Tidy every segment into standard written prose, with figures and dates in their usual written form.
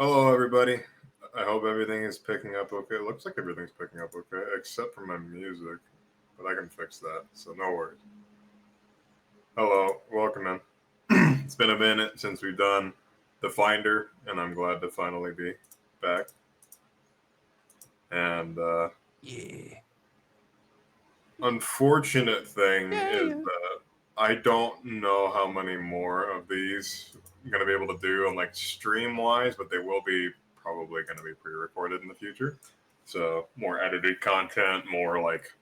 Hello, everybody. I hope everything is picking up okay. It looks like everything's picking up okay, except for my music, but I can fix that, so no worries. Hello, welcome in. It's been a minute since we've done the Finder, and I'm glad to finally be back. And Yeah. unfortunate thing is that I don't know how many more of these I'm gonna be able to do on like stream wise, but they will be probably gonna be pre-recorded in the future. So more edited content, more like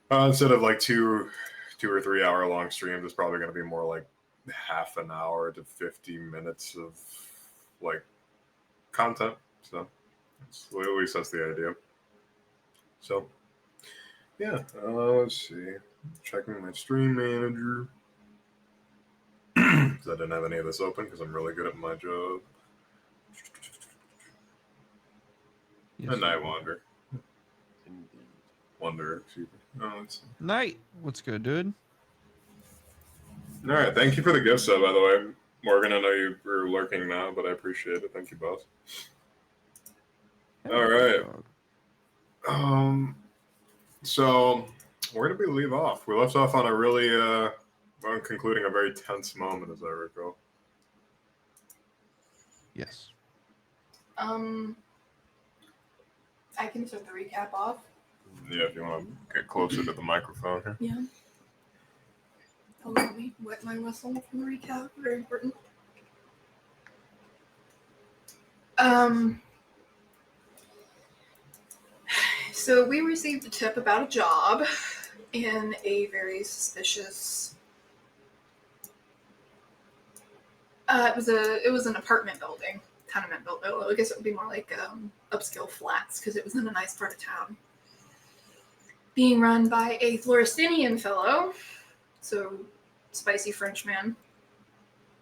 instead of like two or 3 hour long streams, it's probably gonna be more like half an hour to 50 minutes of like content. So at least that's the idea. So yeah, let's see. Checking my stream manager. Because I didn't have any of this open because I'm really good at my job. Yes, And I wander. Excuse me. Oh, let's see. Night. What's good, dude? Alright, thank you for the gift sub, by the way. Morgan, I know you were lurking now, but I appreciate it. Thank you, boss. Alright. So where did we leave off? We left off on a really on concluding a very tense moment, as I recall. Yes. I can start the recap off. Yeah, if you want to get closer to the microphone here. Yeah. Hold on, let me wet my whistle from the recap. Very important. So we received a tip about a job in a very suspicious. It was an apartment building, tenement building. I guess it would be more like upscale flats because it was in a nice part of town. Being run by a Floristinian fellow, so spicy French man,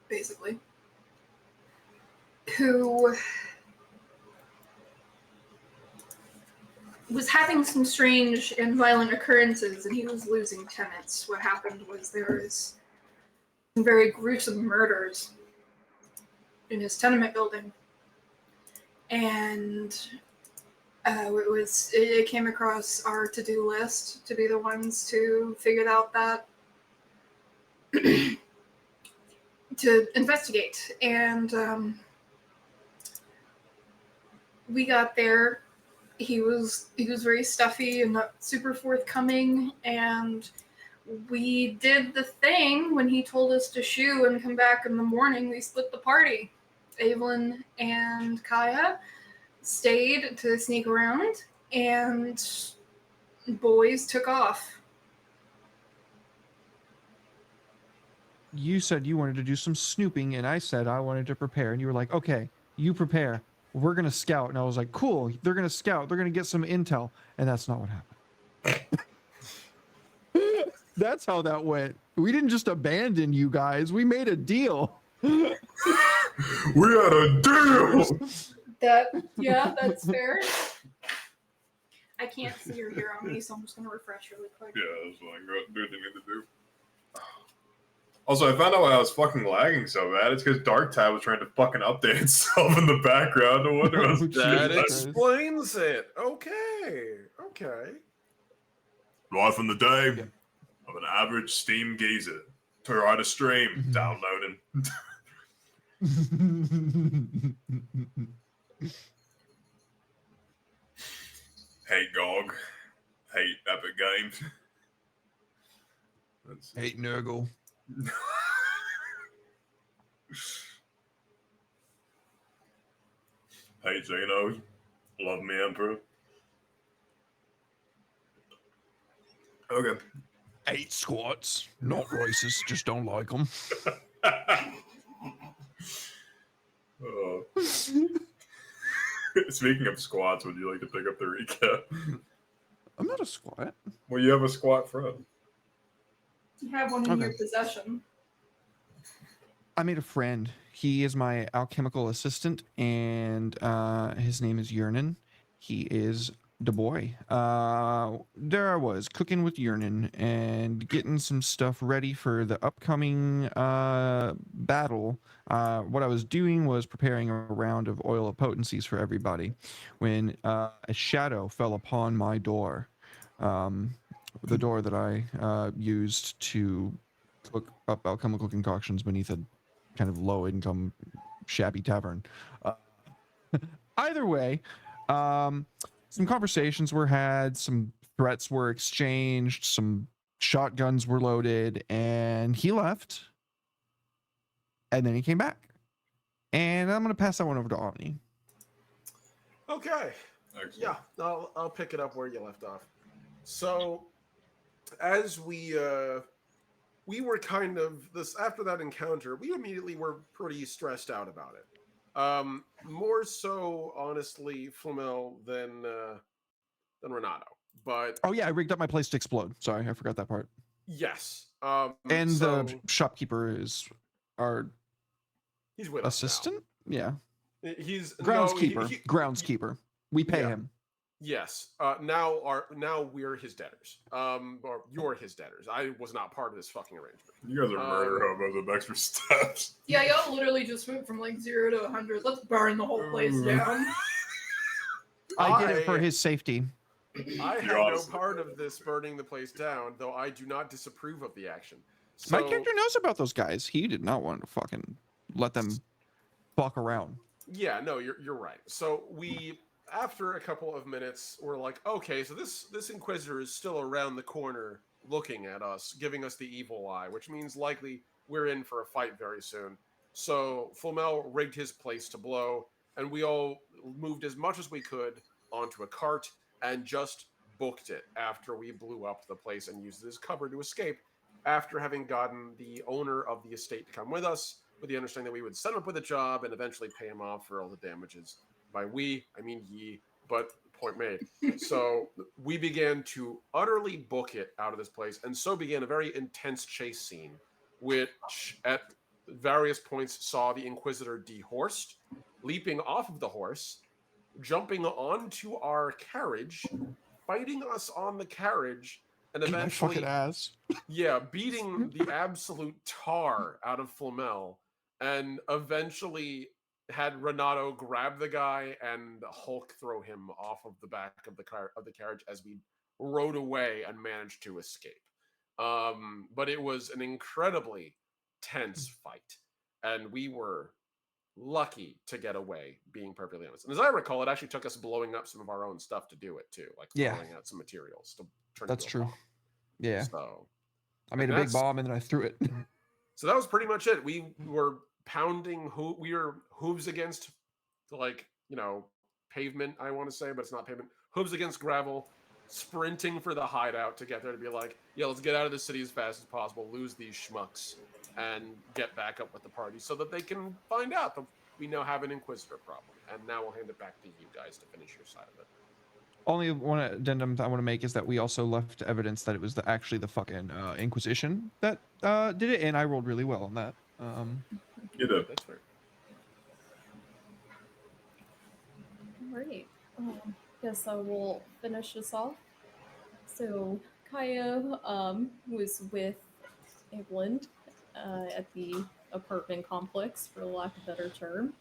basically, who was having some strange and violent occurrences, and he was losing tenants. What happened was there was some very gruesome murders in his tenement building, and it came across our to-do list to be the ones to figure out that to investigate. And we got there. He was very stuffy and not super forthcoming, and we did the thing when he told us to shoo and come back in the morning. We split the party. Evelyn and Kaya stayed to sneak around, and boys took off. You said you wanted to do some snooping, and I said I wanted to prepare, and you were like, okay, you prepare. We're going to scout. And I was like, cool, they're going to scout. They're going to get some intel. And that's not what happened. That's how that went. We didn't just abandon you guys. We made a deal. We had a deal! That's fair. I can't see or hear on me, so I'm just going to refresh really quick. Yeah, that's like, do what you need to do. Also, I found out why I was fucking lagging so bad. It's because DarkTab was trying to fucking update itself in the background. No wonder I was that explains it. Okay. Life in the day of an average Steam geezer. Try to stream, downloading. Hate GOG. Hate Epic Games. Hate Nurgle. Hey Xenos, love me Emperor. Okay. 8 squats, not racist, just don't like them. Speaking of squats, would you like to pick up the recap? I'm not a squat. Well, you have a squat friend. You have one in your possession. I made a friend. He is my alchemical assistant, and his name is Yernan. He is the boy. There I was cooking with Yearnin and getting some stuff ready for the upcoming battle. What I was doing was preparing a round of oil of potencies for everybody when a shadow fell upon my door. The door that I used to cook up alchemical concoctions beneath a kind of low income shabby tavern. Either way, some conversations were had, some threats were exchanged, some shotguns were loaded, and he left. And then he came back. And I'm going to pass that one over to Omni. Okay. Excellent. Yeah, I'll pick it up where you left off. So, as we were kind of this after that encounter, we immediately were pretty stressed out about it. More so, honestly, Flamel than Renato. But Oh yeah, I rigged up my place to explode. Sorry, I forgot that part. yes. And so the shopkeeper is our he's with assistant. us Yeah, now. He's groundskeeper. he, Groundskeeper. We pay Yeah. him. Yes. Now we're his debtors. Or you're his debtors. I was not part of this fucking arrangement. You guys are murder hobos with extra steps. Yeah, y'all literally just went from like 0 to 100. Let's burn the whole place down. I did it for his safety. I had no part of this burning the place down, though I do not disapprove of the action. So, My character knows about those guys. He did not want to fucking let them fuck around. Yeah, no, you're right. So we, after a couple of minutes, we're like, okay, so this Inquisitor is still around the corner looking at us, giving us the evil eye, which means likely we're in for a fight very soon. So Flamel rigged his place to blow, and we all moved as much as we could onto a cart and just booked it after we blew up the place and used it as cover to escape, after having gotten the owner of the estate to come with us, with the understanding that we would set him up with a job and eventually pay him off for all the damages. By we, I mean ye, but point made. So we began to utterly book it out of this place, and so began a very intense chase scene, which at various points saw the Inquisitor dehorsed, leaping off of the horse, jumping onto our carriage, fighting us on the carriage, and eventually, fucking ass. yeah, beating the absolute tar out of Flamel, and eventually had Renato grab the guy and Hulk throw him off of the back of the carriage as we rode away and managed to escape. But it was an incredibly tense fight, and we were lucky to get away, being perfectly honest. And as I recall, it actually took us blowing up some of our own stuff to do it too, like throwing out some materials to turn. That's true. Bomb. Yeah. So I made a big bomb and then I threw it. So that was pretty much it. We were pounding. We were hooves against, like, pavement. I want to say, but it's not pavement. Hooves against gravel, sprinting for the hideout to get there to be like, yeah, let's get out of the city as fast as possible, lose these schmucks, and get back up with the party so that they can find out that we now have an Inquisitor problem. And now we'll hand it back to you guys to finish your side of it. Only one addendum I want to make is that we also left evidence that it was actually the fucking Inquisition that did it, and I rolled really well on that. You did. That's fair. Alright. Guess I will finish this off. So Kaya was with Evelyn at the apartment complex, for lack of a better term.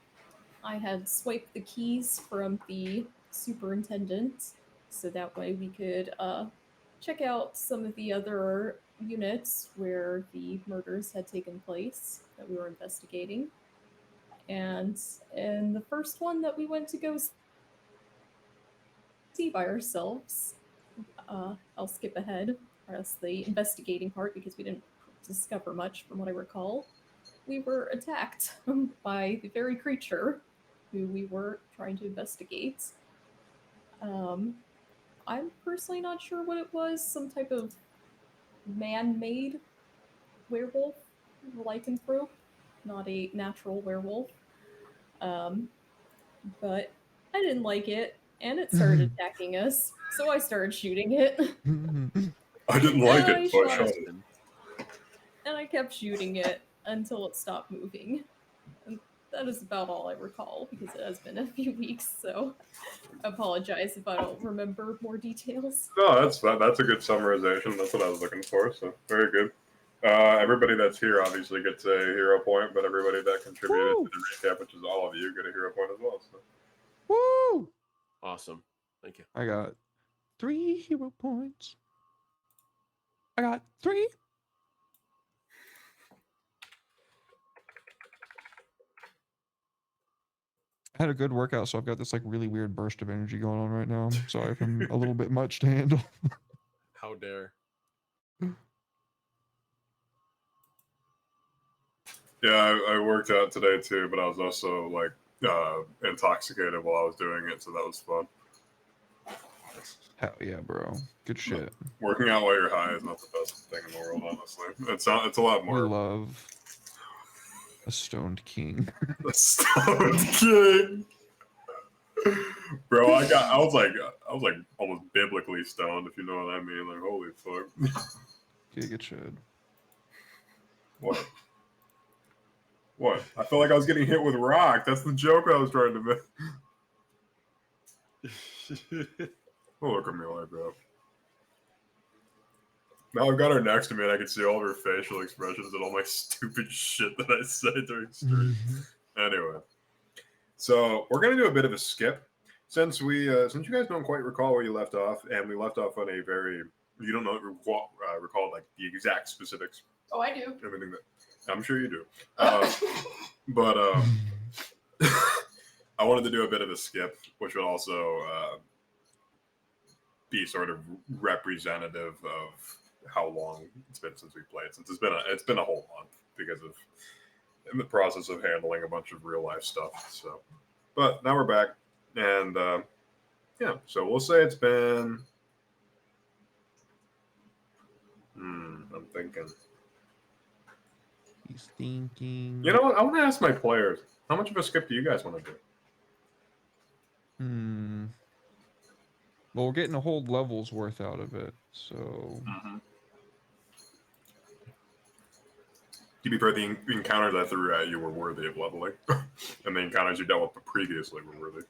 I had swiped the keys from the superintendent, so that way we could check out some of the other units where the murders had taken place that we were investigating. And in the first one that we went to go see by ourselves, I'll skip ahead, that's the investigating part because we didn't discover much from what I recall. We were attacked by the very creature who we were trying to investigate. I'm personally not sure what it was, some type of man-made werewolf, lycanthrope, not a natural werewolf. But I didn't like it, and it started attacking us, so I started shooting it. I didn't like it, so I shot it. And I kept shooting it until it stopped moving. And that is about all I recall because it has been a few weeks. So I apologize if I don't remember more details. No, that's a good summarization. That's what I was looking for. So very good. Everybody that's here obviously gets a hero point, but everybody that contributed Woo! to the recap, which is all of you, get a hero point as well. So. Woo! Awesome. Thank you. I got 3 hero points. I got 3. I had a good workout, so I've got this like really weird burst of energy going on right now. I'm sorry if I'm a little bit much to handle. How dare. Yeah, I worked out today too, but I was also like intoxicated while I was doing it, so that was fun. Hell yeah, bro. Good shit. Working out while you're high is not the best thing in the world, honestly. It's a lot We more. love a stoned king. The stoned king. Bro, I was like almost biblically stoned, if you know what I mean. Like, holy fuck. Yeah, good shit. What? What? I felt like I was getting hit with rock. That's the joke I was trying to make. Don't look at me like that. Now I've got her next to me and I can see all of her facial expressions and all my stupid shit that I said during stream. Anyway. So we're gonna do a bit of a skip. Since you guys don't quite recall where you left off, and we left off on a very you don't know recall like the exact specifics. Oh, I do. Everything that I'm sure you do. But I wanted to do a bit of a skip, which would also be sort of representative of how long it's been since we played. Since it's been a whole month because of in the process of handling a bunch of real life stuff. So, but now we're back, and yeah. So we'll say it's been. I'm thinking. He's thinking. You know what? I want to ask my players. How much of a skip do you guys want to do? Well, we're getting a whole level's worth out of it, so. To be fair, the encounters I threw at you were worthy of leveling, and the encounters you dealt with previously were worthy.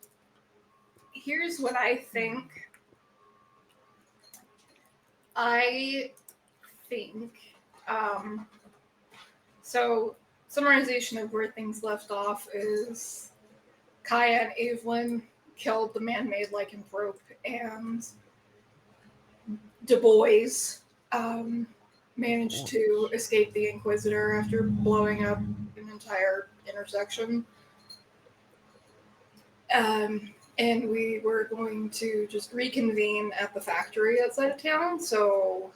Here's what I think. I think. So, summarization of where things left off is Kaya and Evelyn killed the man-made lycanthrope, and Du Bois managed to escape the Inquisitor after blowing up an entire intersection. And we were going to just reconvene at the factory outside of town, so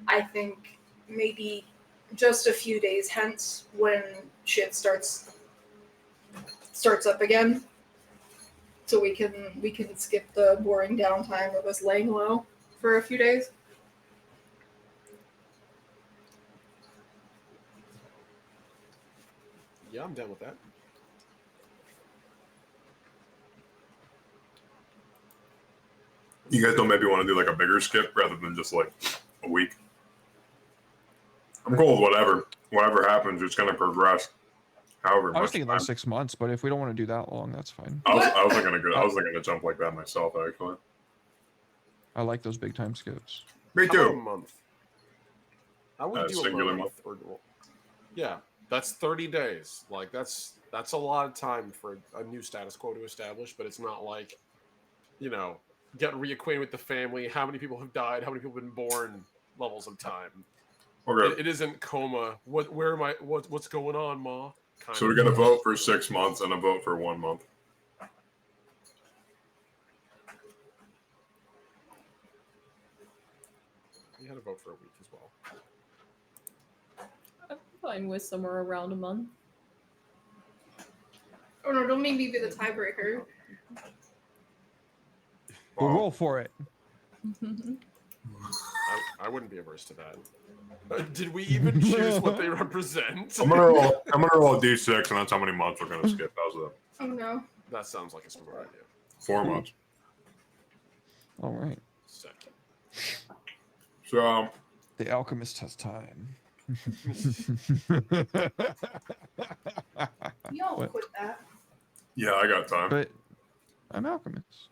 I think maybe just a few days hence when shit starts up again. So we can skip the boring downtime of us laying low for a few days. Yeah, I'm down with that. You guys don't maybe want to do like a bigger skip rather than just like a week? I'm cool with whatever. Whatever happens, it's gonna progress. However, I was much thinking time. like 6 months, but if we don't want to do that long, that's fine. I was thinking to jump like that myself, actually. I like those big time skips. Me How about a too. month? I would do a Singular month. Yeah, that's 30 days. Like that's a lot of time for a new status quo to establish, but it's not like, get reacquainted with the family, how many people have died, how many people have been born, levels of time. Okay. It isn't coma. What's going on, Ma? So we're gonna vote for 6 months and a vote for 1 month. We had a vote for a week as well. I'm fine with somewhere around a month. Oh no, don't make me be the tiebreaker. We'll roll for it. I wouldn't be averse to that. Did we even choose what they represent? I'm gonna roll a d6, and that's how many months we're gonna skip. How's that? Oh no. That sounds like a smart idea. 4 months. All right. Second. So The alchemist has time. Y'all What? quit that. Yeah, I got time. But I'm alchemist.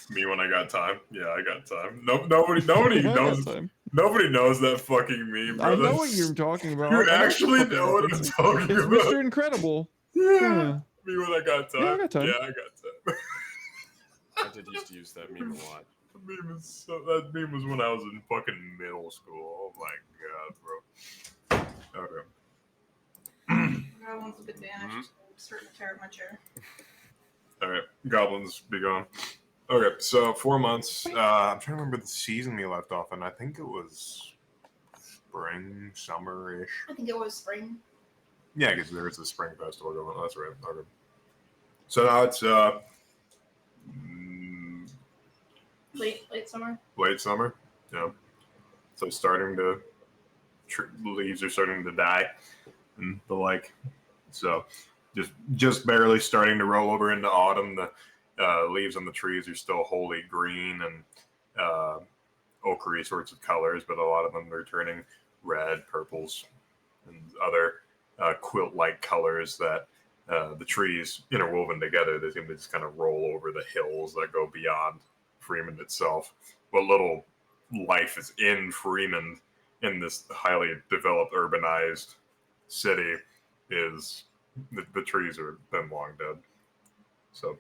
Me when I got time. Yeah, I got time. Nobody I got knows. time. Nobody knows that fucking meme, bro. I know what That's- you're talking about. You I know what the actually fuck you're know what I'm referencing. talking It's about. Mr. Incredible. Yeah. Yeah. Me when I got time. Yeah, I got time. Yeah, I got time. I did used to use that meme a lot. That meme was when I was in fucking middle school. Oh my god, bro. Okay. That one's a bit vanished. I'm starting to tear up my chair. All right, goblins be gone. Okay, so 4 months. I'm trying to remember the season we left off, and I think it was spring, summer-ish. I think it was spring. Yeah, because there was a spring festival going on. That's right. Okay. So now it's Late summer. late summer. Yeah. So starting to leaves are starting to die and the like. So just barely starting to roll over into autumn. The leaves on the trees are still wholly green and ochre sorts of colors, but a lot of them are turning red, purples, and other quilt-like colors that the trees interwoven together. They seem to just kind of roll over the hills that go beyond Freeman itself. What little life is in Freeman in this highly developed, urbanized city is the trees are been long dead. So,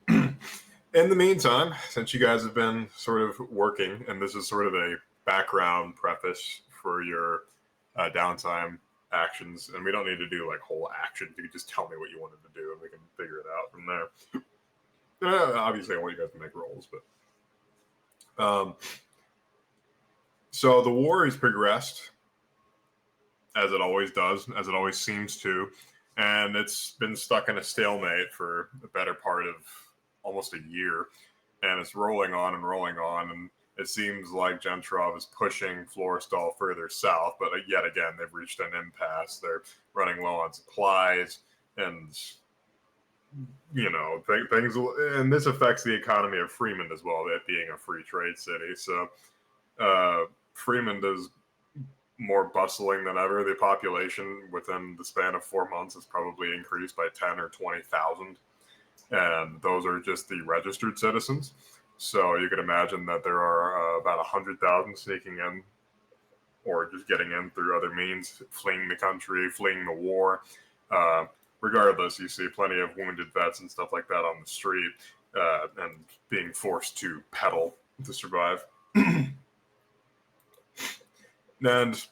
in the meantime, since you guys have been sort of working, and this is sort of a background preface for your downtime actions, and we don't need to do like whole actions. You can just tell me what you wanted to do, and we can figure it out from there. Obviously, I want you guys to make rolls, but so the war has progressed as it always does, as it always seems to, and it's been stuck in a stalemate for the better part of almost a year, and it's rolling on and it seems like Gentrov is pushing Florestal further south, but yet again, they've reached an impasse. They're running low on supplies, and things, and this affects the economy of Freeman as well, it being a free trade city. So Freeman is more bustling than ever. The population within the span of 4 months has probably increased by 10 or 20,000. And those are just the registered citizens. So you can imagine that there are about 100,000 sneaking in or just getting in through other means, fleeing the country, fleeing the war. Regardless, you see plenty of wounded vets and stuff like that on the street and being forced to peddle to survive. And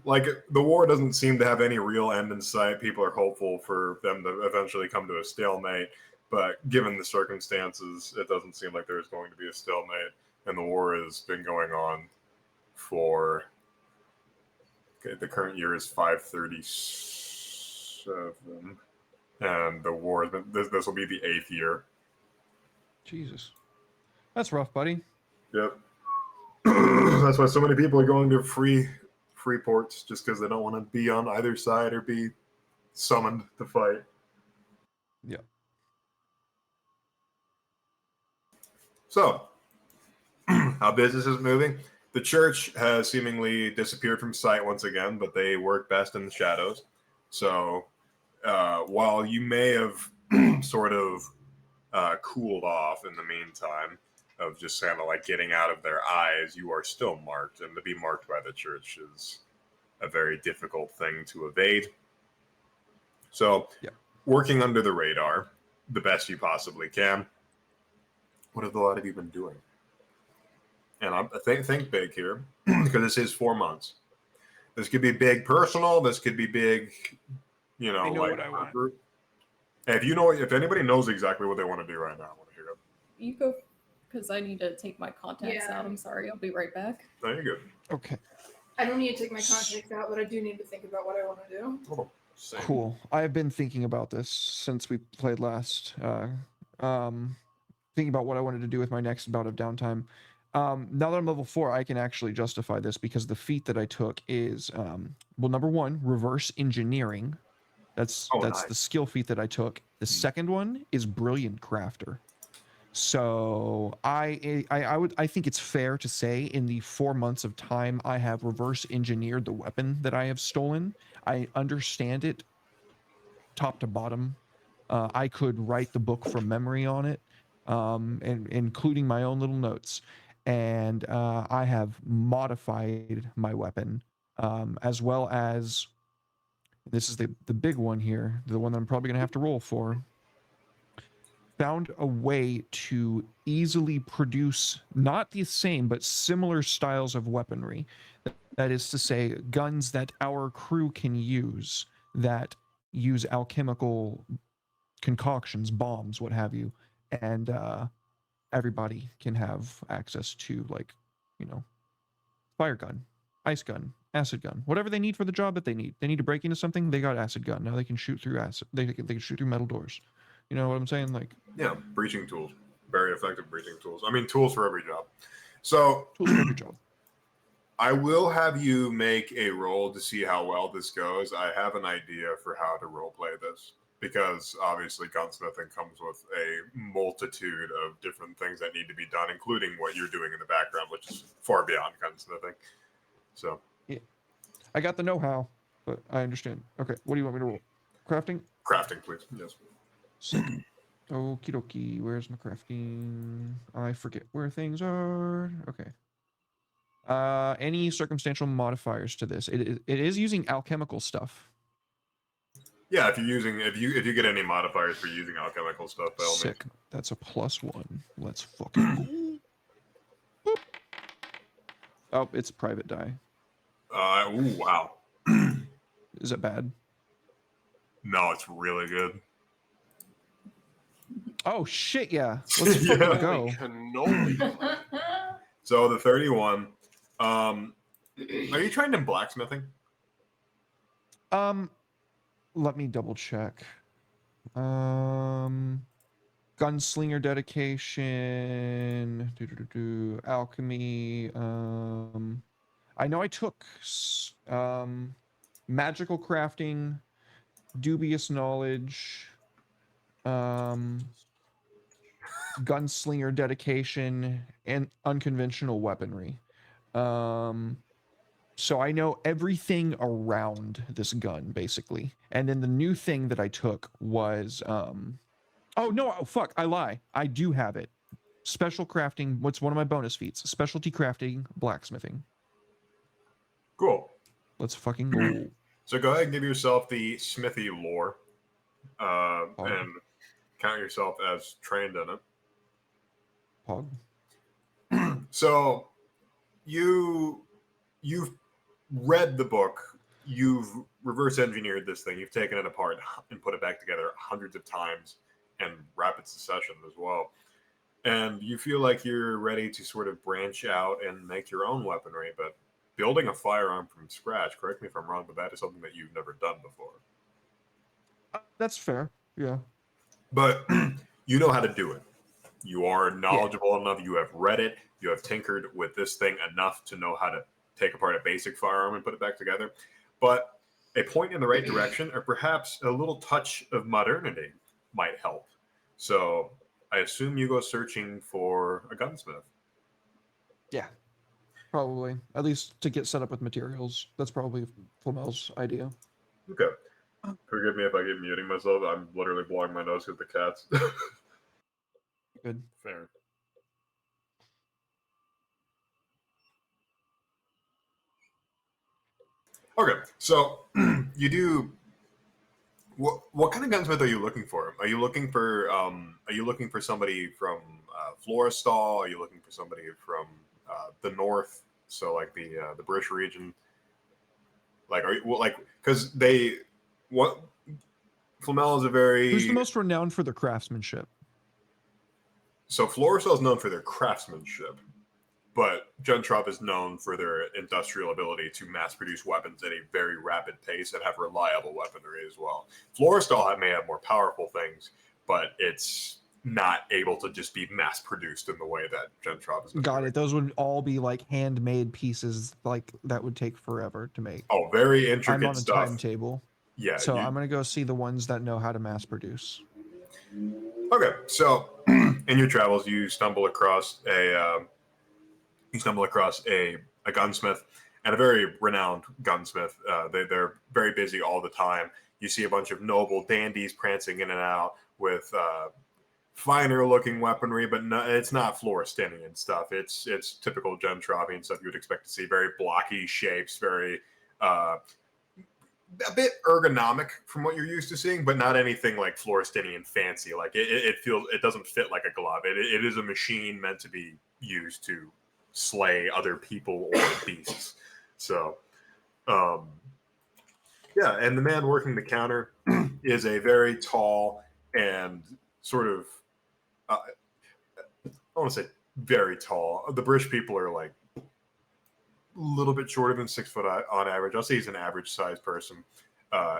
like the war doesn't seem to have any real end in sight. People are hopeful for them to eventually come to a stalemate, but given the circumstances, it doesn't seem like there's going to be a stalemate. And the war has been going on for the current year is 537, and the war has been this will be the 8th year. Jesus, that's rough, buddy. Yep. That's why so many people are going to free ports, just because they don't want to be on either side or be summoned to fight. Yeah. So, how business is moving. The church has seemingly disappeared from sight once again, but they work best in the shadows. So, while you may have sort of cooled off in the meantime, of just kind of like getting out of their eyes, you are still marked, and to be marked by the church is a very difficult thing to evade. So, working under the radar the best you possibly can. What have a lot of you been doing? And I think big here, because this is 4 months. This could be big personal. This could be big, I know like what I want. group. And if anybody knows exactly what they want to do right now, I want to hear it. You go, because I need to take my contacts out. I'm sorry. I'll be right back. No, you're good. Okay. I don't need to take my contacts out, but I do need to think about what I want to do. Oh, Cool. I've been thinking about this since we played last. Thinking about what I wanted to do with my next bout of downtime. Now that I'm level 4, I can actually justify this because the feat that I took is, number 1, reverse engineering. That's nice. the skill feat that I took. The second one is brilliant crafter. So I think it's fair to say in the 4 months of time I have reverse engineered the weapon that I have stolen. I understand it top to bottom. I could write the book from memory on it, and including my own little notes. And I have modified my weapon, as well as this is the big one here, the one that I'm probably gonna have to roll for. Found a way to easily produce not the same but similar styles of weaponry. That is to say, guns that our crew can use that use alchemical concoctions, bombs, what have you, and everybody can have access to, like, you know, fire gun, ice gun, acid gun, whatever they need for the job that they need. They need to break into something, they got acid gun. Now they can shoot through acid. They can shoot through metal doors. You know what I'm saying? Like, Yeah, breaching tools. Very effective breaching tools. I mean, tools for every job. So tools for every job. I will have you make a roll to see how well this goes. I have an idea for how to role play this because obviously gunsmithing comes with a multitude of different things that need to be done, including what you're doing in the background, which is far beyond gunsmithing. So Yeah. I got the know-how, but I understand. Okay, what do you want me to roll? Crafting? crafting, please. Yes. Sick. Okie dokie. Where's my crafting? I forget where things are. Okay. Any circumstantial modifiers to this? It is using alchemical stuff. Yeah, if you get any modifiers for using alchemical stuff, by all means. Sick. That's a +1. Let's fucking go. Boop. Oh, it's a private die. Ooh, wow. Is it bad? No, it's really good. Oh shit! Yeah. Let's fucking Yeah. go. Cannoli. So the 31. Are you trained in blacksmithing? Let me double check. Gunslinger dedication, alchemy. I know I took magical crafting, dubious knowledge, gunslinger dedication, and unconventional weaponry. So I know everything around this gun, basically. And then the new thing that I took was oh no, oh, fuck, I lie. I do have it. Special crafting, what's one of my bonus feats? Specialty crafting, blacksmithing. Cool. Let's fucking go. So go ahead and give yourself the smithy lore, and count yourself as trained in it. Pog. So you've read the book, you've reverse engineered this thing, you've taken it apart and put it back together hundreds of times in rapid succession as well. And you feel like you're ready to sort of branch out and make your own weaponry, but building a firearm from scratch, correct me if I'm wrong, but that is something that you've never done before. That's fair. Yeah. But you know how to do it. You are knowledgeable enough. You have read it. You have tinkered with this thing enough to know how to take apart a basic firearm and put it back together. But a point in the right direction, or perhaps a little touch of modernity, might help. So I assume you go searching for a gunsmith. Yeah. Probably. At least to get set up with materials. That's probably Flamel's idea. Okay. Forgive me if I keep muting myself. I'm literally blowing my nose with the cats. Good. Fair. Okay, so you do. What kind of gunsmith are you looking for? Are you looking for somebody from Florestal? Are you looking for somebody from the north? So like the British region. Like because Flamel is a very. Who's the most renowned for their craftsmanship? So Florestal is known for their craftsmanship, but Gentrop is known for their industrial ability to mass produce weapons at a very rapid pace and have reliable weaponry as well. Florestal may have more powerful things, but it's not able to just be mass produced in the way that Gentrop is. Got it. Those would all be like handmade pieces, like that would take forever to make. Oh, very intricate I'm on a stuff. timetable. Yeah. So I'm gonna go see the ones that know how to mass produce. Okay, so in your travels, you stumble across a gunsmith, and a very renowned gunsmith. They're very busy all the time. You see a bunch of noble dandies prancing in and out with finer looking weaponry, but no, it's not Floristinian stuff. It's typical Gentropian stuff you would expect to see. Very blocky shapes, very a bit ergonomic from what you're used to seeing, but not anything like Floristinian fancy. Like it feels, it doesn't fit like a glove. It is a machine meant to be used to slay other people or beasts. So, yeah, and the man working the counter is a very tall and sort of, I want to say very tall. The British people are like a little bit shorter than 6 foot on average. I'll say he's an average sized person.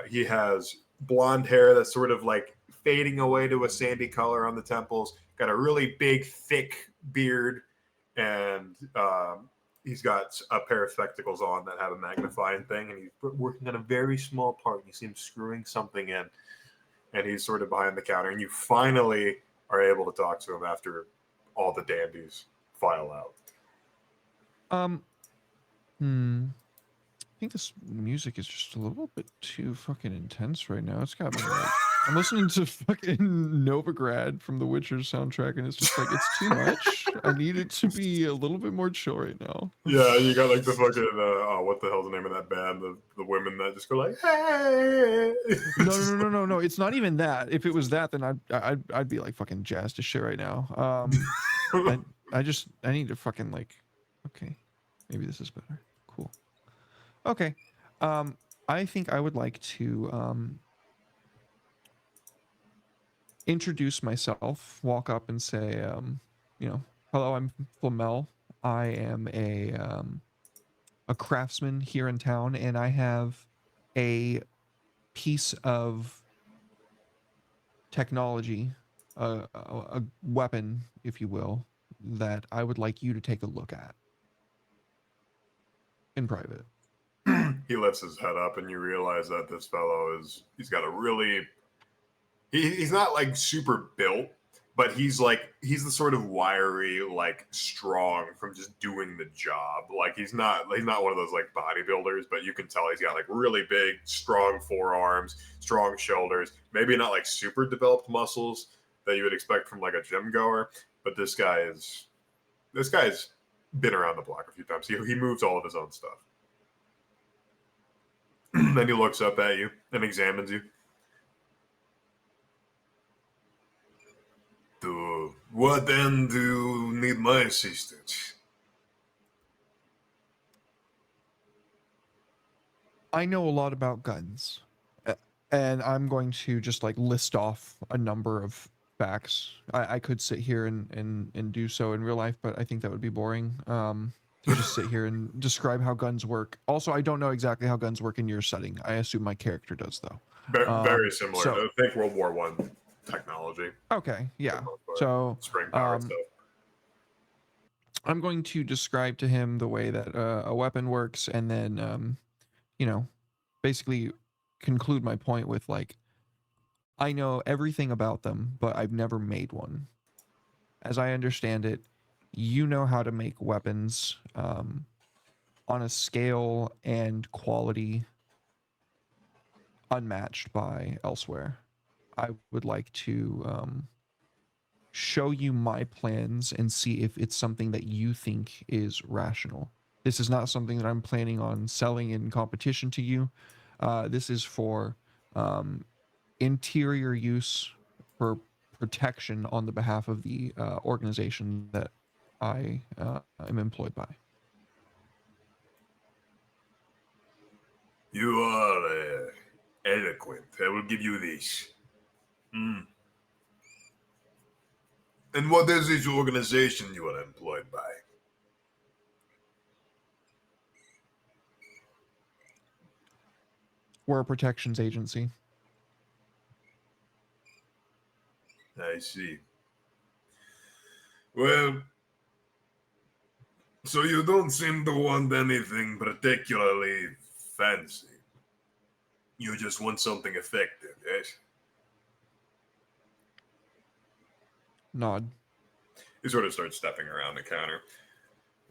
He has blonde hair that's sort of like fading away to a sandy color on the temples. Got a really big, thick beard, and he's got a pair of spectacles on that have a magnifying thing, and he's working on a very small part. You see him screwing something in, and he's sort of behind the counter, and you finally are able to talk to him after all the dandies file out. I think this music is just a little bit too fucking intense right now. It's got me like, I'm listening to fucking Novigrad from the Witcher soundtrack, and it's just like, it's too much. I need it to be a little bit more chill right now. Yeah, you got like the fucking what the hell's the name of that band? The women that just go like, hey. No. It's not even that. If it was that, then I'd be like fucking jazzed to shit right now. I need to fucking like, okay, maybe this is better. Cool. Okay. I think I would like to introduce myself, walk up and say, hello, I'm Flamel. I am a craftsman here in town, and I have a piece of technology, a weapon, if you will, that I would like you to take a look at in private. He lifts his head up, and you realize that this fellow he's got a really, he's not like super built, but he's the sort of wiry, like strong from just doing the job. Like he's not one of those like bodybuilders, but you can tell he's got like really big, strong forearms, strong shoulders, maybe not like super developed muscles that you would expect from like a gym goer, but this guy's been around the block a few times. He moves all of his own stuff. Then he looks up at you and examines you. To what end do you need my assistance? I know a lot about guns, and I'm going to just like list off a number of facts. I could sit here and do so in real life, but I think that would be boring. To just sit here and describe how guns work. Also, I don't know exactly how guns work in your setting. I assume my character does, though. Very similar. I think World War I technology. Okay, yeah. So spring power stuff. I'm going to describe to him the way that a weapon works, and then basically conclude my point with like, I know everything about them, but I've never made one. As I understand it, you know how to make weapons on a scale and quality unmatched by elsewhere. I would like to show you my plans and see if it's something that you think is rational. This is not something that I'm planning on selling in competition to you. This is for interior use, for protection on the behalf of the organization that I am employed by. You are eloquent. I will give you this. And what is this organization you are employed by? We're a protections agency. I see. Well, so you don't seem to want anything particularly fancy. You just want something effective, yes? Nod. He sort of starts stepping around the counter.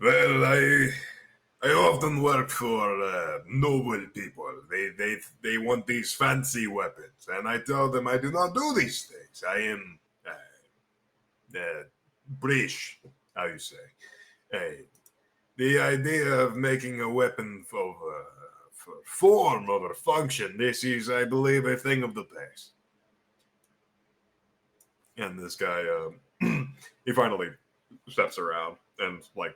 Well, I often work for noble people. They want these fancy weapons, and I tell them I do not do these things. I am British, how you say. The idea of making a weapon for form over function, this is, I believe, a thing of the past. And this guy, he finally steps around and, like,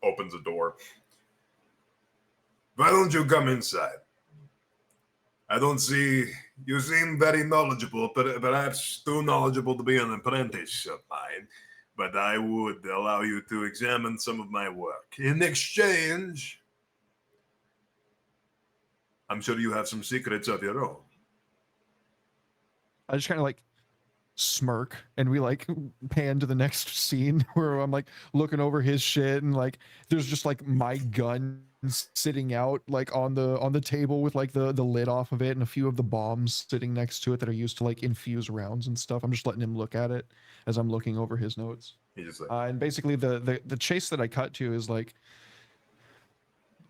opens a door. Why don't you come inside? I don't see... You seem very knowledgeable, perhaps too knowledgeable to be an apprentice of mine, but I would allow you to examine some of my work. In exchange, I'm sure you have some secrets of your own. I just kind of like smirk, and we like pan to the next scene where I'm like looking over his shit, and like there's just like my gun sitting out like on the table with like the lid off of it, and a few of the bombs sitting next to it that are used to like infuse rounds and stuff. I'm just letting him look at it as I'm looking over his notes. He just like, And basically the chase that I cut to is like,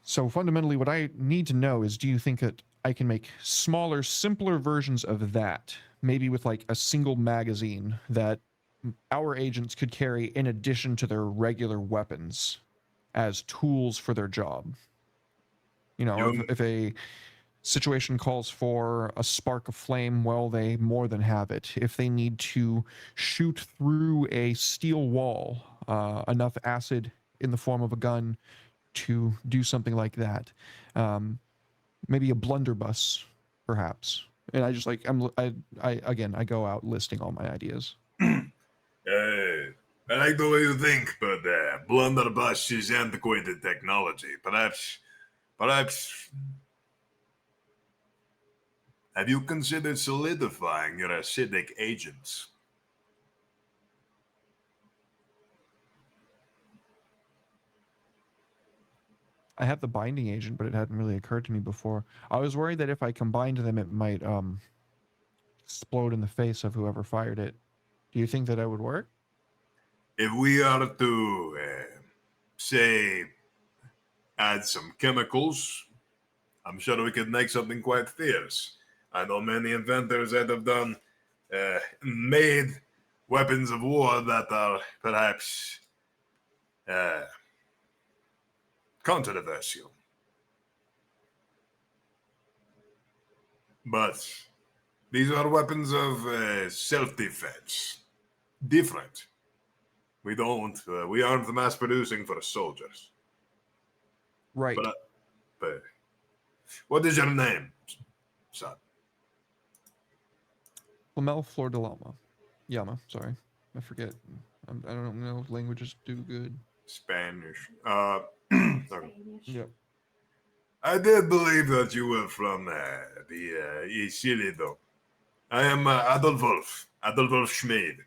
so fundamentally what I need to know is, do you think that I can make smaller, simpler versions of that, maybe with like a single magazine that our agents could carry in addition to their regular weapons as tools for their job? You know, if a situation calls for a spark of flame, well, they more than have it. If they need to shoot through a steel wall, enough acid in the form of a gun to do something like that, maybe a blunderbuss, perhaps. And I just like I go out listing all my ideas. I like the way you think, but blunderbuss is antiquated technology. Perhaps. Have you considered solidifying your acidic agents? I have the binding agent, but it hadn't really occurred to me before. I was worried that if I combined them, it might explode in the face of whoever fired it. Do you think that would work? If we are to, say, add some chemicals, I'm sure we could make something quite fierce. I know many inventors that have done, made weapons of war that are perhaps controversial. But these are weapons of self-defense. Different. We aren't mass producing for soldiers. Right. But what is your name, son? Flamel Flor de Llama. Yama, sorry. I forget. I don't know if languages do good. Spanish. Spanish. Yep. I did believe that you were from the Chile, though. I am Adolf Schmid.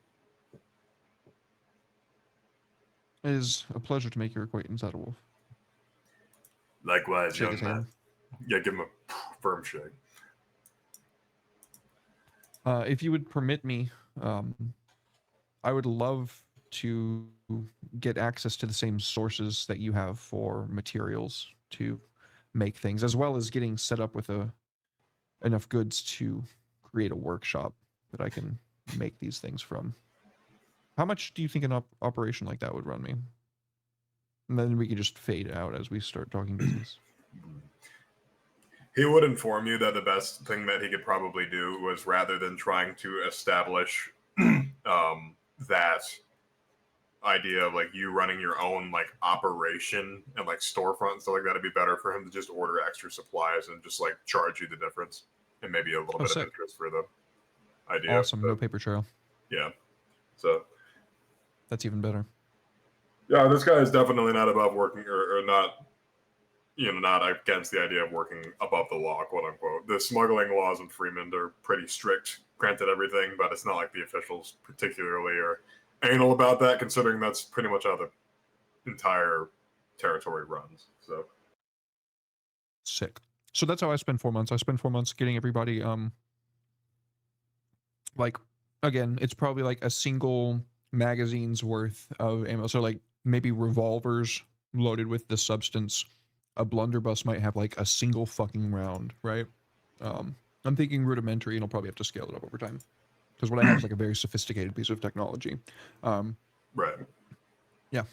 It is a pleasure to make your acquaintance, Adolf. Likewise, Shake young his man. hand. Yeah, give him a firm shake. If you would permit me, I would love to get access to the same sources that you have for materials to make things, as well as getting set up with enough goods to create a workshop that I can make these things from. How much do you think an operation like that would run me? And then we can just fade out as we start talking business. He would inform you that the best thing that he could probably do was, rather than trying to establish that idea of like you running your own like operation and like storefront and stuff like that, it'd be better for him to just order extra supplies and just like charge you the difference and maybe a little bit sick. of interest for the idea. Awesome. No paper trail. Yeah. So That's even better. yeah, this guy is definitely not above working or not, not against the idea of working above the law, quote unquote. The smuggling laws in Freeman are pretty strict, granted everything, but it's not like the officials particularly are anal about that, considering that's pretty much how the entire territory runs. So Sick. So that's how I spend 4 months. I spend 4 months getting everybody, like, again, it's probably like a single magazines worth of ammo. So like maybe revolvers loaded with the substance. A blunderbuss might have like a single fucking round, right? I'm thinking rudimentary, and I'll probably have to scale it up over time. Because what I have is like a very sophisticated piece of technology. Right. Yeah.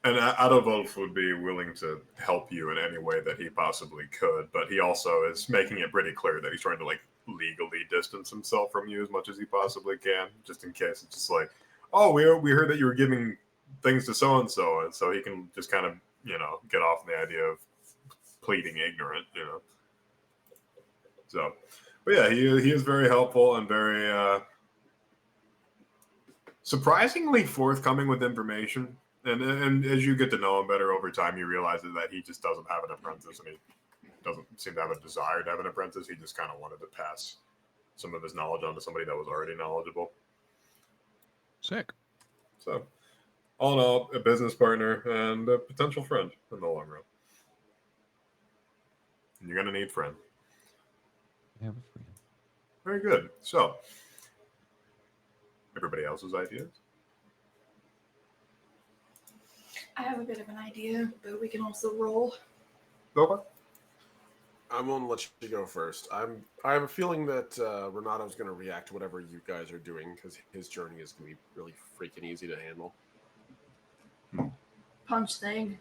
And Adolf would be willing to help you in any way that he possibly could, but he also is making it pretty clear that he's trying to like legally distance himself from you as much as he possibly can, just in case it's just like, oh, we heard that you were giving things to so and so he can just kind of get off the idea of pleading ignorant, So, but yeah, he is very helpful and very surprisingly forthcoming with information. And as you get to know him better over time, you realize that he just doesn't have an apprentice, and he doesn't seem to have a desire to have an apprentice. He just kind of wanted to pass some of his knowledge on to somebody that was already knowledgeable. Sick. So, all in all, a business partner and a potential friend in the long run. And you're going to need friend. I have a friend. Very good. So, everybody else's ideas? I have a bit of an idea, but we can also roll. Okay. I'm going to let you go first. I have a feeling that Renato's going to react to whatever you guys are doing because his journey is going to be really freaking easy to handle. Punch thing.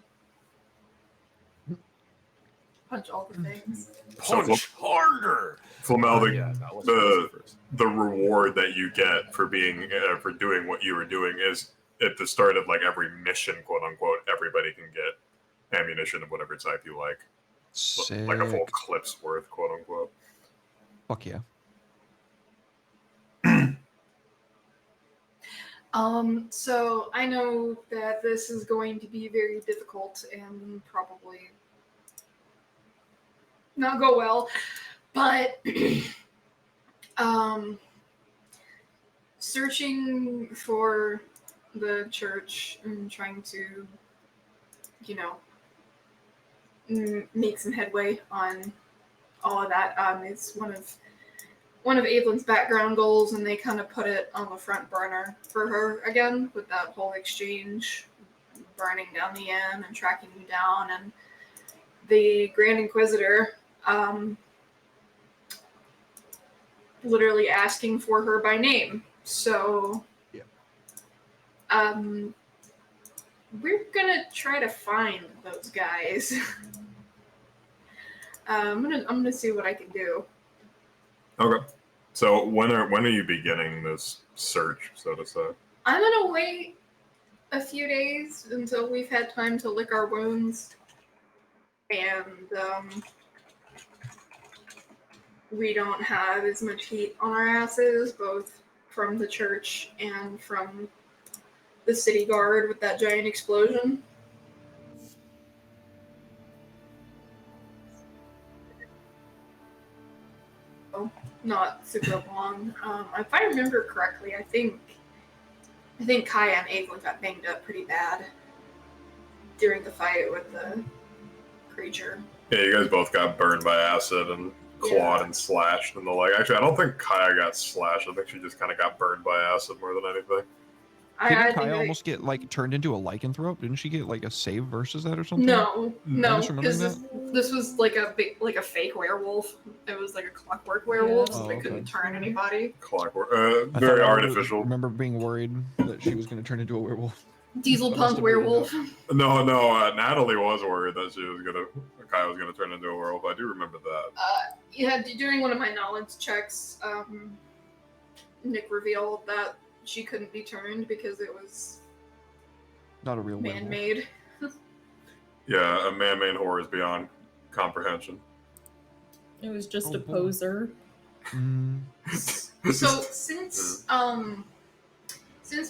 Punch all the things. Punch harder. Flamel, The the reward that you get for being for doing what you were doing is at the start of like every mission, quote unquote. Everybody can get ammunition of whatever type you like, Sick. like a full clip's worth, quote unquote. Fuck yeah. So I know that this is going to be very difficult and probably not go well, but searching for the church and trying to, make some headway on all of that is one of Evelyn's background goals, and they kind of put it on the front burner for her again with that whole exchange, burning down the inn and tracking you down, and the Grand Inquisitor literally asking for her by name. So, yeah. We're gonna try to find those guys. I'm gonna see what I can do. Okay. So when are you beginning this search, so to say? I'm gonna wait a few days until we've had time to lick our wounds, and we don't have as much heat on our asses, both from the church and from the city guard with that giant explosion. Not super long. If I remember correctly, I think Kaya and Evelyn got banged up pretty bad during the fight with the creature. Yeah, you guys both got burned by acid and clawed and slashed and the like. Actually, I don't think Kaya got slashed. I think she just kind of got burned by acid more than anything. Didn't Kaya almost get like turned into a lycanthrope? Didn't she get like a save versus that or something? No, because this was like a fake werewolf. It was like a clockwork werewolf, so they couldn't turn anybody. Clockwork, very artificial. I remember being worried that she was going to turn into a werewolf. Diesel punk werewolf. No, Natalie was worried that Kaya was gonna turn into a werewolf. I do remember that. Yeah, during one of my knowledge checks, Nick revealed that she couldn't be turned because it was not a real man-made. Yeah, a man-made horror is beyond comprehension. It was just a poser. So since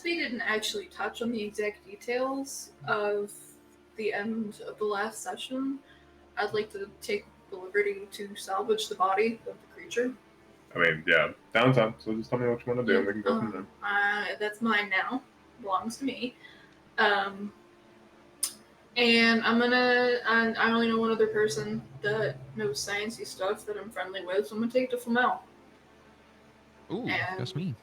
we didn't actually touch on the exact details of the end of the last session, I'd like to take the liberty to salvage the body of the creature. I mean, yeah, downtime. So just tell me what you want to do, and we can go from there. That's mine now. Belongs to me. And I only know one other person that knows sciencey stuff that I'm friendly with, so I'm gonna take it to Flamel. Ooh, that's me.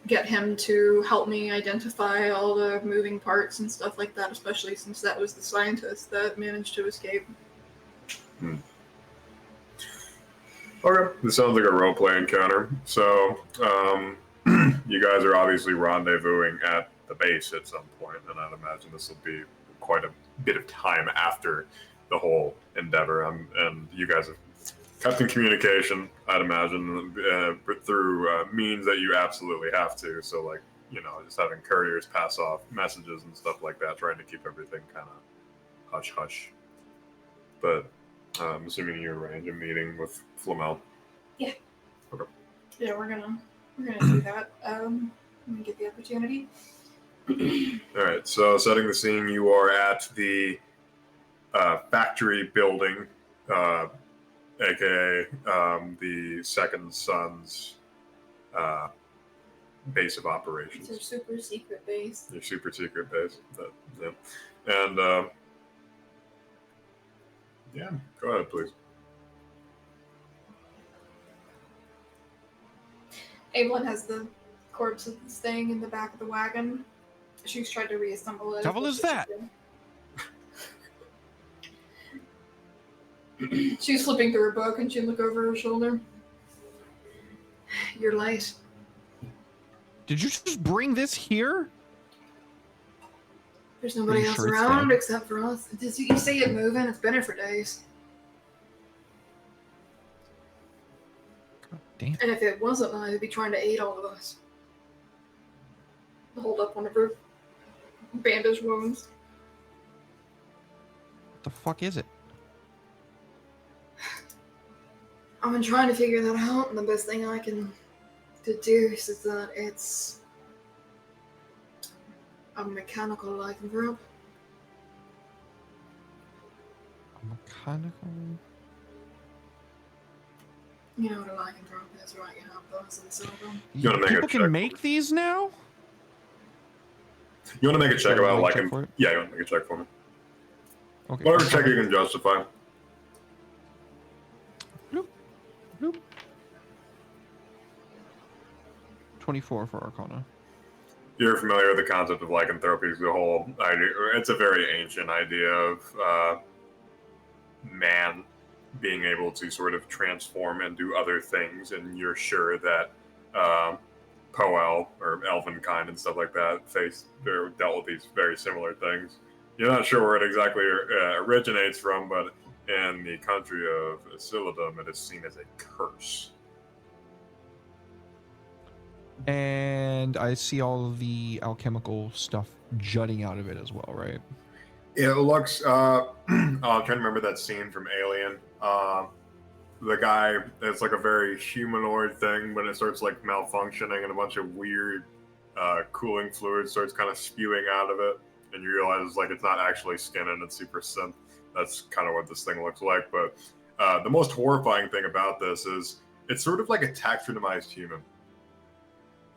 get him to help me identify all the moving parts and stuff like that, especially since that was the scientist that managed to escape. Okay, this sounds like a roleplay encounter. So, you guys are obviously rendezvousing at the base at some point, and I'd imagine this will be quite a bit of time after the whole endeavor. And you guys have kept in communication, I'd imagine, through means that you absolutely have to. So, like, you know, just having couriers pass off messages and stuff like that, trying to keep everything kind of hush hush. But I'm assuming you arrange a meeting with Flamel. Yeah. Okay. Yeah, we're gonna do that. When we get the opportunity. All right. So, setting the scene, you are at the factory building, aka the Second Son's base of operations. It's our super secret base. Your super secret base. And yeah, go ahead, please. Evelyn has the corpse of this thing in the back of the wagon. She's tried to reassemble it. Devil is that? She's flipping through her book and she'd look over her shoulder. You're late. Did you just bring this here? There's nobody Are you else sure it's around dead? except for us. You see it moving? It's been here for days. God damn. And if it wasn't alive, it'd be trying to eat all of us. Hold up one of her bandaged wounds. What the fuck is it? I've been trying to figure that out, and the best thing I can deduce is that it's a mechanical lycanthrope. A mechanical. You know what a lycanthrope is, right? You have those and sell them. You wanna make a People check? can make these now? You want to make a check Oh, about make a check lycanthrope? for it? Yeah, you want to make a check for me. Okay. Whatever check you can justify. Bloop. 24 for Arcana. You're familiar with the concept of lycanthropy, the whole idea. It's a very ancient idea of man being able to sort of transform and do other things, and you're sure that Poel or Elvenkind and stuff like that dealt with these very similar things. You're not sure where it exactly originates from, but in the country of Isilidum, it is seen as a curse. And I see all of the alchemical stuff jutting out of it as well, right? It looks. Oh, I'm trying to remember that scene from Alien. The guy, it's like a very humanoid thing, but it starts like malfunctioning, and a bunch of weird cooling fluid starts kind of spewing out of it, and you realize like it's not actually skin and it's super synth. That's kind of what this thing looks like. But the most horrifying thing about this is it's sort of like a taxidermized human.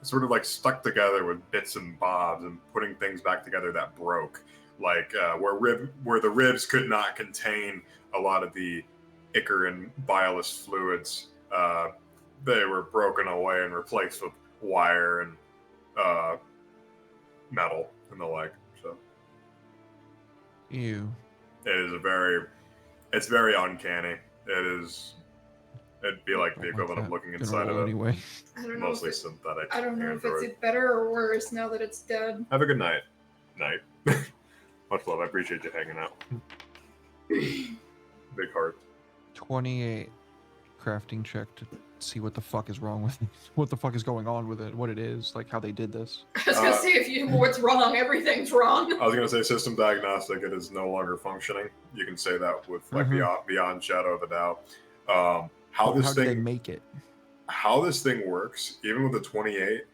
It's sort of like stuck together with bits and bobs and putting things back together that broke. Like where the ribs could not contain a lot of the ichor and bilious fluids, they were broken away and replaced with wire and metal and the like. So Ew. it is it's very uncanny. It'd be like the Don't equivalent that. of looking Gonna inside roll of anyway. I a don't know. mostly synthetic I don't know android. if it's better or worse now that it's dead. Have a good night. Night. Much love. I appreciate you hanging out. Big heart. 28 crafting check to see what the fuck is wrong with it. What the fuck is going on with it, what it is, like how they did this. I was gonna say if you what's wrong, everything's wrong. I was going to say system diagnostic. It is no longer functioning. You can say that with like beyond shadow of a doubt. How did they make it? How this thing works, even with the 28,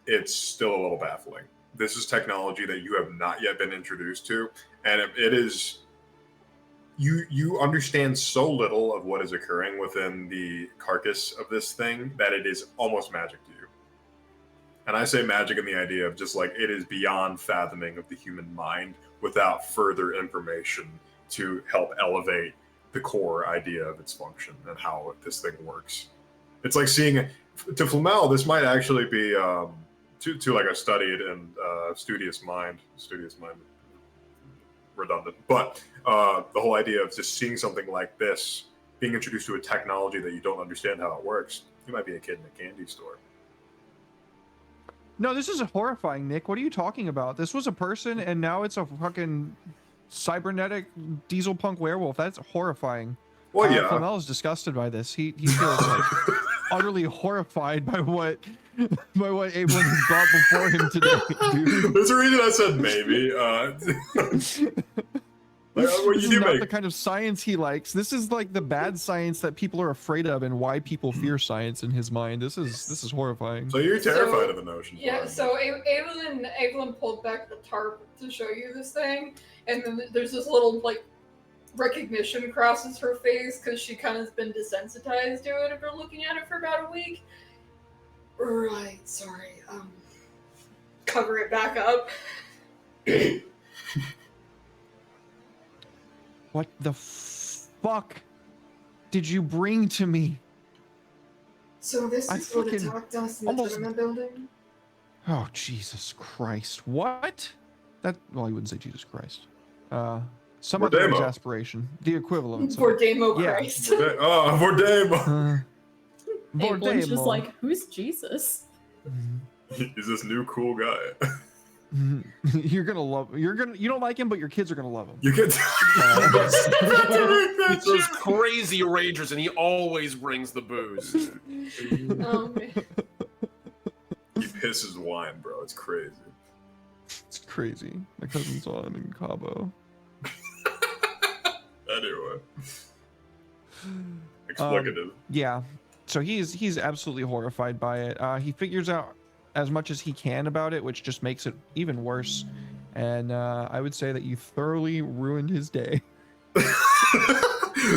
it's still a little baffling. This is technology that you have not yet been introduced to, and it is. You understand so little of what is occurring within the carcass of this thing that it is almost magic to you. And I say magic in the idea of just like it is beyond fathoming of the human mind without further information to help elevate the core idea of its function and how this thing works. It's like seeing, to Flamel, this might actually be, to like a studied and studious mind, redundant. But the whole idea of just seeing something like this, being introduced to a technology that you don't understand how it works, you might be a kid in a candy store. No, this is horrifying, Nick. What are you talking about? This was a person, and now it's a fucking cybernetic diesel punk werewolf. That's horrifying. Well, yeah. Flamel is disgusted by this. He feels like utterly horrified by what Abelin has brought before him today, dude. There's a reason I said maybe. What This you is do not make the kind of science he likes. This is like the bad science that people are afraid of, and why people fear science in his mind. This is horrifying. So you're terrified of the notion. Yeah, so Evelyn pulled back the tarp to show you this thing, and then there's this little, like, recognition crosses her face because she kind of has been desensitized to it after looking at it for about a week. Right, sorry. Cover it back up. What the fuck did you bring to me? So this I is what fucking attacked us in the almost- tournament building? Oh, Jesus Christ. What? Well, you wouldn't say Jesus Christ. Some other Vordemo. exasperation. The equivalent. For Damo Yeah. Christ. Vordemo. Ablin's just like, who's Jesus? He's this new cool guy. You don't like him, but your kids are gonna love him. You get It's those crazy rangers, and he always brings the booze. He pisses wine, bro. It's crazy. It's crazy. My cousin saw him in Cabo. Anyway. Explicative. Yeah. So he's absolutely horrified by it. He figures out as much as he can about it, which just makes it even worse. And I would say that you thoroughly ruined his day.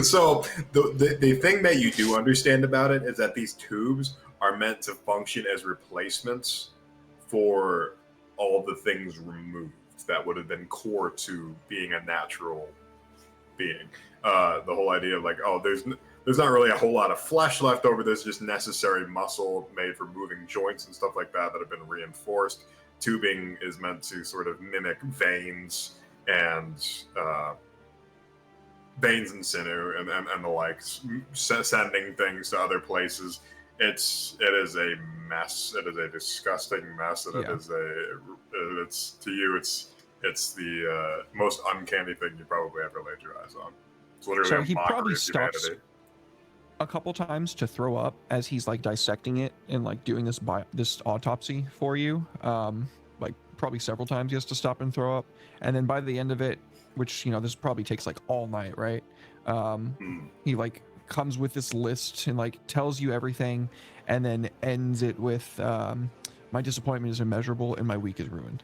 So the thing that you do understand about it is that these tubes are meant to function as replacements for all the things removed that would have been core to being a natural being. The whole idea of like, oh, there's not really a whole lot of flesh left over. There's just necessary muscle made for moving joints and stuff like that have been reinforced. Tubing is meant to sort of mimic veins and sinew and the likes, sending things to other places. It is a mess. It is a disgusting mess, and it's to you. It's the most uncanny thing you probably ever laid your eyes on. It's literally So a he mockery probably of stops humanity. a couple times to throw up as he's like dissecting it and like doing this autopsy for you. Like probably several times he has to stop and throw up, and then by the end of it, which this probably takes like all night, right? He like comes with this list and like tells you everything, and then ends it with my disappointment is immeasurable and my week is ruined.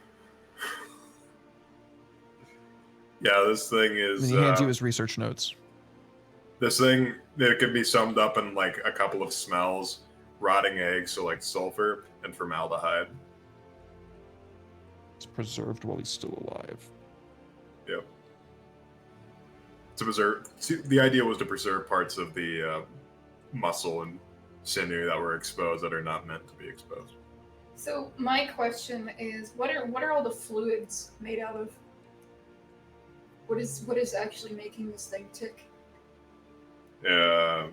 Yeah, this thing is. And he hands you his research notes. This thing, it could be summed up in like a couple of smells: rotting eggs, so like sulfur and formaldehyde. It's preserved while he's still alive. Yep. The idea was to preserve parts of the muscle and sinew that were exposed that are not meant to be exposed. So my question is, what are all the fluids made out of? What is actually making this thing tick? That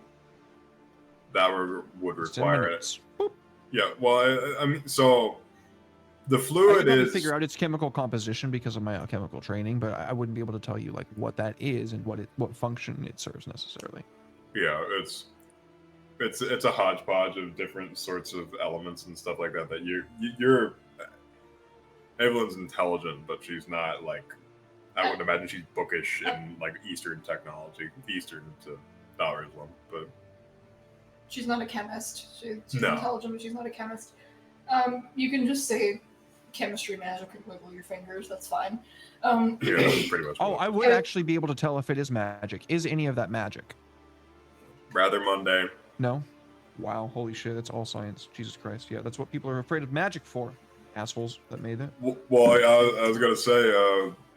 would require it. Yeah, well, I mean, so the fluid I is figure out its chemical composition because of my alchemical training, but I wouldn't be able to tell you like what that is and what function it serves necessarily. Yeah, it's a hodgepodge of different sorts of elements and stuff like that. That you're Evelyn's intelligent, but she's not like. I wouldn't imagine she's bookish in like Eastern technology, Eastern to Taoism, but She's not a chemist. She's No. intelligent, but she's not a chemist. You can just say chemistry magic and wiggle your fingers. That's fine. yeah, that's pretty much. Oh, what- I would actually be able to tell if it is magic. Is any of that magic? rather mundane. No? Wow, holy shit, that's all science. Jesus Christ. Yeah, that's what people are afraid of magic for. Assholes that made it. Well, I was gonna say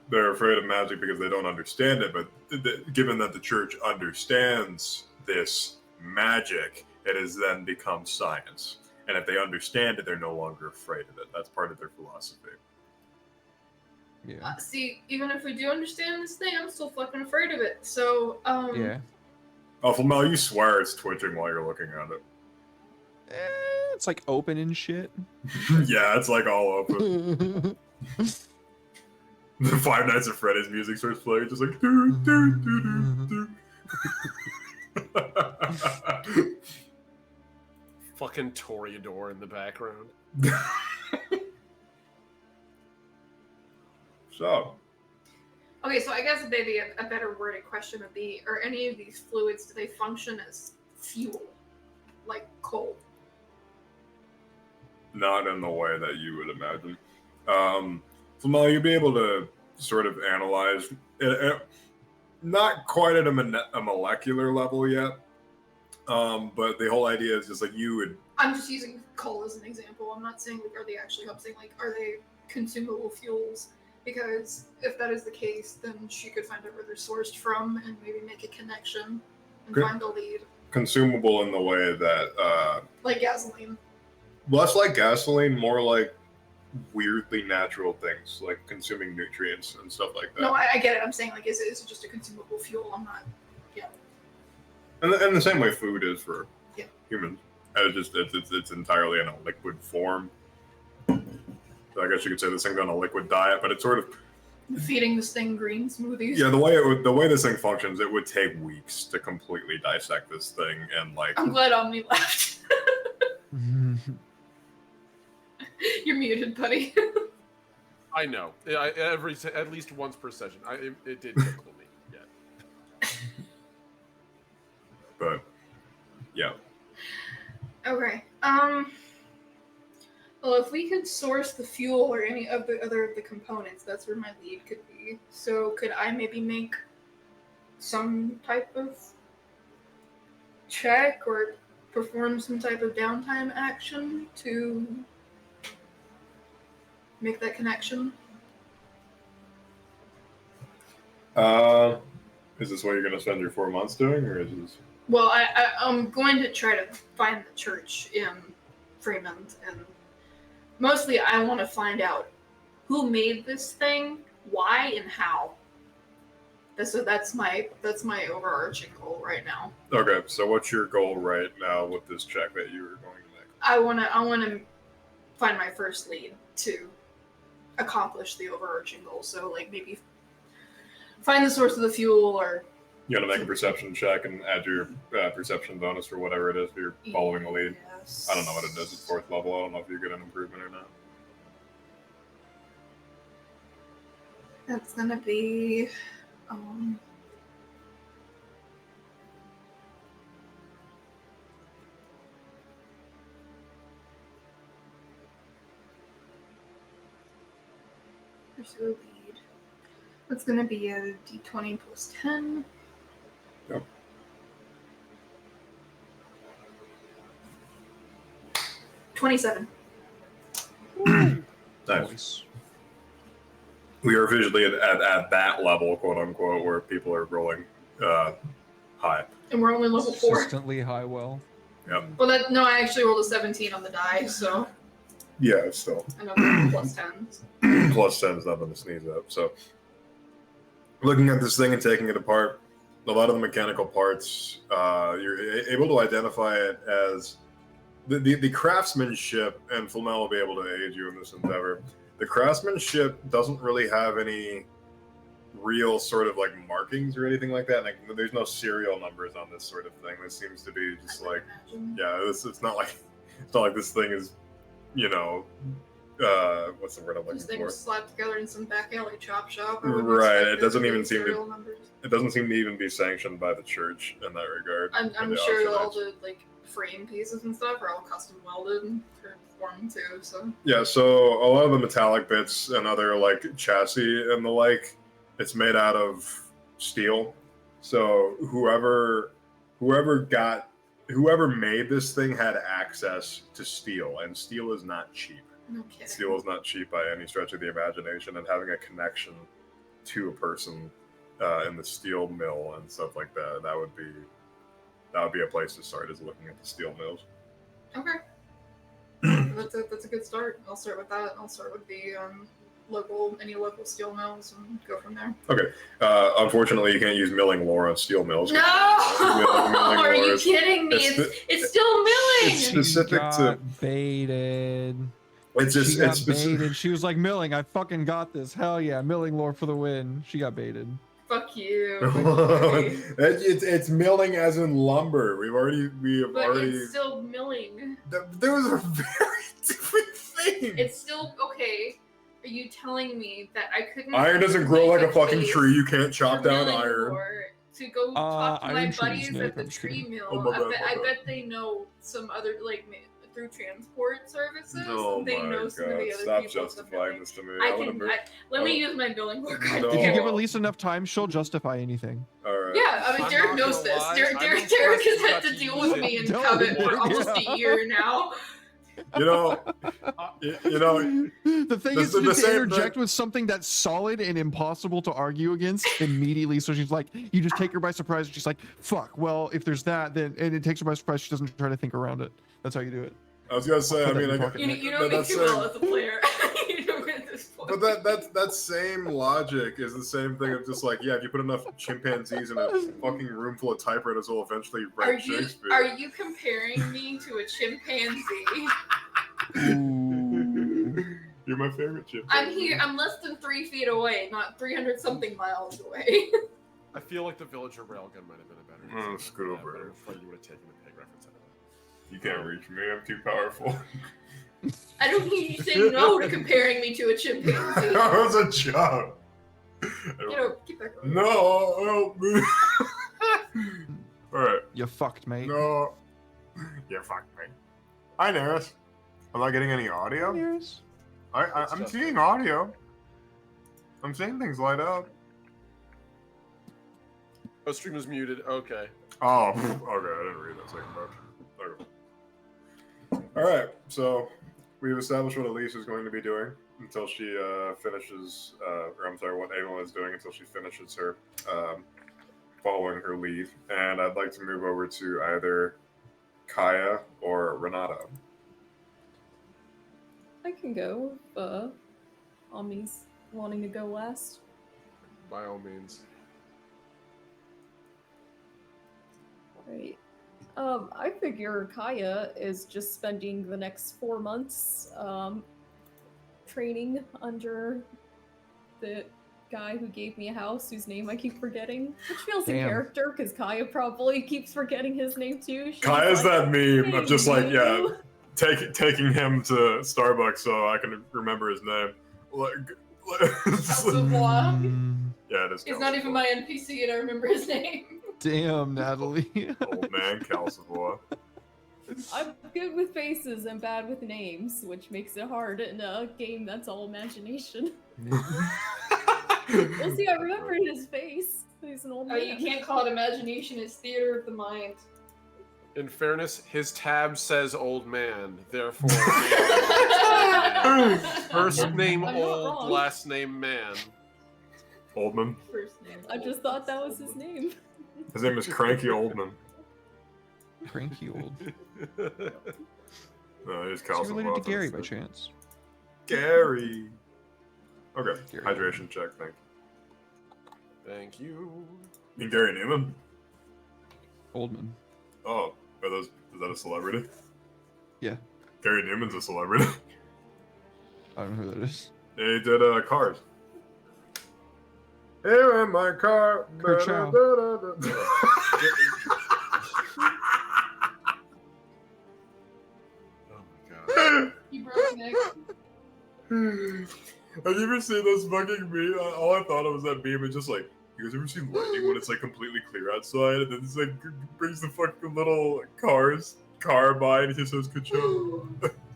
they're afraid of magic because they don't understand it, but given that the church understands this magic, it has then become science. And if they understand it, they're no longer afraid of it. That's part of their philosophy. Yeah. See, even if we do understand this thing, I'm still fucking afraid of it. So, Yeah. Oh, Flamel, you swear it's twitching while you're looking at it. It's like open and shit. Yeah, it's like all open. The Five Nights at Freddy's music starts playing, just like do do do do do. Fucking Toreador in the background. So, okay, so I guess maybe a better worded question would be: are any of these fluids, do they function as fuel, like coal? not in the way that you would imagine. Flamel, you'd be able to sort of analyze it, not quite at a molecular level yet. But the whole idea is just like you would. I'm just using coal as an example. I'm not saying like are they actually I'm saying like are they consumable fuels? Because if that is the case, then she could find out where they're sourced from and maybe make a connection and Good. find the lead. Consumable in the way that Like gasoline. less like gasoline, more like weirdly natural things, like consuming nutrients and stuff like that. No, I get it. I'm saying like is it just a consumable fuel? I'm not. And the same way food is for Yeah. humans. It's entirely in a liquid form. So I guess you could say this thing's on a liquid diet, but it's sort of Feeding this thing green smoothies. yeah. The way this thing functions, it would take weeks to completely dissect this thing and like. I'm glad Omni left. You're muted, buddy. I know. At least once per session. It did tickle me. Yeah. But yeah. Okay. Well, if we could source the fuel or any of the other of the components, that's where my lead could be. So could I maybe make some type of check or perform some type of downtime action to make that connection? Is this what you're going to spend your 4 months doing, or is this? Well, I'm going to try to find the church in Fremont, and mostly I want to find out who made this thing, why, and how. So that's my overarching goal right now. Okay, so what's your goal right now with this check that you were going to make? I wanna find my first lead to accomplish the overarching goal. So like maybe find the source of the fuel, or You got to make a perception check and add your perception bonus for whatever it is if you're following the lead. Yes. I don't know what it does at 4th level. I don't know if you get an improvement or not. That's gonna be pursue a lead. That's gonna be a d20 plus 10. Yep. $27. Nice. We are visually at that level, quote unquote, where people are rolling high. And we're only level 4. Consistently high well. Yep. Well, no, I actually rolled a 17 on the die, so Yeah, it's still. another plus 10. Plus 10 is nothing to sneeze at. So, looking at this thing and taking it apart, a lot of the mechanical parts, you're able to identify it as the craftsmanship, and Flamel will be able to aid you in this endeavor. The craftsmanship doesn't really have any real sort of like markings or anything like that. Like, there's no serial numbers on this sort of thing. This seems to be just like, yeah, it's not like this thing is, you know, what's the word I'm looking These things for? slapped together in some back alley chop shop. Right, it doesn't even seem to. serial numbers. It doesn't seem to even be sanctioned by the church in that regard. I'm the sure that all auctioneers. the like frame pieces and stuff are all custom welded and formed too. So Yeah, so a lot of the metallic bits and other like chassis and the like, it's made out of steel. So whoever made this thing had access to steel, and steel is not cheap. no kidding. Steel is not cheap by any stretch of the imagination, and having a connection to a person in the steel mill and stuff like that, that would be a place to start, is looking at the steel mills. Okay. That's a good start. I'll start with that. I'll start with the any local steel mills and go from there. Okay. Unfortunately, you can't use milling lore on steel mills. No! Milling Are lore you is- kidding me? It's still milling. It's specific she to. got baited. It's just She got it's specific. baited. She was like, milling, I fucking got this. Hell yeah, milling lore for the win. She got baited. Fuck you. It's milling as in lumber. We have But already. it's still milling. Those are very different things. It's still okay. Are you telling me that I couldn't? Iron doesn't grow make like a fucking case tree. You can't chop for down milling iron. lore to go talk to my iron trees, buddies Nick, at the I'm just tree kidding. mill. Oh, my bad, my I bad. bet they know some other through transport services. Oh they my know some of the god! other Stop people. justifying this to me. Let me use my milling lore. No. If you give her Lisa enough time, she'll justify anything. All right. Yeah, I mean, I'm Derek not knows gonna this. lie, Derek I'm has impressed you had got to to deal use with it. me in Don't, Covet for yeah. almost a year now. You know. You know. The thing The- is the to same interject thing- with something that's solid and impossible to argue against immediately. So she's like, you just take her by surprise. She's like, fuck, well, if there's that, then, and it takes her by surprise. She doesn't try to think around it. That's how you do it. I was gonna say. I Put that mean, in I your got, pocket. You know me too well as a player. You know me at this point. but that same logic is the same thing of just like, yeah, if you put enough chimpanzees in a fucking room full of typewriters, will eventually Are write you Shakespeare. comparing me to a chimpanzee? You're my favorite chimpanzee. I'm here. I'm less than 3 feet away, not 300 something miles away. I feel like the villager railgun might have been a better. Oh, example scoot of that, over but here. I'm afraid you would have taken the pig reference out of it. You can't reach me. I'm too powerful. I don't hear you say no to comparing me to a chimpanzee. That was a joke. Get back over. No, help me. All right. You fucked, mate. No. Yeah, fuck me. Hi, Neris. Am I getting any audio? Yes. I'm just seeing me. audio. I'm seeing things light up. Oh, stream is muted. Okay. Oh, okay. I didn't read that second part. Okay. All right. So we've established what Elise is going to be doing until she finishes, or I'm sorry, what Ava is doing until she finishes her following her lead. And I'd like to move over to either Kaya or Renata. I can go if Ami's wanting to go last. By all means. Right. I figure Kaya is just spending the next 4 months training under the guy who gave me a house whose name I keep forgetting. Which feels in Damn. character because Kaya probably keeps forgetting his name too. She's Kaya's like, that meme "Hey, of just like, yeah, you." taking him to Starbucks so I can remember his name. Calcivois. Yeah, it is. He's not even my NPC and I remember his name. Damn, Natalie. Old man Calcivois. I'm good with faces and bad with names, which makes it hard in a game that's all imagination. Well, see, I remembered his face. He's an old Oh, man. you can't call it imagination, it's theater of the mind. In fairness, his tab says old man, therefore first name I'm not old, wrong. last name man. Oldman. First name. I just thought that was his name. His name is Cranky Oldman. Cranky old. No, he's Is he related Calcivois. to Gary by chance? Gary. Okay, Gary. hydration check, thank Thank you. you. And Gary Newman? Oldman. Oh, is that a celebrity? Yeah. Gary Newman's a celebrity. I don't know who that is. Yeah, he did Cars. Here in my car. Kurt Chow. Oh my god. He broke Nick. Have you ever seen this fucking meme? All I thought of was that meme. It's just like, you guys ever seen lightning when it's like completely clear outside, and then it's like brings the fucking little car by, and he just says "good job."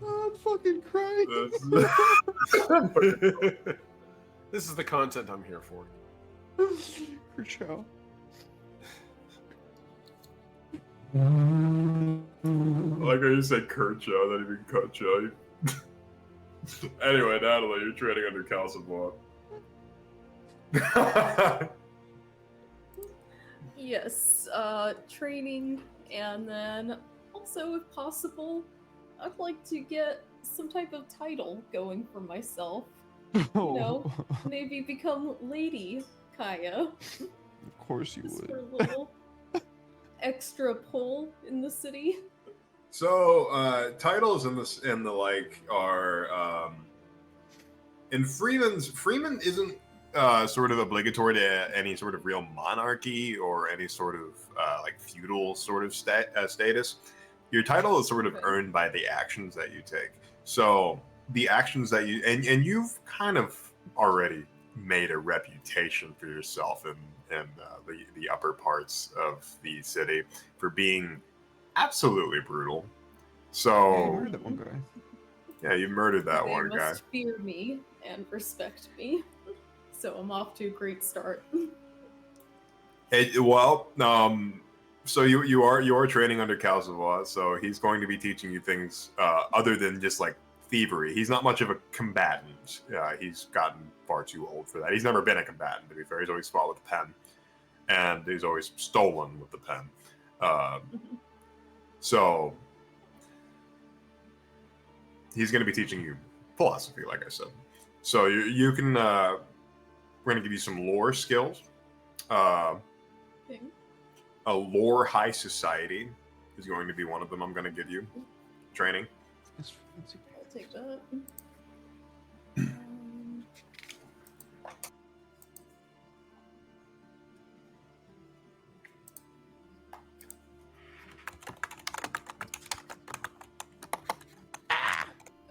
Oh, I'm fucking crying. This is the content I'm here for. For show. Like how you said Kurt Joe, not even Cut Joe. Anyway, Natalie, you're trading under Calcivois. Yes, training, and then also, if possible, I'd like to get some type of title going for myself. Oh, know, Maybe become Lady Kaya. of course you Just would. for a little extra pull in the city. So titles in the like are in Freeman isn't sort of obligatory to any sort of real monarchy or any sort of like feudal sort of status. Your title is sort of Okay. earned by the actions that you take. So the actions that you and you've kind of already made a reputation for yourself in the upper parts of the city for being absolutely brutal. Yeah, you So murdered that one guy. yeah, you murdered that They one guy. must fear me and respect me. So I'm off to a great start. So you are training under Calzavois, so he's going to be teaching you things other than just like thievery. He's not much of a combatant. He's gotten far too old for that. He's never been a combatant, to be fair. He's always fought with a pen, and he's always stolen with the pen. So he's going to be teaching you philosophy, like I said. So you can. We're going to give you some lore skills. Okay. A lore high society is going to be one of them. I'm going to give you training. It's fancy. I'll take that.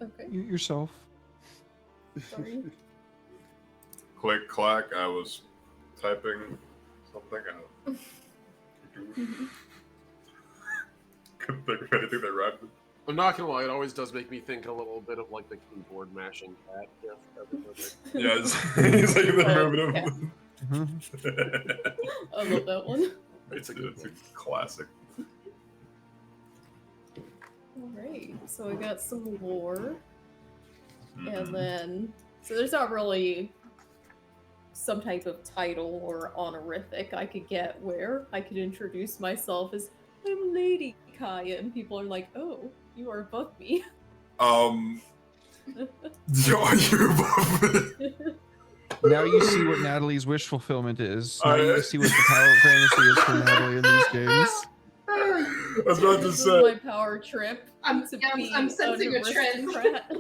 Okay, You yourself. sorry. Click clack. I was typing something out. Couldn't think of anything that rhymed. I'm not gonna lie, it always does make me think a little bit of like the keyboard mashing cat. Yes, he's like the Oh, movement yeah. of. I love that one. It's a classic. Alright, so I got some lore. Mhm. And then, so there's not really some type of title or honorific I could get where I could introduce myself as I'm Lady Kaya, and people are like, oh, you are above me. Are you above me? Now you see what Natalie's wish fulfillment is. Now you I- see what the power fantasy is for Natalie in these games. I was about to This is say. my power trip. I'm to yeah, be I'm sensing an a trend aristocrat.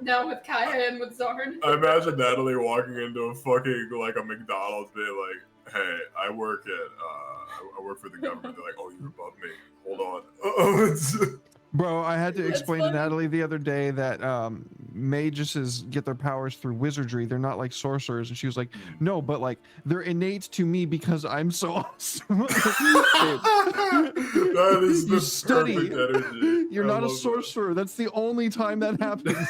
now with Kaya and with Zarn. I imagine Natalie walking into a fucking like a McDonald's being like, "Hey, I work for the government." They're like, "Oh, you're above me. Hold on." It's- Bro, I had to That's explain to funny. Natalie the other day that mages get their powers through wizardry. They're not like sorcerers. And she was like, no, but like they're innate to me because I'm so awesome. That is You the study. perfect energy. You're I not a love that. sorcerer. That's the only time that happens.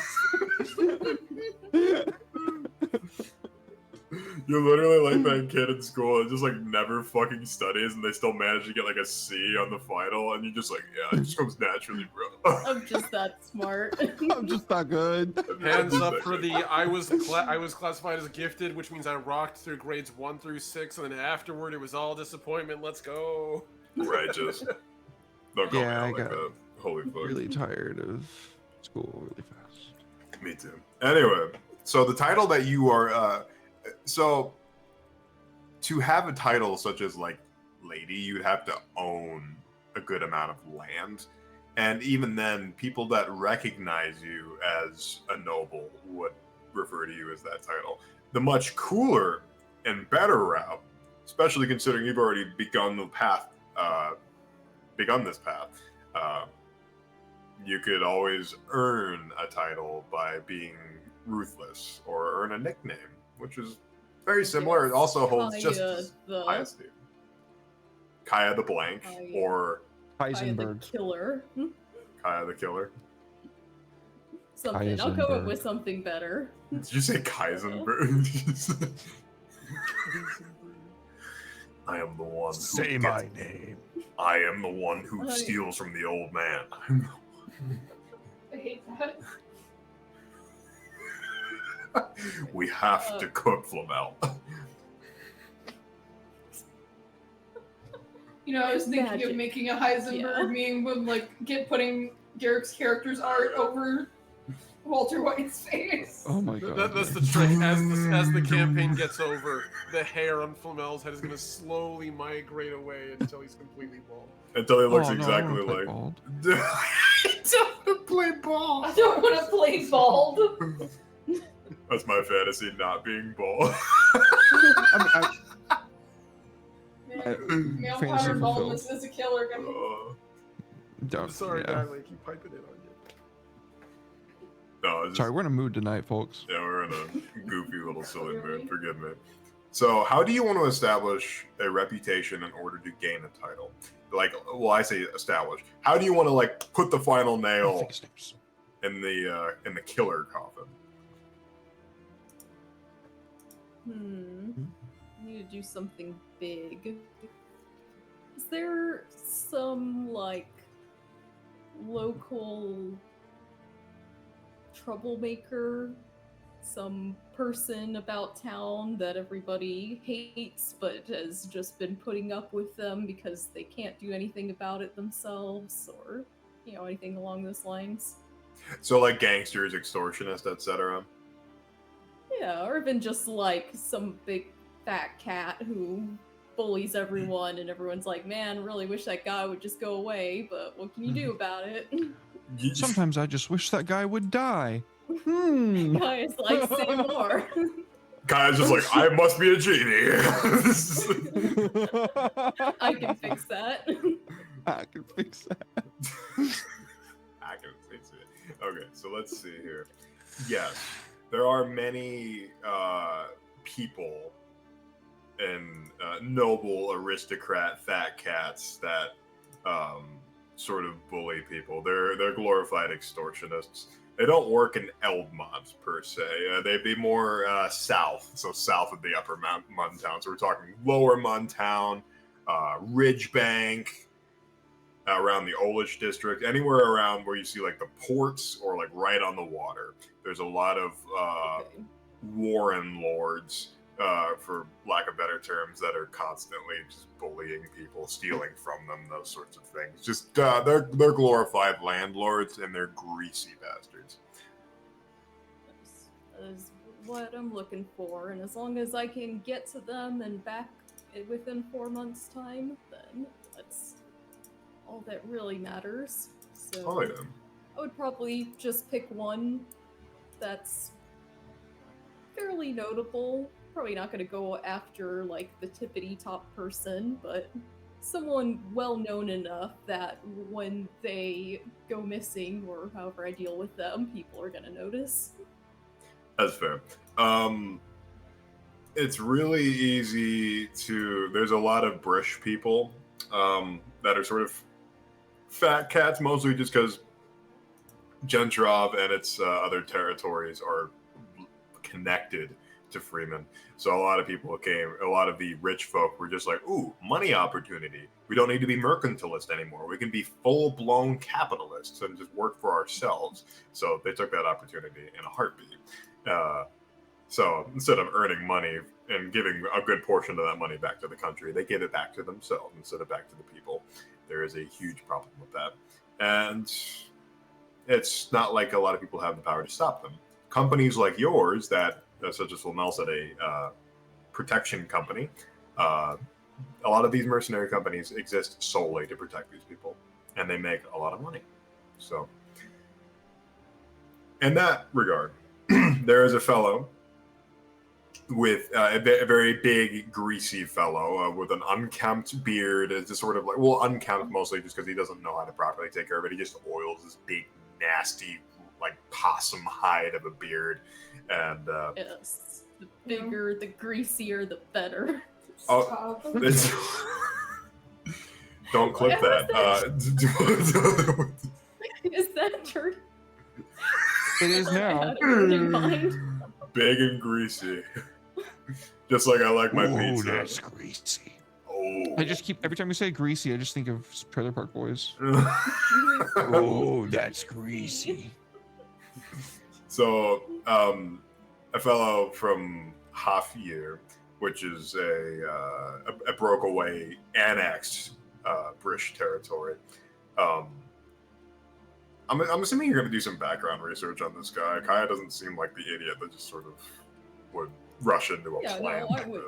You're literally like that kid in school that just like never fucking studies and they still manage to get like a C on the final, and you're just like, yeah, it just comes naturally, bro. I'm just that smart. I'm just not good. Hands up for the I was classified as gifted, which means I rocked through grades 1 through 6, and then afterward it was all disappointment. Let's go. Righteous. Don't call me Yeah, out I like got that. Holy fuck. really tired of school really fast. Me too. Anyway, so the title that you are, so to have a title such as like lady, you'd have to own a good amount of land. And even then, people that recognize you as a noble would refer to you as that title. The much cooler and better route, especially considering you've already begun the path, begun this path, you could always earn a title by being ruthless or earn a nickname, which is very similar. It also holds just as high esteem. Kaya the Blank Kaya. or Kaya the Heisenberg. killer. Kaya the Killer. Something. I'll go up Heisenberg. with something better. Did you say Kaisenberg? I am the one who Say gets- my name. I am the one who I- steals from the old man. I hate that. We have to cook Flamel. You know, I was thinking Magic. of making a Heisenberg meme with like putting Derek's character's art over Walter White's face. Oh my god. That's yeah. the trick. As the campaign gets over, the hair on Flamel's head is going to slowly migrate away until he's completely bald. Until he looks Oh, no, I exactly wanna play like. bald. Don't play ball. I don't want to play bald. That's my fantasy, not being bald. Male Fantasy pattern fulfilled. baldness is a killer, guys. Don't, I'm sorry, yeah. darling, I keep piping it on you. No, it's just, Sorry, we're in a mood tonight, folks. yeah, we're in a goofy little silly mood. Forgive me. So, how do you want to establish a reputation in order to gain a title? Like, well, I say establish. How do you want to like put the final I nail think his name's- in the killer coffin? I need to do something big. Is there some, like, local troublemaker? Some person about town that everybody hates but has just been putting up with them because they can't do anything about it themselves, or, you know, anything along those lines? So, like gangsters, extortionists, etc. Yeah, or even just like some big fat cat who bullies everyone and everyone's like, man, really wish that guy would just go away, but what can you do about it? Sometimes I just wish that guy would die. Hmm. Guys like, say more. Guy's just like, I must be a genie. I can fix that. I can fix that. I can fix it. Okay, so let's see here. Yes, there are many people and noble aristocrat fat cats that sort of bully people. They're glorified extortionists. They don't work in Eldmont per se. They'd be more south, so south of the upper Muntown. So we're talking lower Muntown, Ridgebank, around the Olish district, anywhere around where you see like the ports or like right on the water. There's a lot of Okay. warren lords, for lack of better terms, that are constantly just bullying people, stealing from them, those sorts of things. Just they're glorified landlords and they're greasy bastards. That is what I'm looking for, and as long as I can get to them and back within 4 months' time, then that's all that really matters. So Oh yeah. I would probably just pick one that's fairly notable. Probably not going to go after like the tippity top person, but someone well known enough that when they go missing or however I deal with them, people are going to notice. That's fair. It's really easy to. There's a lot of Brish people that are sort of fat cats, mostly just because Gentrov and its other territories are connected to Freeman. So a lot of people a lot of the rich folk were just like, ooh, money opportunity. We don't need to be mercantilist anymore. We can be full-blown capitalists and just work for ourselves. So they took that opportunity in a heartbeat. So instead of earning money and giving a good portion of that money back to the country, they give it back to themselves instead of back to the people. There is a huge problem with that. And it's not like a lot of people have the power to stop them. Companies like yours that, such as Flamel said, a protection company, a lot of these mercenary companies exist solely to protect these people, and they make a lot of money. So, in that regard, there is a fellow with a very big, greasy fellow with an unkempt beard. It's just sort of like, well, unkempt mostly just because he doesn't know how to properly take care of it. He just oils this big, nasty, like possum hide of a beard. And Yes. The bigger, the greasier, the better. oh, Stop. don't clip What that. Is that true? It is now. In mind. Big and greasy. Just like I like my Ooh, pizza. that's greasy. Oh. I just keep every time you say greasy, I just think of Trailer Park Boys. Mm-hmm. Oh, that's greasy. So, a fellow from Hafir, which is a brokeaway annexed Brish territory. I'm assuming you're going to do some background research on this guy. Kaya doesn't seem like the idiot that just sort of would rush into a Yeah, plan no, I like would.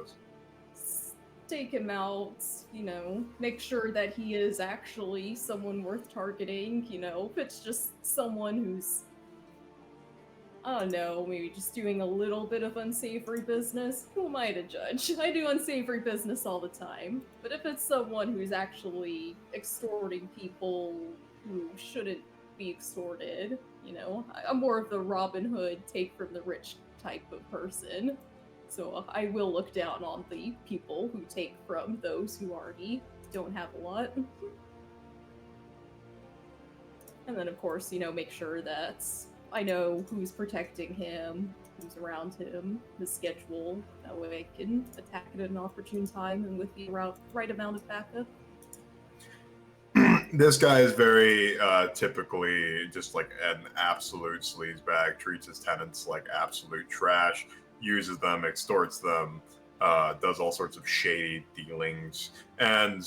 this. Take him out, make sure that he is actually someone worth targeting, if it's just someone who's, I don't know, maybe just doing a little bit of unsavory business, who am I to judge? I do unsavory business all the time. But if it's someone who's actually extorting people who shouldn't be extorted, I'm more of the Robin Hood take from the rich type of person. So I will look down on the people who take from those who already don't have a lot. And then, of course, make sure that I know who's protecting him, who's around him, the schedule. That way I can attack it at an opportune time and with the right amount of backup. This guy is very typically just like an absolute sleazebag, treats his tenants like absolute trash, uses them, extorts them, does all sorts of shady dealings, and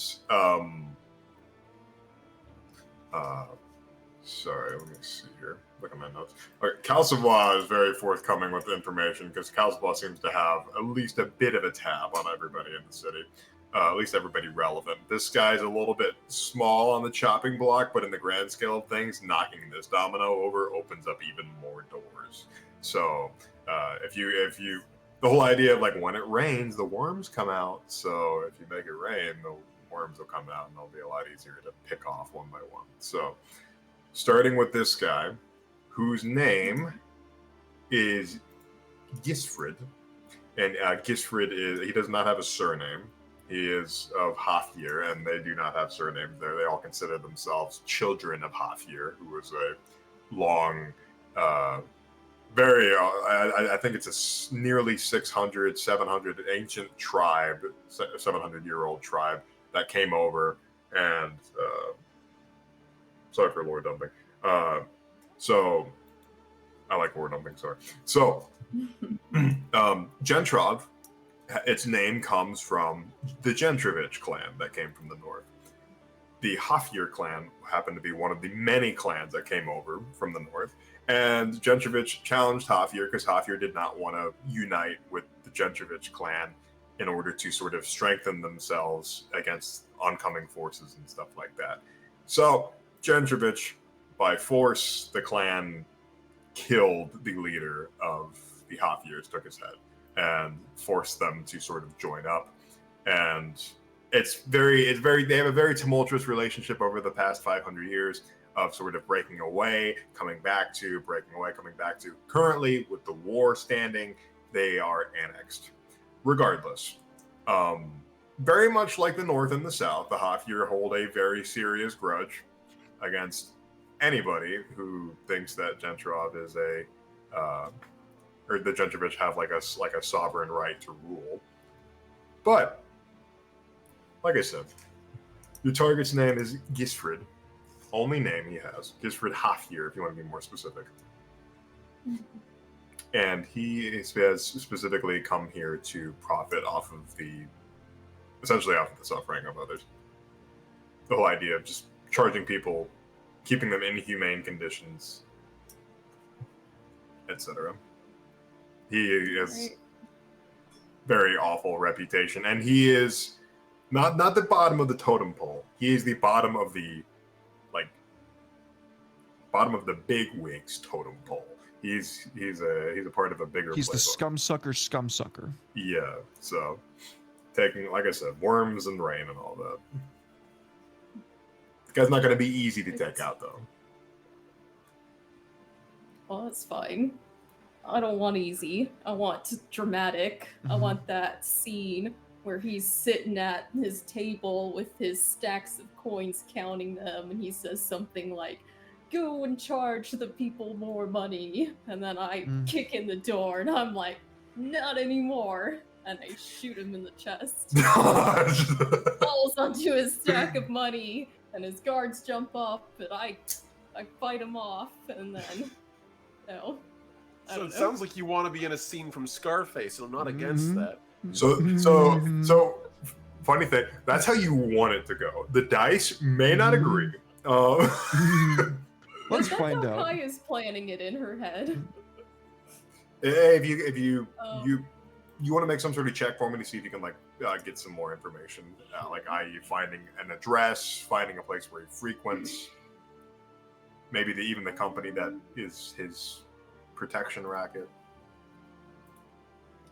sorry, let me see here. Look at my notes. Okay, Calsavois is very forthcoming with information because Calsavois seems to have at least a bit of a tab on everybody in the city. At least everybody relevant. This guy's a little bit small on the chopping block, but in the grand scale of things, knocking this domino over opens up even more doors. So if you, the whole idea of like when it rains, the worms come out. So if you make it rain, the worms will come out and they'll be a lot easier to pick off one by one. So starting with this guy, whose name is Gisfrid, and Gisfrid he does not have a surname. He is of Hafir, and they do not have surnames there. They all consider themselves children of Hafir, who was a long, very, I think it's a nearly 600, 700 ancient tribe, 700-year-old tribe that came over and, sorry for lore dumping. So, I like lore dumping, sorry. So, Gentrov, its name comes from the Gentrovich clan that came from the north. The Hafir clan happened to be one of the many clans that came over from the north, and Gentrovich challenged Hafir because Hafir did not want to unite with the Gentrovich clan in order to sort of strengthen themselves against oncoming forces and stuff like that. So Gentrovich, by force, the clan killed the leader of the Hafirs, took his head, and forced them to sort of join up. And they have a very tumultuous relationship over the past 500 years of sort of breaking away, coming back to, breaking away, coming back to. Currently, with the war standing, they are annexed. Regardless, very much like the North and the South, the Hafir hold a very serious grudge against anybody who thinks that Gentrov is or the Gentrovich have like a sovereign right to rule. But like I said, your target's name is Gisfrid. Only name he has. Gisfrid Hafir, if you want to be more specific. And he has specifically come here to profit off of essentially off of the suffering of others. The whole idea of just charging people, keeping them in inhumane conditions, etc. He has very awful reputation, and he is not the bottom of the totem pole. He is the bottom of the big wigs totem pole. He's a part of a bigger. He's the playbook. scumsucker. Yeah. So taking, like I said, worms and rain and all that. The guy's not going to be easy to take out, though. Well, that's fine. I don't want easy. I want dramatic. I want that scene where he's sitting at his table with his stacks of coins, counting them, and he says something like, "Go and charge the people more money." And then I kick in the door, and I'm like, "Not anymore." And I shoot him in the chest. Falls onto his stack of money, and his guards jump up, and I fight him off, and then, So it sounds like you want to be in a scene from Scarface, and I'm not against that. So funny thing, that's how you want it to go. The dice may not agree. Let's That's find how out. Kaya's planning it in her head. If you Oh. you want to make some sort of check for me to see if you can like get some more information, like i.e. finding an address, finding a place where he frequents, maybe even the company that is his protection racket.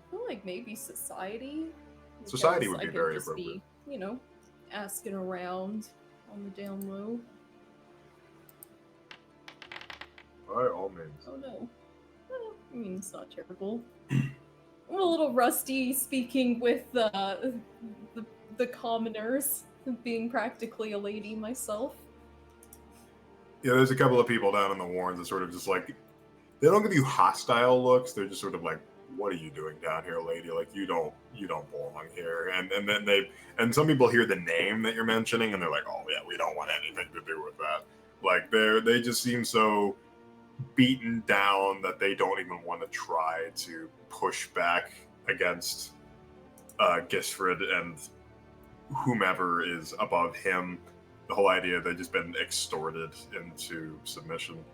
I feel like maybe society. Society because would be I could very just appropriate. Be, asking around on the down low. By all means. Oh no. Well, I mean, it's not terrible. I'm a little rusty speaking with the commoners, being practically a lady myself. Yeah, there's a couple of people down in the Warrens that sort of just like, they don't give you hostile looks. They're just sort of like, "What are you doing down here, lady? Like you don't belong here." And then some people hear the name that you're mentioning and they're like, "Oh yeah, we don't want anything to do with that." Like they just seem so beaten down that they don't even want to try to push back against Gisfrid and whomever is above him. The whole idea they've just been extorted into submission.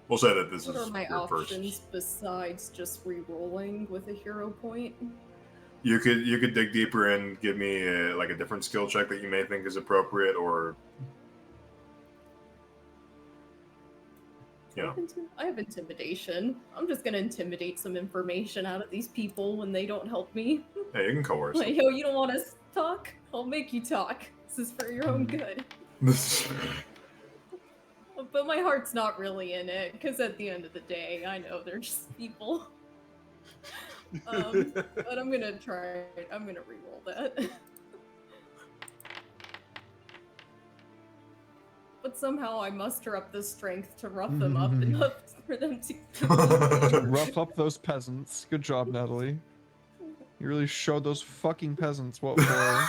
We'll say that this What is are my your options first. besides just re-rolling with a hero point? You could dig deeper and give me a different skill check that you may think is appropriate, or I have intimidation. I'm just gonna intimidate some information out of these people when they don't help me. hey, you can coerce. Like, yo, you don't want to talk? I'll make you talk. This is for your own good. But my heart's not really in it, because at the end of the day, I know they're just people. But I'm gonna try. I'm gonna re-roll that. But somehow I muster up the strength to rough them up enough for them to. Rough up those peasants. Good job, Natalie. You really showed those fucking peasants what for.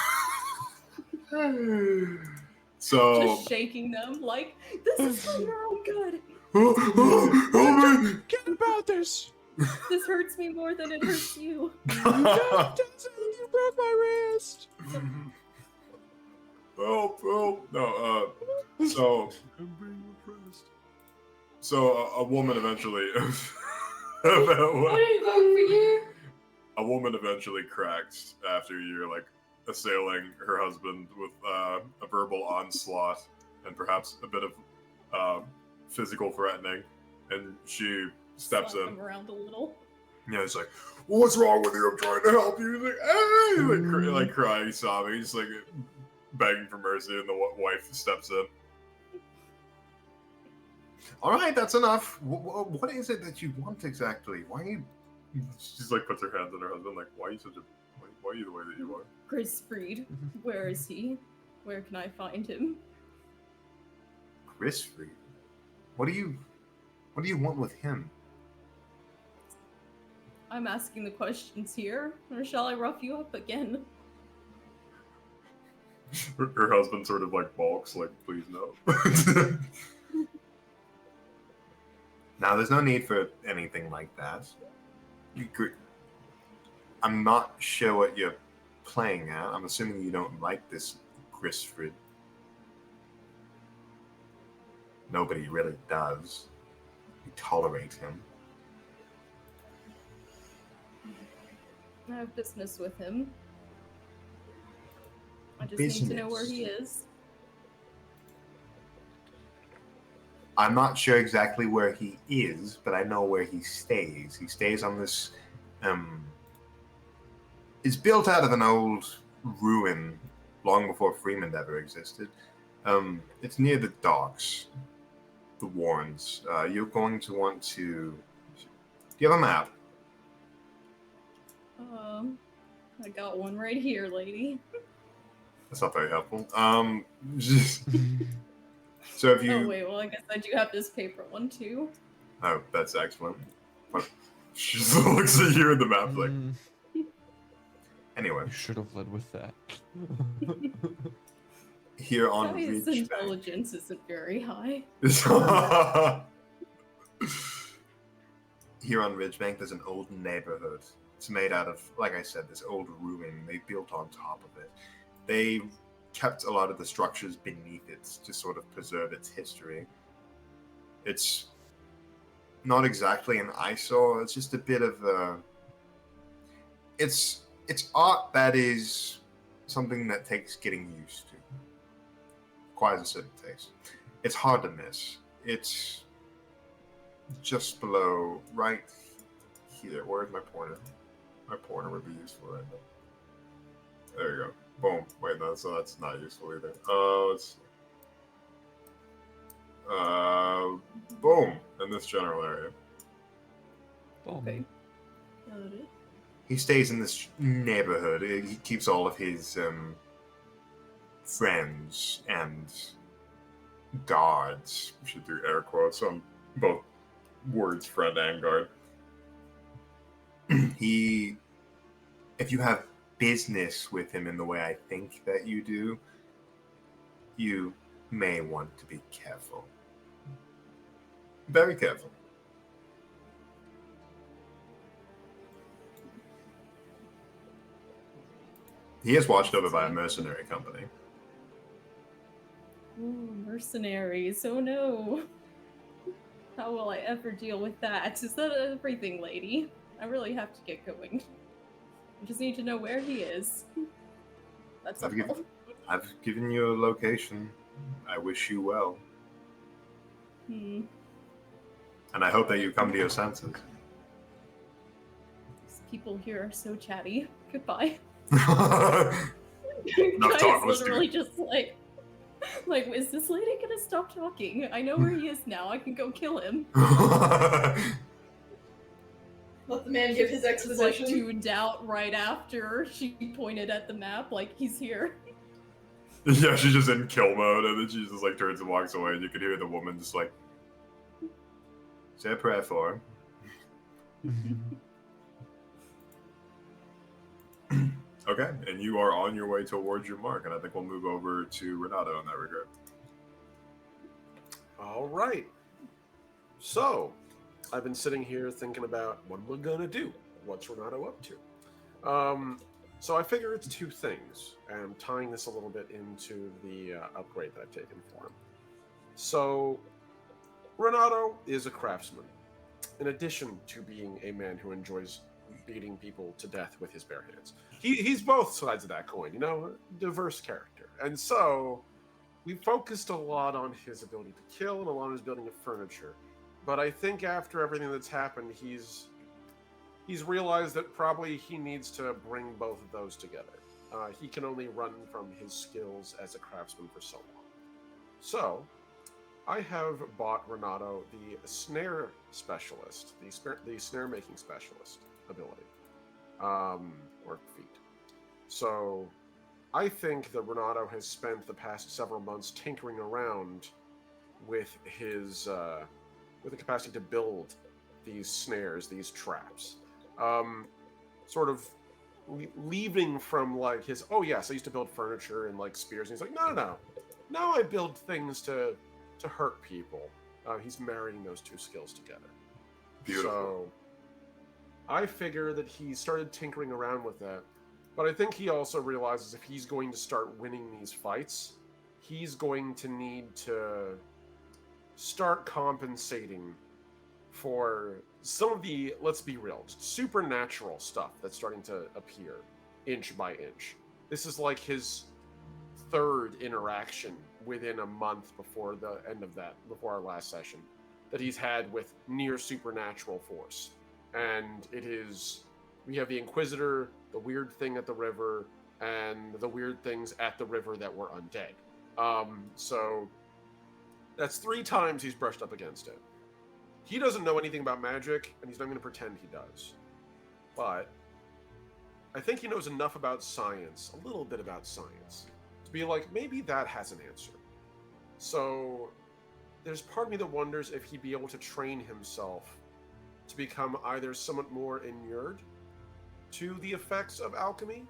So Just shaking them like, this is for your own good. Get about this. This hurts me more than it hurts you. You broke my wrist. Oh, no. So I'm being repressed. a woman eventually. What are you going for you? A woman eventually cracks after you're like assailing her husband with a verbal onslaught and perhaps a bit of physical threatening, and she steps Slap in. them around a little. Yeah, it's like, "What's wrong with you? I'm trying to help you." He's like, "Hey!" like crying, sobbing, just like begging for mercy, and the wife steps in. All right, that's enough. What is it that you want exactly? Why are you? She's like puts her hands on her husband, like, "Why are you such a? Why are you the way that you are?" Grisfried, where is he? Where can I find him? Grisfried? What do you want with him? I'm asking the questions here, or shall I rough you up again? Her husband sort of like balks, like, "Please no." Now, there's no need for anything like that. I'm not sure what you're playing at. I'm assuming you don't like this Grisfried. Nobody really does. You tolerate him. I have business with him. I just need to know where he is. I'm not sure exactly where he is, but I know where he stays. He stays on this, it's built out of an old ruin long before Freeman ever existed. It's near the docks, the Warrens. You're going to want to... Do you have a map? I got one right here, lady. That's not very helpful. So if you... Oh wait, well I guess I do have this paper one too. Oh, that's excellent. But she just looks at you in the map like... Anyway. You should have led with that. Here on His Ridgebank. intelligence isn't very high. Here on Ridgebank, there's an old neighborhood. It's made out of, like I said, this old ruin they built on top of it. they kept a lot of the structures beneath it to sort of preserve its history. It's not exactly an eyesore. It's just a bit of a. It's art that is something that takes getting used to. Requires a certain taste. It's hard to miss. It's just below, right here. Where's my pointer? My pointer would be useful right now. There you go. Boom. Wait, no, so that's not useful either. Let's see. Boom. In this general area. Okay. Got it. He stays in this neighborhood. He keeps all of his friends and guards. We should do air quotes on both words, friend and guard. If you have business with him in the way I think that you do, you may want to be careful. Very careful. He is watched over by a mercenary company. Ooh, mercenaries. Oh no. How will I ever deal with that? Is that everything, lady? I really have to get going. I just need to know where he is. That's all. I've given you a location. I wish you well. Hmm. And I hope that you come to your senses. These people here are so chatty. Goodbye. Enough Guy's talk, let's do literally it. just like, is this lady gonna stop talking? I know where he is now. I can go kill him. Let the man give his Like exposition. tuned out right after she pointed at the map, like he's here. Yeah, she's just in kill mode, and then she just like turns and walks away, and you can hear the woman just like say a prayer for him. Okay, and you are on your way towards your mark, and I think we'll move over to Renato in that regard. All right. So, I've been sitting here thinking about what we're gonna do. What's Renato up to? So I figure it's two things, and I'm tying this a little bit into the upgrade that I've taken for him. So, Renato is a craftsman. In addition to being a man who enjoys beating people to death with his bare hands, he's both sides of that coin. You know, diverse character, and so we focused a lot on his ability to kill and a lot on his building of furniture. But I think after everything that's happened, he's realized that probably he needs to bring both of those together. He can only run from his skills as a craftsman for so long. So, I have bought Renato the snare specialist, the snare making specialist ability, or feat. So, I think that Renato has spent the past several months tinkering around with his with the capacity to build these snares, these traps. Sort of leaving from like his, oh yes, I used to build furniture and like spears, and he's like, no. Now I build things to hurt people. He's marrying those two skills together. Beautiful. So I figure that he started tinkering around with that, but I think he also realizes if he's going to start winning these fights, he's going to need to start compensating for some of the, let's be real, supernatural stuff that's starting to appear inch by inch. This is like his third interaction within a month before the end of that, before our last session, that he's had with near supernatural force. And it is, we have the Inquisitor, the weird thing at the river, and the weird things at the river that were undead. So that's 3 times he's brushed up against it. He doesn't know anything about magic, and he's not going to pretend he does. But I think he knows enough about science, a little bit about science, to be like, maybe that has an answer. So there's part of me that wonders if he'd be able to train himself to become either somewhat more inured to the effects of alchemy,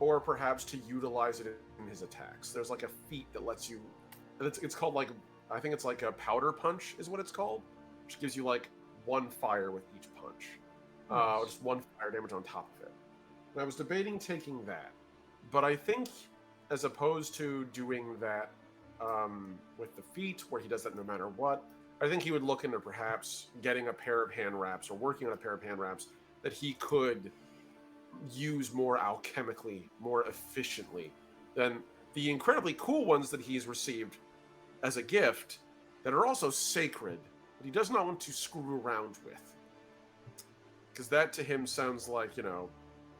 or perhaps to utilize it in his attacks. There's like a feat that lets you, it's called like, I think it's like a powder punch is what it's called, which gives you like 1 fire with each punch. Nice. Just 1 fire damage on top of it. And I was debating taking that, but I think as opposed to doing that with the feet, where he does that no matter what, I think he would look into perhaps getting a pair of hand wraps or working on a pair of hand wraps that he could use more alchemically, more efficiently than the incredibly cool ones that he's received as a gift that are also sacred, that he does not want to screw around with. Because that to him sounds like,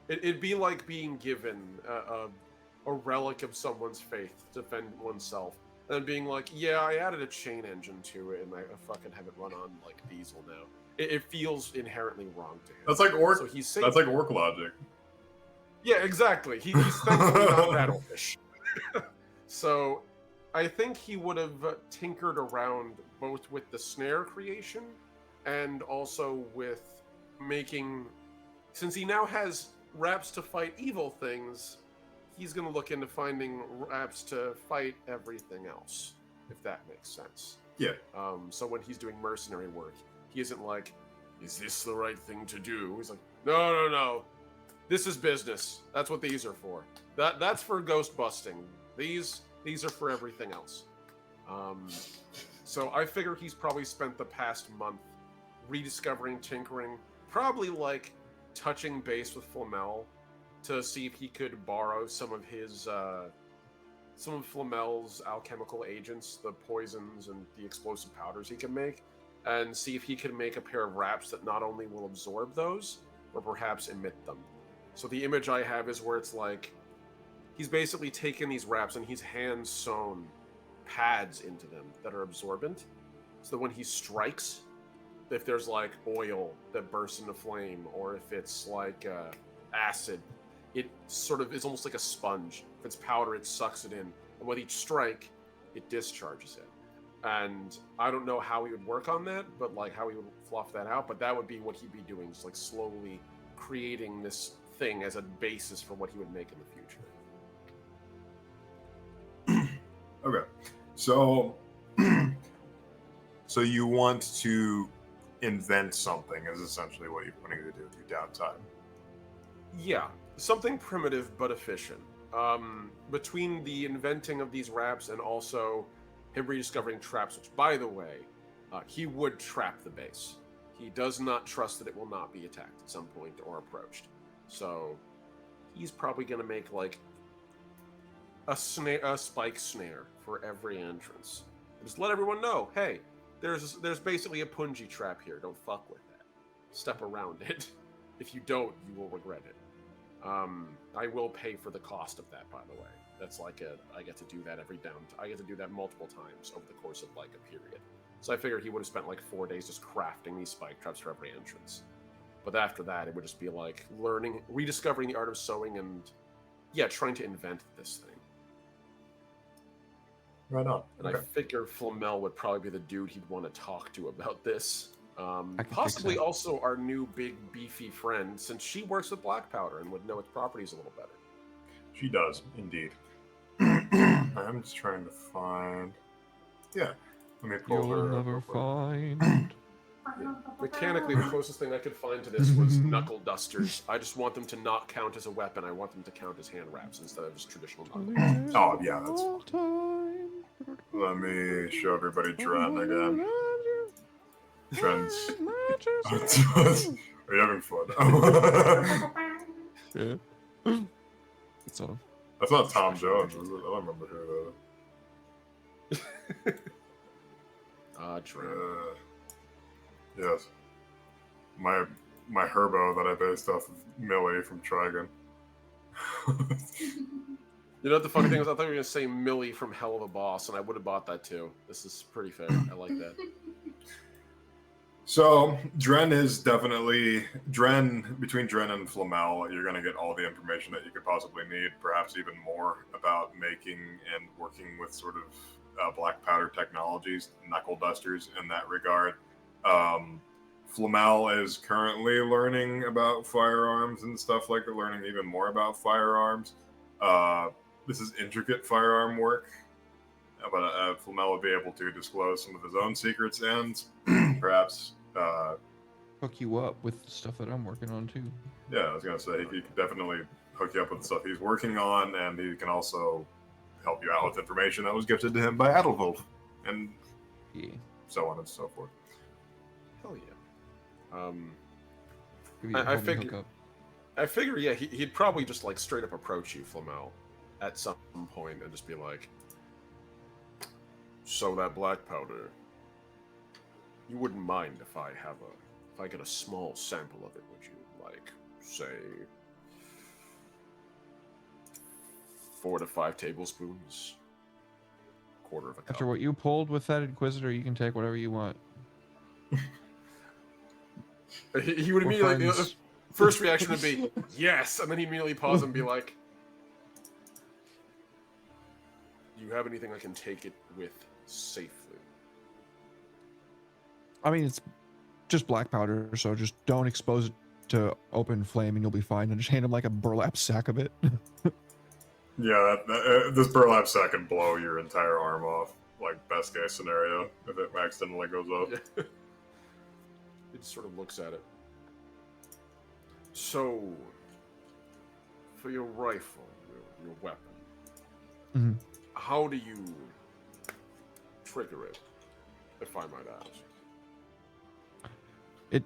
it'd be like being given a relic of someone's faith to defend oneself, and then being like, yeah, I added a chain engine to it, and I fucking have it run on like diesel now. It feels inherently wrong to him. That's like orc. So he's That's like orc logic. Yeah, exactly. He's thankfully not that orcish. So I think he would have tinkered around both with the snare creation and also with making, since he now has wraps to fight evil things, he's going to look into finding wraps to fight everything else, if that makes sense. Yeah. So when he's doing mercenary work, he isn't like, is this the right thing to do? He's like, no. This is business. That's what these are for. That's for ghost busting. These are for everything else. So I figure he's probably spent the past month rediscovering tinkering, probably like touching base with Flamel to see if he could borrow some of Flamel's alchemical agents, the poisons and the explosive powders he can make, and see if he can make a pair of wraps that not only will absorb those, but perhaps emit them. So the image I have is where it's like he's basically taken these wraps and he's hand sewn pads into them that are absorbent, so that when he strikes, if there's like oil that bursts into flame, or if it's like acid, it sort of is almost like a sponge. If it's powder, it sucks it in, and with each strike, it discharges it. And I don't know how he would work on that, but like how he would fluff that out. But that would be what he'd be doing, just like slowly creating this thing as a basis for what he would make in the future. Okay, so so you want to invent something is essentially what you're wanting to do with your downtime. Yeah, something primitive but efficient. Between the inventing of these wraps and also him rediscovering traps, which, by the way, he would trap the base. He does not trust that it will not be attacked at some point or approached. So he's probably going to make like a spike snare for every entrance. Just let everyone know, hey, there's basically a punji trap here. Don't fuck with that. Step around it. If you don't, you will regret it. I will pay for the cost of that, by the way. That's like I get to do that I get to do that multiple times over the course of like a period. So I figured he would have spent like 4 days just crafting these spike traps for every entrance. But after that, it would just be like rediscovering the art of sewing and, yeah, trying to invent this thing. Right on. And Okay. I figure Flamel would probably be the dude he'd want to talk to about this. I can Possibly fix that. also our new big beefy friend, since she works with black powder and would know its properties a little better. She does, indeed. I'm just trying to find... Yeah, let me pull You'll her up never real quick. find. Mechanically, the closest thing I could find to this was knuckle dusters. I just want them to not count as a weapon. I want them to count as hand wraps instead of just traditional knuckles. Oh, yeah, that's... All time. Let me show everybody Dren again. Dren's... Are you having fun? Yeah. It's all. That's not Tom Jones, is it? I don't remember who that is. Dren. Yes. My Herbo that I based off of Millie from Trigon. You know what the funny thing is? I thought you were going to say Millie from Hell of a Boss, and I would have bought that too. This is pretty fair. I like that. So, Dren is definitely... Between Dren and Flamel, you're going to get all the information that you could possibly need, perhaps even more, about making and working with sort of black powder technologies, knuckle dusters in that regard. Flamel is currently learning about firearms and stuff like that, learning even more about firearms. This is intricate firearm work, but Flamel would be able to disclose some of his own secrets and perhaps... Hook you up with stuff that I'm working on too. Yeah, I was going to say, he could definitely hook you up with the stuff he's working on, and he can also help you out with information that was gifted to him by Adelwolf, and Yeah. so on and so forth. Hell yeah. Give you I a homie figure- hookup. I figure, yeah, he'd probably just like straight up approach you, Flamel, at some point and just be like, "So that black powder, you wouldn't mind if I get a small sample of it, would you? Like, say, 4 to 5 tablespoons, quarter of a cup." After what you pulled with that Inquisitor, you can take whatever you want. He would We're immediately. friends. First reaction would be yes, and then he'd immediately pause and be like, "Do you have anything I can take it with safely?" I mean, it's just black powder, so just don't expose it to open flame and you'll be fine. And just hand him like a burlap sack of it. Yeah, this burlap sack can blow your entire arm off. Like best case scenario, if it accidentally goes off. Yeah. He just sort of looks at it. So, for your rifle, your weapon, Mhm. how do you trigger it, if I might ask? It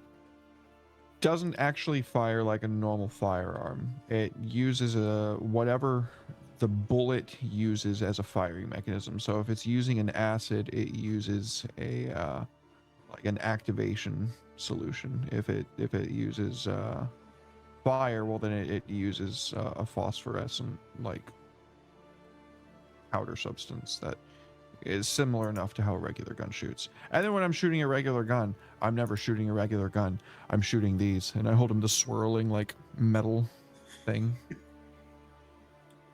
doesn't actually fire like a normal firearm. It uses whatever the bullet uses as a firing mechanism. So if it's using an acid, it uses a like an activation solution. If it uses fire, well then it uses a phosphorescent like powder substance that is similar enough to how a regular gun shoots. And then when I'm shooting a regular gun, I'm never shooting a regular gun. I'm shooting these, and I hold them the swirling like metal thing.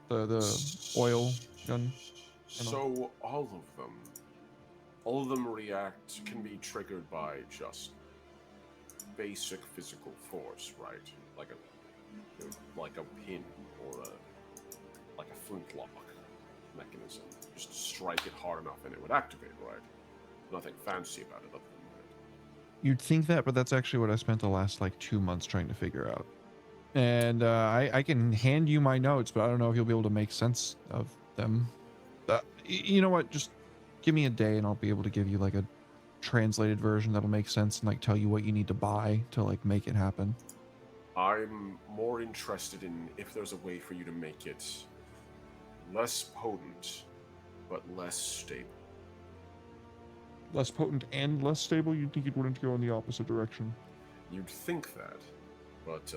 The oil gun. So all of them can be triggered by just basic physical force, right? Like a pin or like a flintlock mechanism. Just strike it hard enough and it would activate, right? Nothing fancy about it other than that. You'd think that, but that's actually what I spent the last like 2 months trying to figure out. And I can hand you my notes, but I don't know if you'll be able to make sense of them. You know what? Just give me a day and I'll be able to give you like a translated version that'll make sense and like tell you what you need to buy to like make it happen. I'm more interested in if there's a way for you to make it less potent, but less stable. Less potent and less stable? You'd think it wouldn't go in the opposite direction. You'd think that, but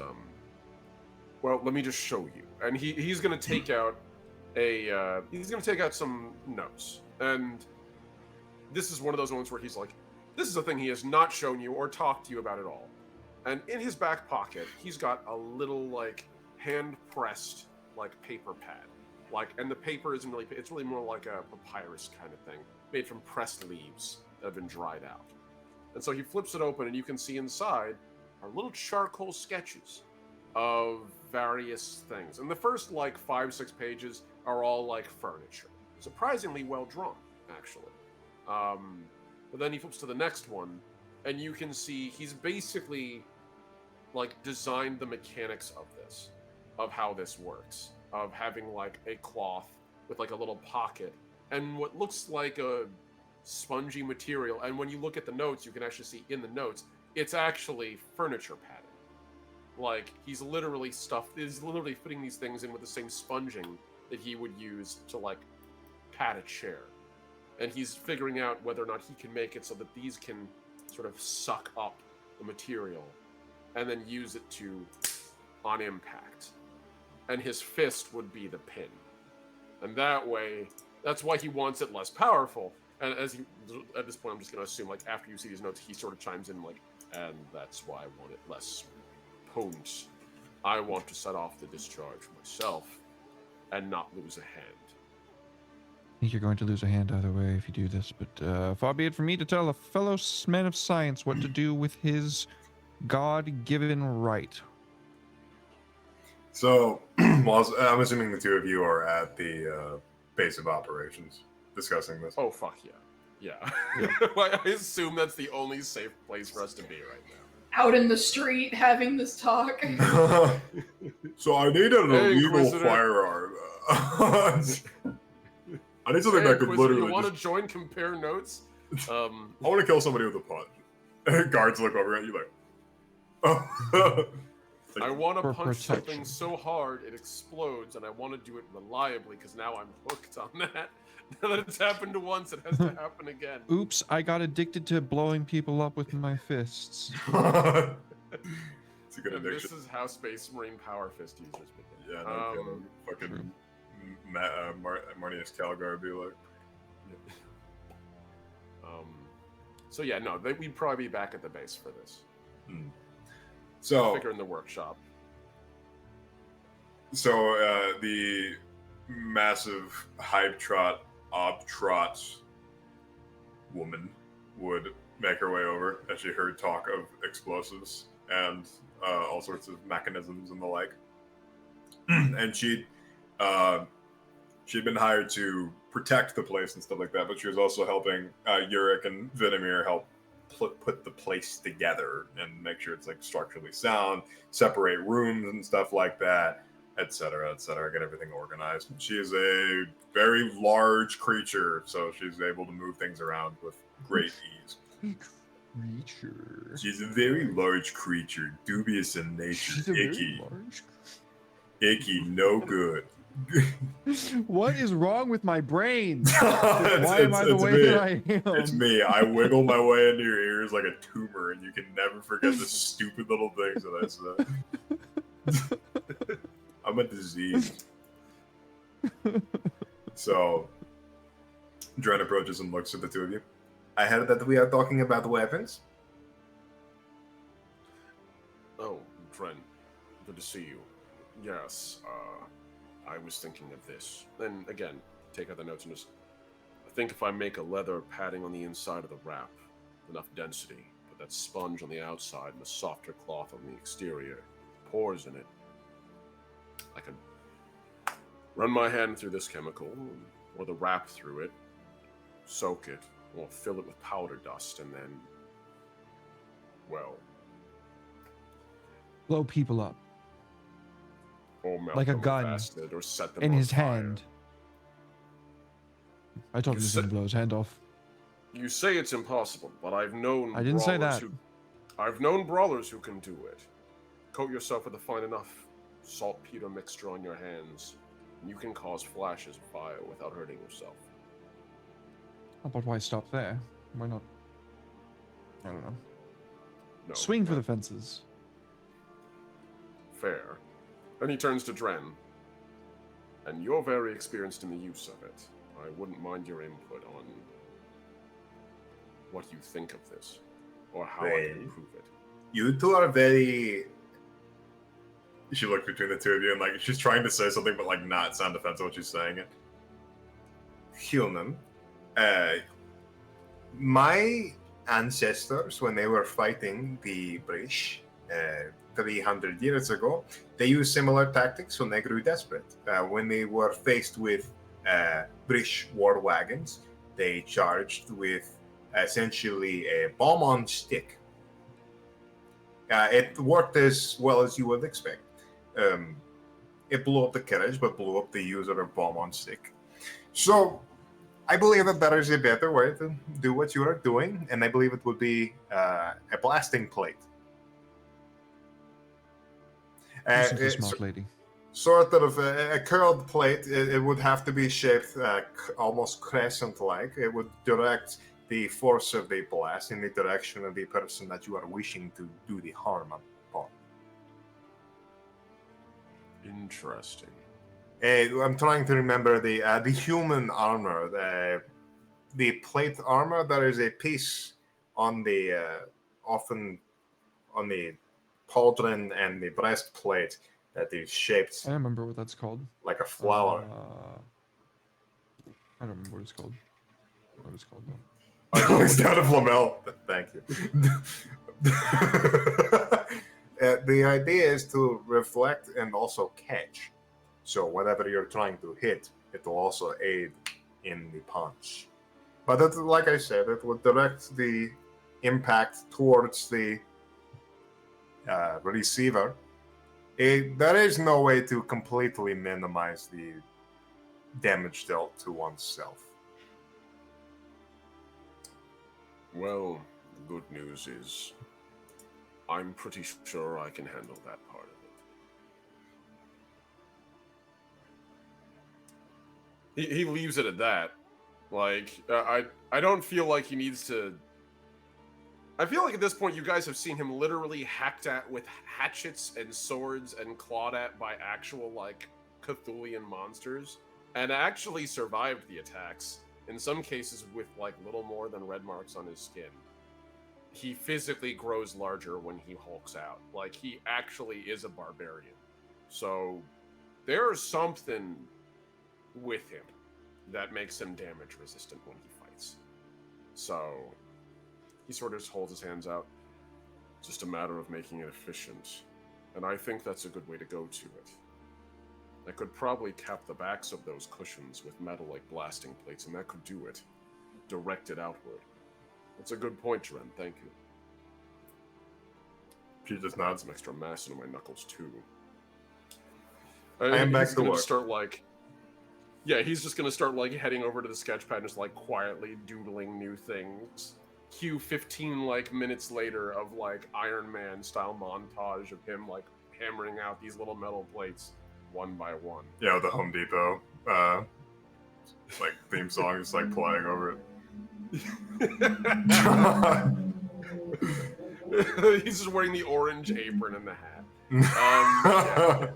well, let me just show you. And he's gonna take out some notes, and this is one of those moments where he's like, this is a thing he has not shown you or talked to you about at all. And in his back pocket, he's got a little like hand pressed like paper pad, like, and the paper isn't really, it's really more like a papyrus kind of thing, made from pressed leaves that have been dried out. And so he flips it open, and you can see inside are little charcoal sketches of various things. And the first like 5-6 pages are all like furniture, surprisingly well drawn, actually. But then he flips to the next one, and you can see he's basically like designed the mechanics of this, of how this works, of having like a cloth with like a little pocket and what looks like a spongy material. And when you look at the notes, you can actually see in the notes it's actually furniture padding. Like he's literally fitting these things in with the same sponging that he would use to like pad a chair. And he's figuring out whether or not he can make it so that these can sort of suck up the material and then use it on impact. And his fist would be the pin. And that way, that's why he wants it less powerful. And at this point, I'm just going to assume, like, after you see these notes, he sort of chimes in, like, and that's why I want it less potent. I want to set off the discharge myself and not lose a hand. I think you're going to lose a hand either way if you do this, but far be it from me to tell a fellow man of science what to do with his God-given right. So, well, I'm assuming the two of you are at the base of operations discussing this. Oh, fuck yeah. Yeah. I assume that's the only safe place for us to be right now. Out in the street having this talk. So I need an Hey, illegal Inquisitor. firearm. I need something Hey, that could Inquisitor, literally you want to just... join compare notes? I want to kill somebody with a punch. Guards look over at you like, oh. I want For to punch something protection. so hard it explodes, and I want to do it reliably because now I'm hooked on that. Now that it's happened once, it has to happen again. Oops, I got addicted to blowing people up with my fists. It's a good And addiction. this is how Space Marine Power Fist users begin. Yeah, no kidding. Fucking Marnius Calgar would be like. So yeah, no, we'd probably be back at the base for this. So, Figure in the workshop. so the massive hype trot, ob trot woman would make her way over as she heard talk of explosives and all sorts of mechanisms and the like. And she'd been hired to protect the place and stuff like that, but she was also helping Yurik and Vitamir help put the place together and make sure it's like structurally sound, separate rooms and stuff like that, etc., get everything organized. She is a very large creature, so she's able to move things around with great ease. Creature. She's a very large creature, dubious in nature, She's a very icky, large. icky, no good. What is wrong with my brain? Why am I the way me. that I am? It's me. I wiggle my way into your ears like a tumor, and you can never forget the stupid little things that I said. I'm a disease. So, Dren approaches and looks at the two of you. I heard that we are talking about weapons. Oh, Dren, good to see you. Yes, I was thinking of this. Then again, take out the notes and just... I think if I make a leather padding on the inside of the wrap, enough density, put that sponge on the outside and a softer cloth on the exterior, pores in it, I can run my hand through this chemical, or the wrap through it, soak it, or fill it with powder dust, and then, well... Blow people up. Or melt Like a them with gun acid, or set them in on his fire. hand. I told him You he was going to said- blow his hand off. You say it's impossible, but I've known I didn't say brawlers that. I've known brawlers who can do it. Coat yourself with a fine enough saltpeter mixture on your hands, and you can cause flashes of fire without hurting yourself. Oh, but why stop there? Why not? I don't know. No, Swing for not the fences. fair. Then he turns to Dren. And you're very experienced in the use of it. I wouldn't mind your input on what you think of this, or how I Well, can improve it. You two are very... She looked between the two of you and like she's trying to say something but like not sound defensive when she's saying it. Human. My ancestors, when they were fighting the British 300 years ago, they used similar tactics when they grew desperate. When they were faced with British war wagons, they charged with essentially a bomb on stick. It worked as well as you would expect. It blew up the carriage, but blew up the use of a bomb on stick. So, I believe that there is a better way to do what you are doing, and I believe it would be a blasting plate. Listen to the smart lady. Sort of a curled plate. It would have to be shaped almost crescent-like. It would direct the force of the blast in the direction of the person that you are wishing to do the harm upon. Interesting. I'm trying to remember the human armor, the plate armor. There is a piece on the often on the pauldron and the breastplate that is shaped I don't remember what that's called. like a flower. I don't remember what it's called. What it's called though. It's down to Flamel. Thank you. The idea is to reflect and also catch. So whatever you're trying to hit, it will also aid in the punch. But it, like I said, it will direct the impact towards the receiver. There is no way to completely minimize damage dealt to oneself. Well, the good news is I'm pretty sure I can handle that part of it. He leaves it at that. Like, I don't feel like he needs to... I feel like at this point you guys have seen him literally hacked at with hatchets and swords and clawed at by actual, like, Cthulhian monsters, and actually survived the attacks, in some cases with, like, little more than red marks on his skin. He physically grows larger when he hulks out. Like, he actually is a barbarian. So, there's something with him that makes him damage resistant when he fights. So, he sort of just holds his hands out. It's just a matter of making it efficient. And I think that's a good way to go to it. I could probably cap the backs of those cushions with metal-like blasting plates, and that could do it. Direct it outward. That's a good point, Jaren. Thank you. She just Add nods. some extra mass into my knuckles, too. I am back He's to gonna work. start, like... Yeah, he's just gonna start, like, heading over to the sketch pad and just, like, quietly doodling new things. Cue 15, like, minutes later of, like, Iron Man-style montage of him, like, hammering out these little metal plates one by one. Yeah, the Home Depot like theme song is like playing over it. He's just wearing the orange apron and the hat. Yeah.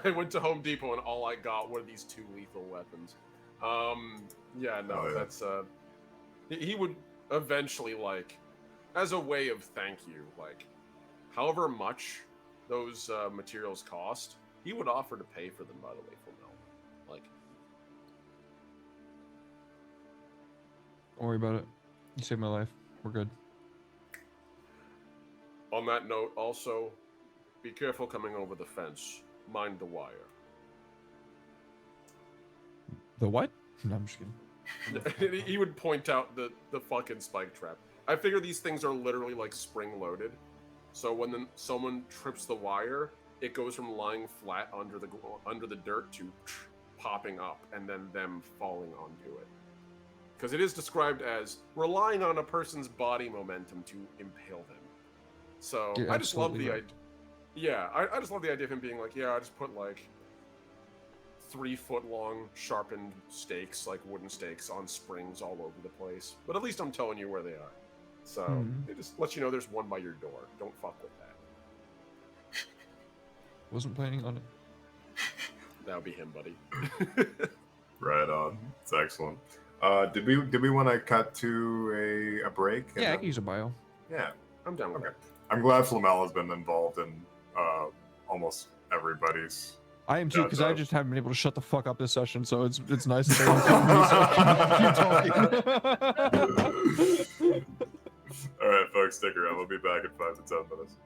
I went to Home Depot and all I got were these 2 lethal weapons. Yeah, no, Oh, yeah. that's he would eventually, like, as a way of thank you, like, however much those materials cost, he would offer to pay for them by the way for Mel. Like, Don't worry about it. You saved my life. We're good. on that note, also, be careful coming over the fence. Mind the wire. The what? No, I'm just kidding. He would point out the fucking spike trap. I figure these things are literally like spring loaded, so when someone trips the wire, it goes from lying flat under the dirt to popping up and then them falling onto it. Because it is described as relying on a person's body momentum to impale them. So You're I just love absolutely the right. idea. Yeah, I just love the idea of him being like, yeah, I just put like 3-foot-long sharpened stakes, like wooden stakes, on springs all over the place. But at least I'm telling you where they are. So it just lets you know there's one by your door. Don't fuck with that. Wasn't planning on it. That would be him, buddy. Right on. It's excellent. Did we want to cut to a break? and Yeah, I then- can use a bio. Yeah. I'm down with Okay. that. I'm glad Flamel has been involved in almost everybody's. I am too, Yeah, because I so- just haven't been able to shut the fuck up this session, so it's nice that they keep talking. All right, folks, stick around. We'll be back in 5 to 10 minutes.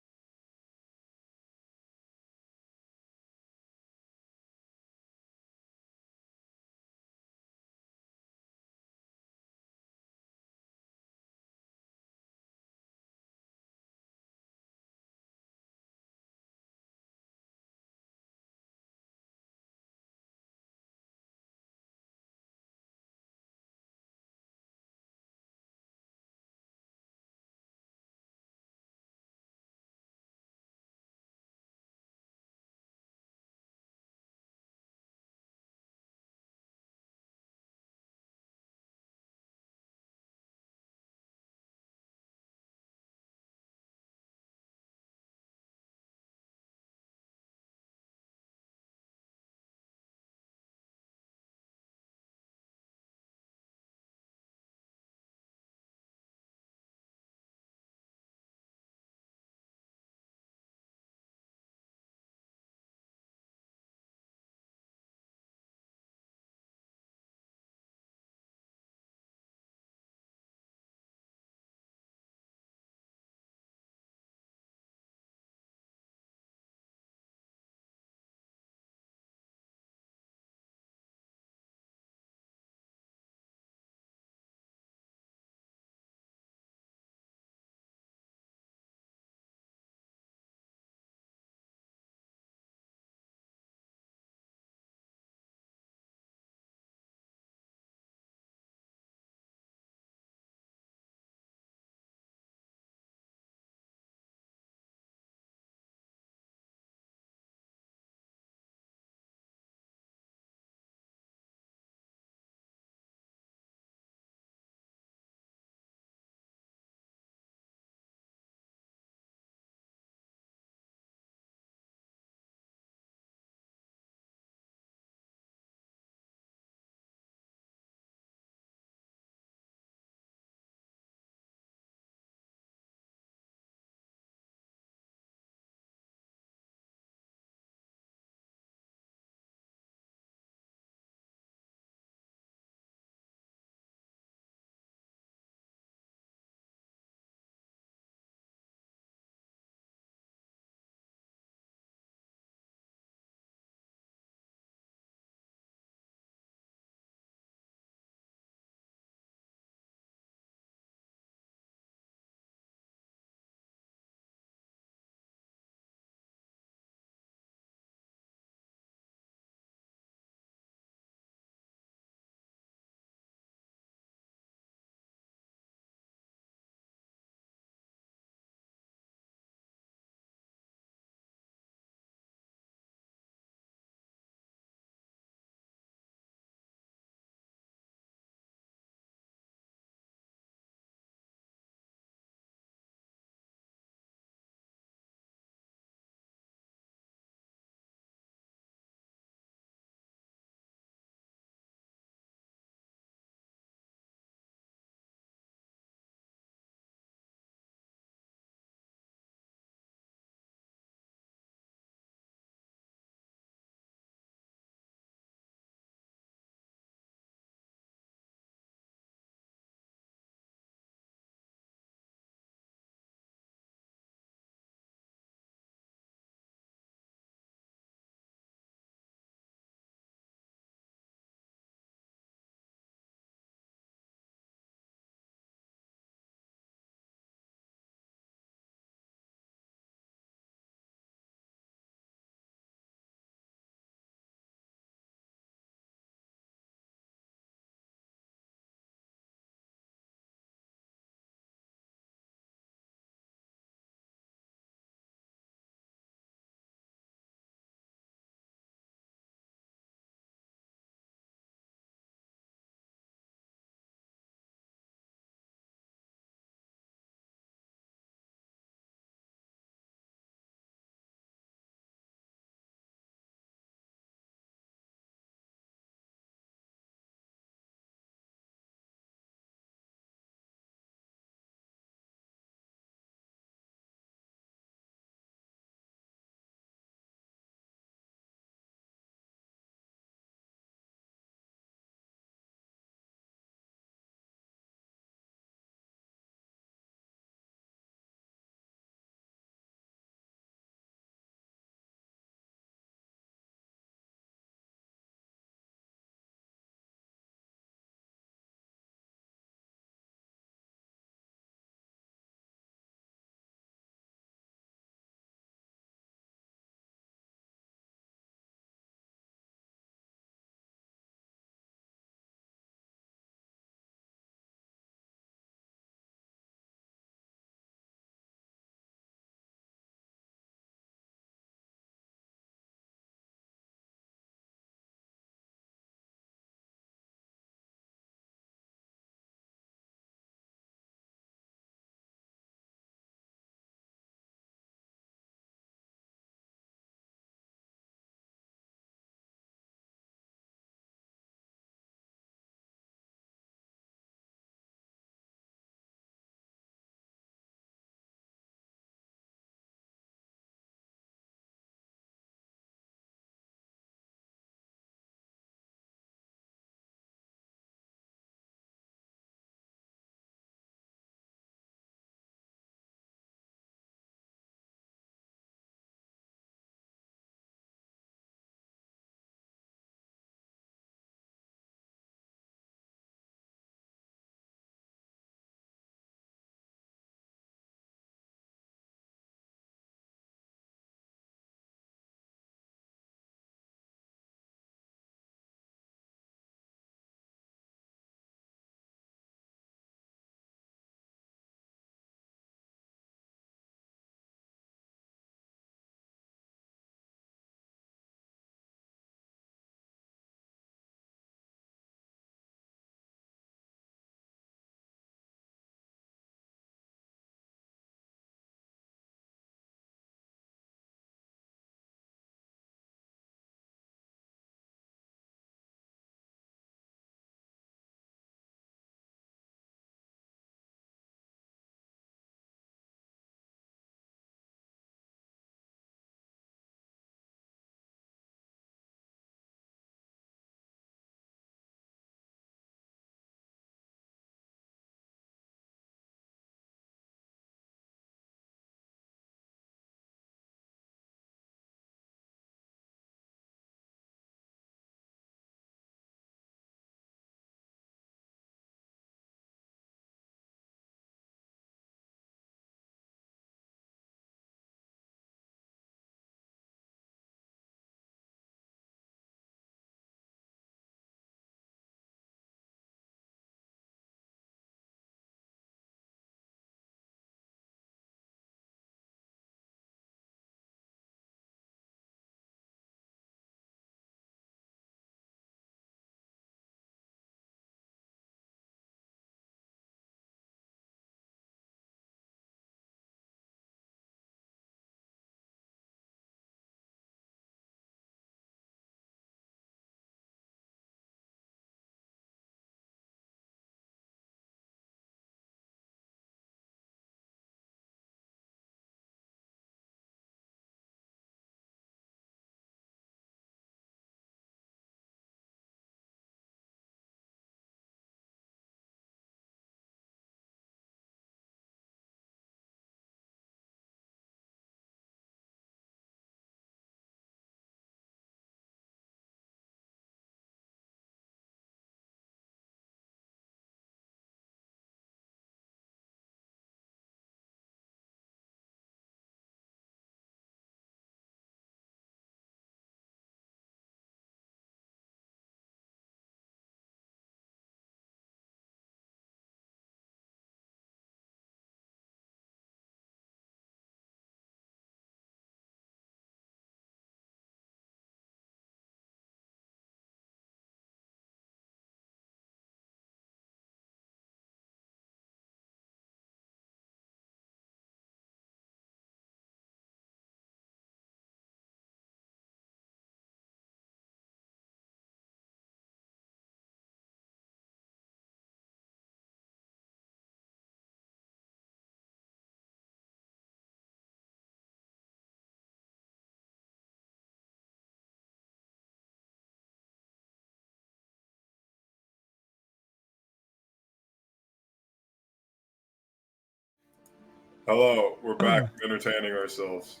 Hello, we're back entertaining ourselves.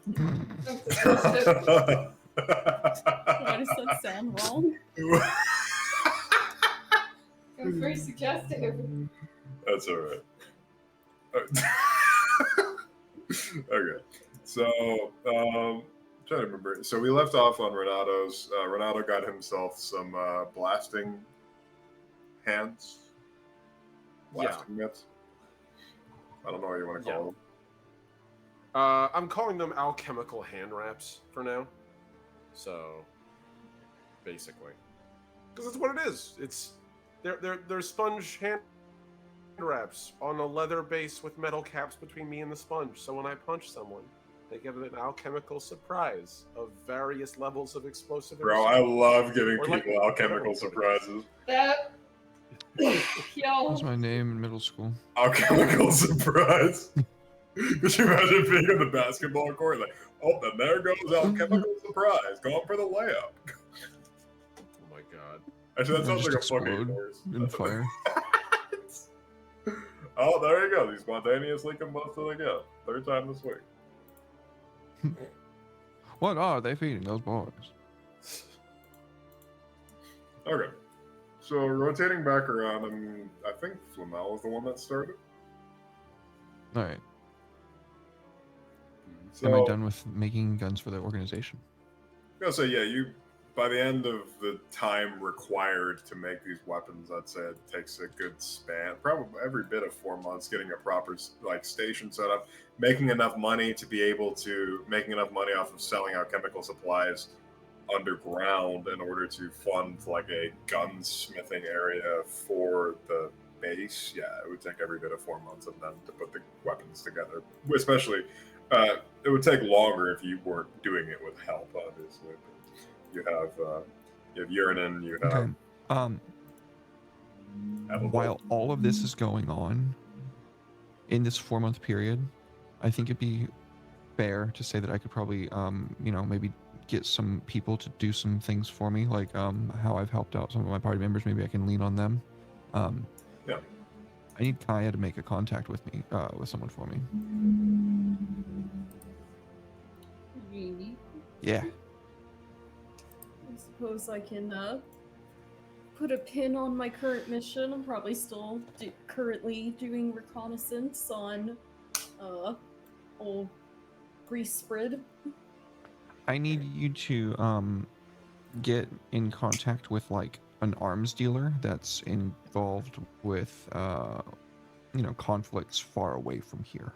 Why does that sound wrong? It was very suggestive. That's all right. Okay, so trying to remember. So we left off on Renato's. Renato got himself some blasting hands. Blasting mitts. I don't know what you want to call them. I'm calling them alchemical hand wraps for now. So, basically, because that's what it is. They're sponge hand wraps on a leather base with metal caps between me and the sponge. So when I punch someone, they get an alchemical surprise of various levels of explosive. Bro, I love giving Or people alchemical surprises. That. Yo. That's my name in middle school. Alchemical surprise. Could you imagine being on the basketball court like, oh, then there goes alchemical surprise, going for the layup. Oh my god. Actually, that I sounds like a just fucking explode course. in fire. Oh, there you go. He spontaneously combusted again. Third time this week. What are they feeding those boys? Okay. So rotating back around, and I think Flamel was the one that started. All right. So, Am I done with making guns for the organization? I gotta say, yeah, you by the end of the time required to make these weapons, I'd say it takes a good span, probably every bit of 4 months, getting a proper like station set up, making enough money to be able to making enough money off of selling out chemical supplies underground in order to fund like a gunsmithing area for the base. Yeah, it would take every bit of 4 months and then to put the weapons together, especially. It would take longer if you weren't doing it with help, obviously. You have Urinin, you have. Okay. While all of this is going on in this 4-month period, I think it'd be fair to say that I could probably, maybe get some people to do some things for me, like how I've helped out some of my party members. Maybe I can lean on them. Yeah. I need Kaya to make a contact with me, with someone for me. Really? Yeah. I suppose I can put a pin on my current mission. I'm probably still currently doing reconnaissance on old grease spread. I need you to get in contact with like an arms dealer that's involved with conflicts far away from here,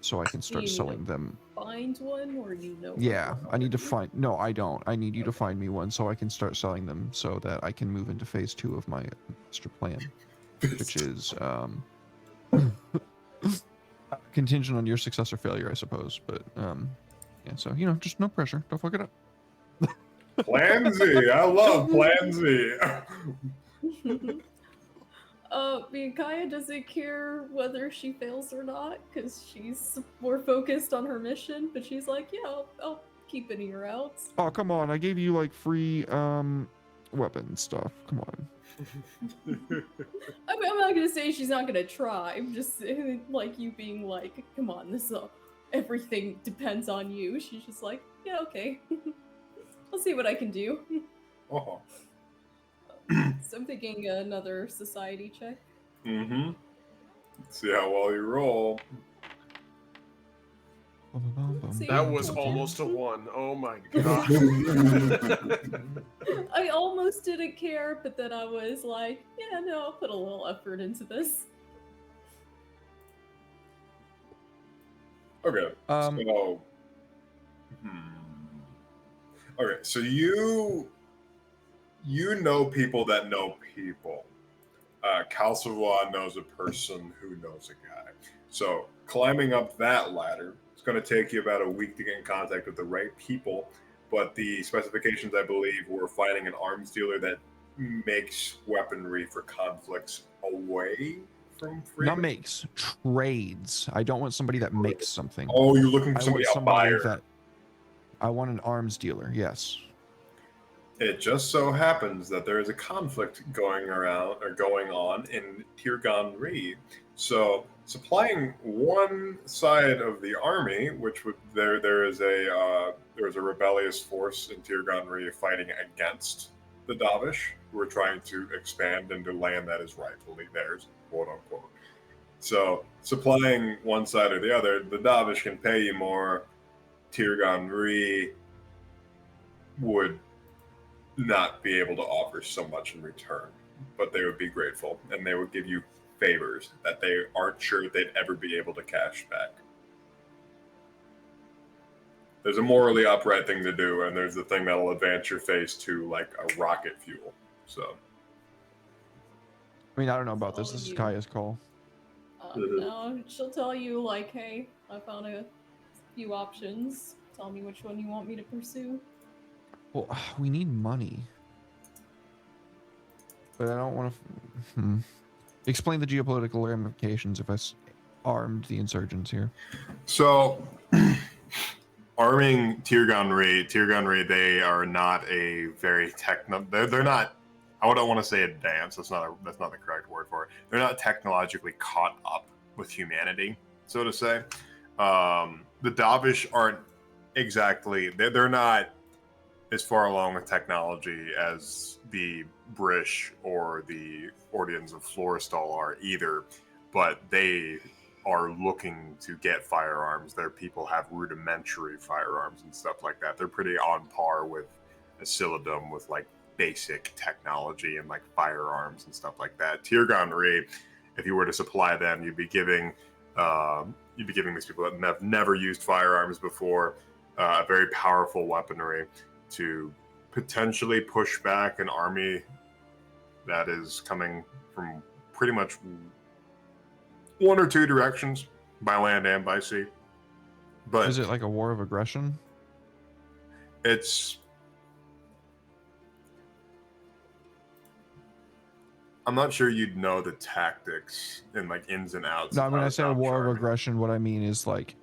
so I can start selling them. Find one, or you know? Yeah, I need to find. No, I don't. I need you to find me one so I can start selling them, so that I can move into phase 2 of my master plan, which is contingent on your success or failure, I suppose. But yeah, so just no pressure. Don't fuck it up. Plan Z. I love Plan Z. Kaya doesn't care whether she fails or not, because she's more focused on her mission, but she's like, yeah, I'll keep an ear out. Oh, come on. I gave you like free weapon stuff. Come on. I'm not gonna say she's not gonna try. I'm just like you being like, come on, this is everything depends on you. She's just like, yeah, okay. I'll see what I can do. Oh. So I'm thinking another society check. Mm-hmm. See how well you roll. That was almost a 1. Oh my god. I almost didn't care, but then I was like, yeah, no, I'll put a little effort into this. Okay. Okay, so you know people that know people. Calcivois knows a person who knows a guy. So climbing up that ladder, it's going to take you about a week to get in contact with the right people. But the specifications, I believe, were finding an arms dealer that makes weaponry for conflicts away from freedom. Not makes, trades. I don't want somebody that makes something. Oh, you're looking for somebody, a buyer. I want an arms dealer, yes. It just so happens that there is a conflict going on in Tirgan-Ri. So supplying one side of the army, which would there is a rebellious force in Tirgan-Ri fighting against the Davish, who are trying to expand into land that is rightfully theirs, quote unquote. So supplying one side or the other, the Davish can pay you more. Tirgan-Ri would not be able to offer so much in return, but they would be grateful and they would give you favors that they aren't sure they'd ever be able to cash back. There's a morally upright thing to do, and there's the thing that'll advance your face to like a rocket fuel. So, I mean, I don't know about this. All This is you. Kaya's call. No, she'll tell you like, hey, I found a few options. Tell me which one you want me to pursue. Well, we need money, but I don't want to. Explain the geopolitical ramifications if I armed the insurgents here. So arming Tirgan-Ri, they are not a very They're not. I don't want to say advanced. That's not the correct word for it. They're not technologically caught up with humanity, so to say. The Davish aren't exactly. They're not as far along with technology as the Brish or the Ordians of Florestal are either, but they are looking to get firearms. Their people have rudimentary firearms and stuff like that. They're pretty on par with Asiladum with like basic technology and like firearms and stuff like that. Tirgan-Ri, if you were to supply them, you'd be giving these people that have never used firearms before very powerful weaponry to potentially push back an army that is coming from pretty much one or two directions, by land and by sea. But is it like a war of aggression? I'm not sure you'd know the tactics and like ins and outs. No, when I say a war of aggression, what I mean is like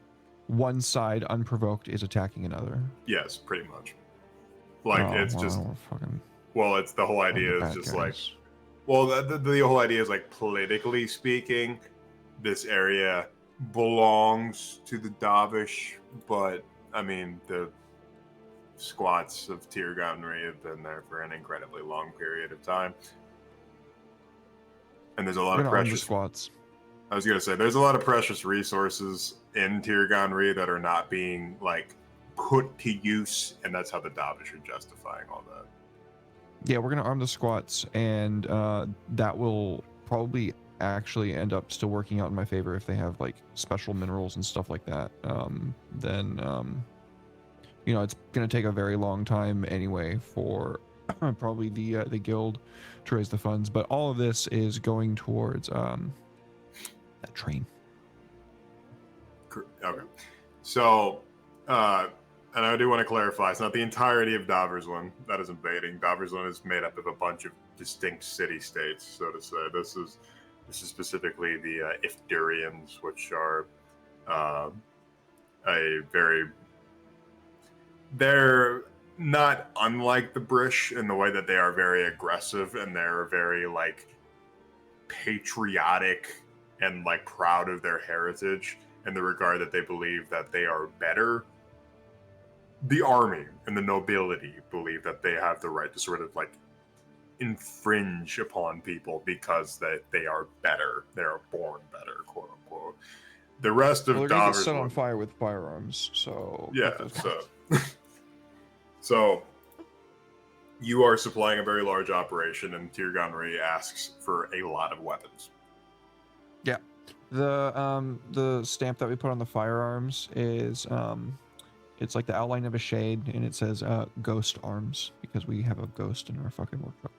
one side unprovoked is attacking another. Yes, pretty much. Like it's the whole idea is just like, well, the whole idea is like politically speaking, this area belongs to the Davish, but I mean the squats of Tirgan-Ri have been there for an incredibly long period of time, and there's a lot of precious squats. I was gonna say there's a lot of precious resources in Tirgan-Ri that are not being like put to use, and that's how the Davish are justifying all that. Yeah, we're gonna arm the squats, and that will probably actually end up still working out in my favor if they have like special minerals and stuff like that. Then it's gonna take a very long time anyway for probably the guild to raise the funds, but all of this is going towards that train. Okay, so and I do want to clarify, it's not the entirety of Daversland that is invading. Daversland is made up of a bunch of distinct city-states, so to say. This is specifically the Ifdurians, which are they're not unlike the Brish in the way that they are very aggressive and they're very like patriotic and like proud of their heritage in the regard that they believe that they are better. The army and the nobility believe that they have the right to sort of like infringe upon people because that they are better. They are born better, quote unquote. The rest of they're gonna get set on fire with firearms. So yeah, so you are supplying a very large operation, and Tirgan-Ri asks for a lot of weapons. Yeah, the stamp that we put on the firearms is it's like the outline of a shade, and it says ghost arms because we have a ghost in our fucking workshop.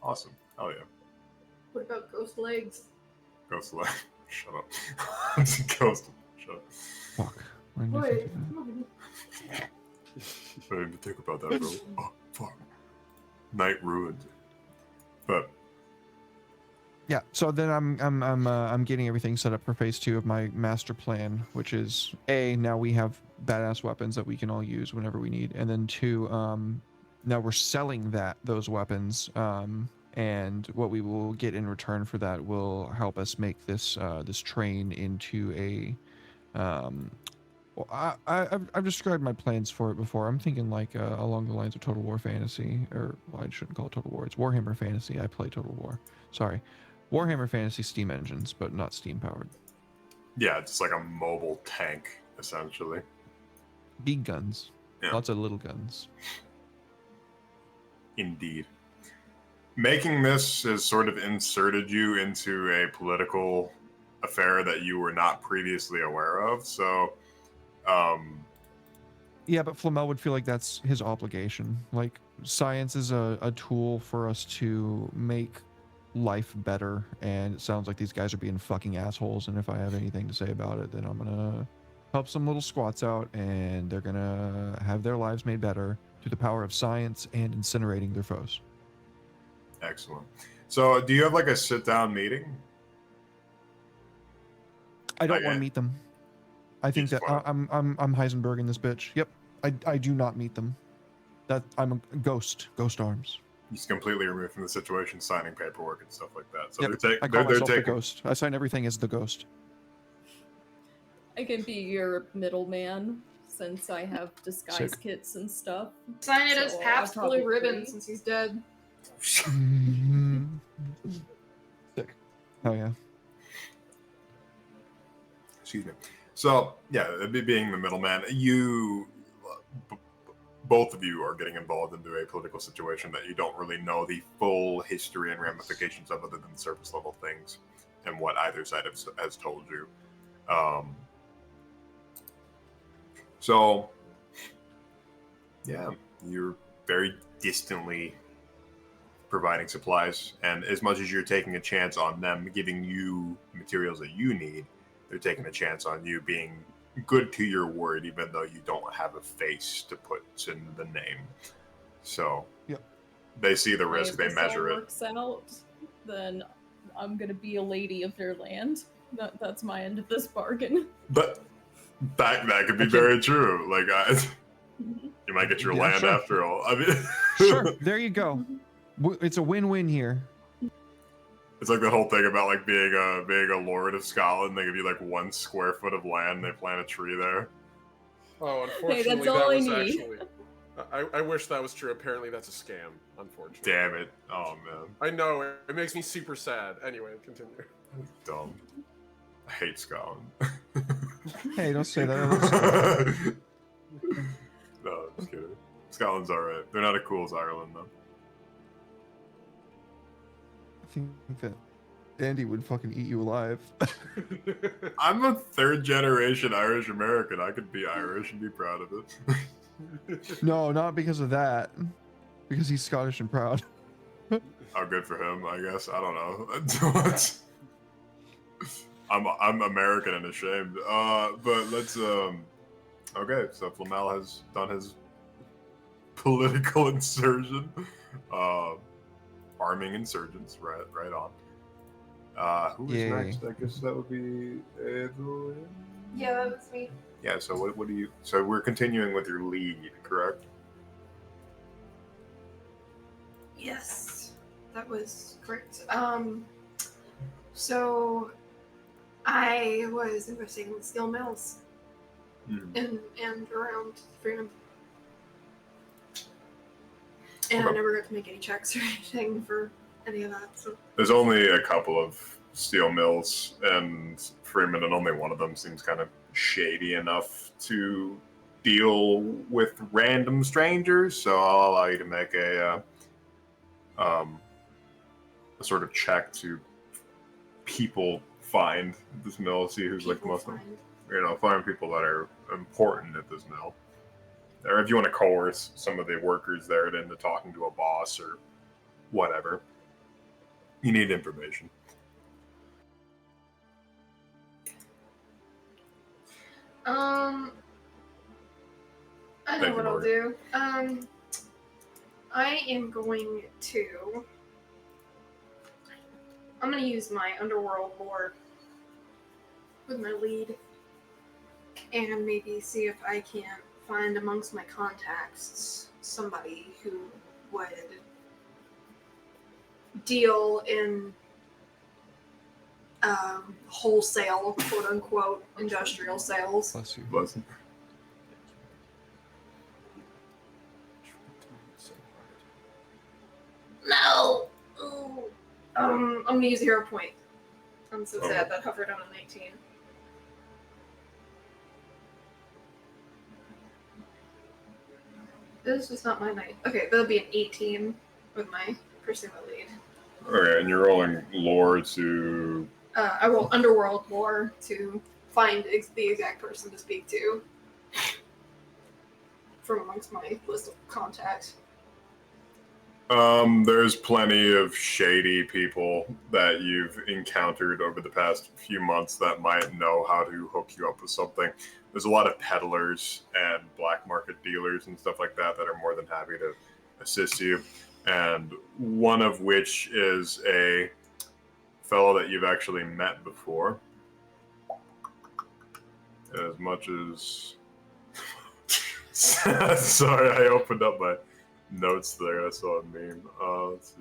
Awesome. Oh yeah. What about ghost legs? Ghost legs. Shut up. Ghost. Shut up. Fuck. Wait. I didn't even think about that, bro. Oh fuck. Night ruined. But yeah, so then I'm getting everything set up for phase 2 of my master plan, which is now we have badass weapons that we can all use whenever we need. And then 2, now we're selling those weapons, and what we will get in return for that will help us make this this train into a well, I've described my plans for it before. I'm thinking like along the lines of Total War Fantasy, or well, I shouldn't call it Total War. It's Warhammer Fantasy. I play Total War. Sorry, Warhammer Fantasy steam engines, but not steam powered. Yeah, it's like a mobile tank essentially. Big guns, Yeah. lots of little guns. Indeed. Making this has sort of inserted you into a political affair that you were not previously aware of. So, Yeah, but Flamel would feel like that's his obligation. Like, science is a tool for us to make life better, and it sounds like these guys are being fucking assholes, and if I have anything to say about it, then I'm gonna help some little squats out, and they're gonna have their lives made better through the power of science and incinerating their foes. excellent. So, do you have like a sit-down meeting? I don't Okay. want to meet them. I think just that wanna- I'm Heisenberg in this bitch. Yep. I do not meet them. That I'm a ghost arms. He's completely removed from the situation, signing paperwork and stuff like that. So Yep, they're, I call they're myself the taking. ghost. I sign everything as the ghost. I can be your middleman since I have disguise Sick. kits and stuff. Sign it as So, Pabst probably- Blue Ribbon since he's dead. Sick. Oh yeah. Excuse me. So yeah, being the middleman, both of you are getting involved into a political situation that you don't really know the full history and ramifications of, other than surface level things and what either side has told you. So yeah, you're very distantly providing supplies, and as much as you're taking a chance on them giving you materials that you need, they're taking a chance on you being good to your word, even though you don't have a face to put in the name. So Yep. they see the Hey, risk, if they this all measure it. works out, then I'm gonna be a lady of their land. That's my end of this bargain. But that could be I can- very true. Like you might get your Yeah, land sure. after all. I mean, Sure. There you go. It's a win-win here. it's like the whole thing about like being a lord of Scotland. They give you like 1 square foot of land, they plant a tree there. Oh, Hey, unfortunately, that's all that I was need. actually. I wish that was true. Apparently, that's a scam. Unfortunately. Damn it! Oh man, I know it makes me super sad. Anyway, continue. dumb. I hate Scotland. Hey, don't say that. I love Scotland. No, I'm just kidding. Scotland's alright. They're not as cool as Ireland though. I think that Andy would fucking eat you alive. I'm a 3rd generation Irish American. I could be Irish and be proud of it. No, not because of that. Because he's Scottish and proud. How good for him, I guess. I don't know. I'm American and ashamed. But let's okay, so Flamel has done his political insurgent. Arming insurgents, right on. Who is Yay. next? I guess that would be Evelyn. Yeah, that was me. Yeah, so what do you... So we're continuing with your lead, correct? Yes, that was correct. So I was investigating the steel mills and around Freedom. And I Okay. never got to make any checks or anything for any of that. So There's only a couple of steel mills in Freeman, and only one of them seems kind of shady enough to deal with random strangers. So I'll allow you to make a sort of check to people find this mill, see who's like the people most, find. find people that are important at this mill. Or if you want to coerce some of the workers there into talking to a boss or whatever, you need information. I know Thank you, what I'll Morgan. do. I am going to. I'm going to use my underworld lore with my lead. and maybe see if I can't find amongst my contacts somebody who would deal in wholesale, quote unquote, industrial sales. Bless you. Bless you. No! Ooh. I'm gonna use a hero point. I'm so Oh. sad that hovered on a 19. This is not my night. Okay, that'll be an 18 with my pursuit lead. Okay, and you're rolling lore to. I roll underworld lore to find the exact person to speak to from amongst my list of contacts. There's plenty of shady people that you've encountered over the past few months that might know how to hook you up with something. There's a lot of peddlers and black market dealers and stuff like that that are more than happy to assist you. And one of which is a fellow that you've actually met before. As much as... Sorry, I opened up my notes there. I saw a meme. Let's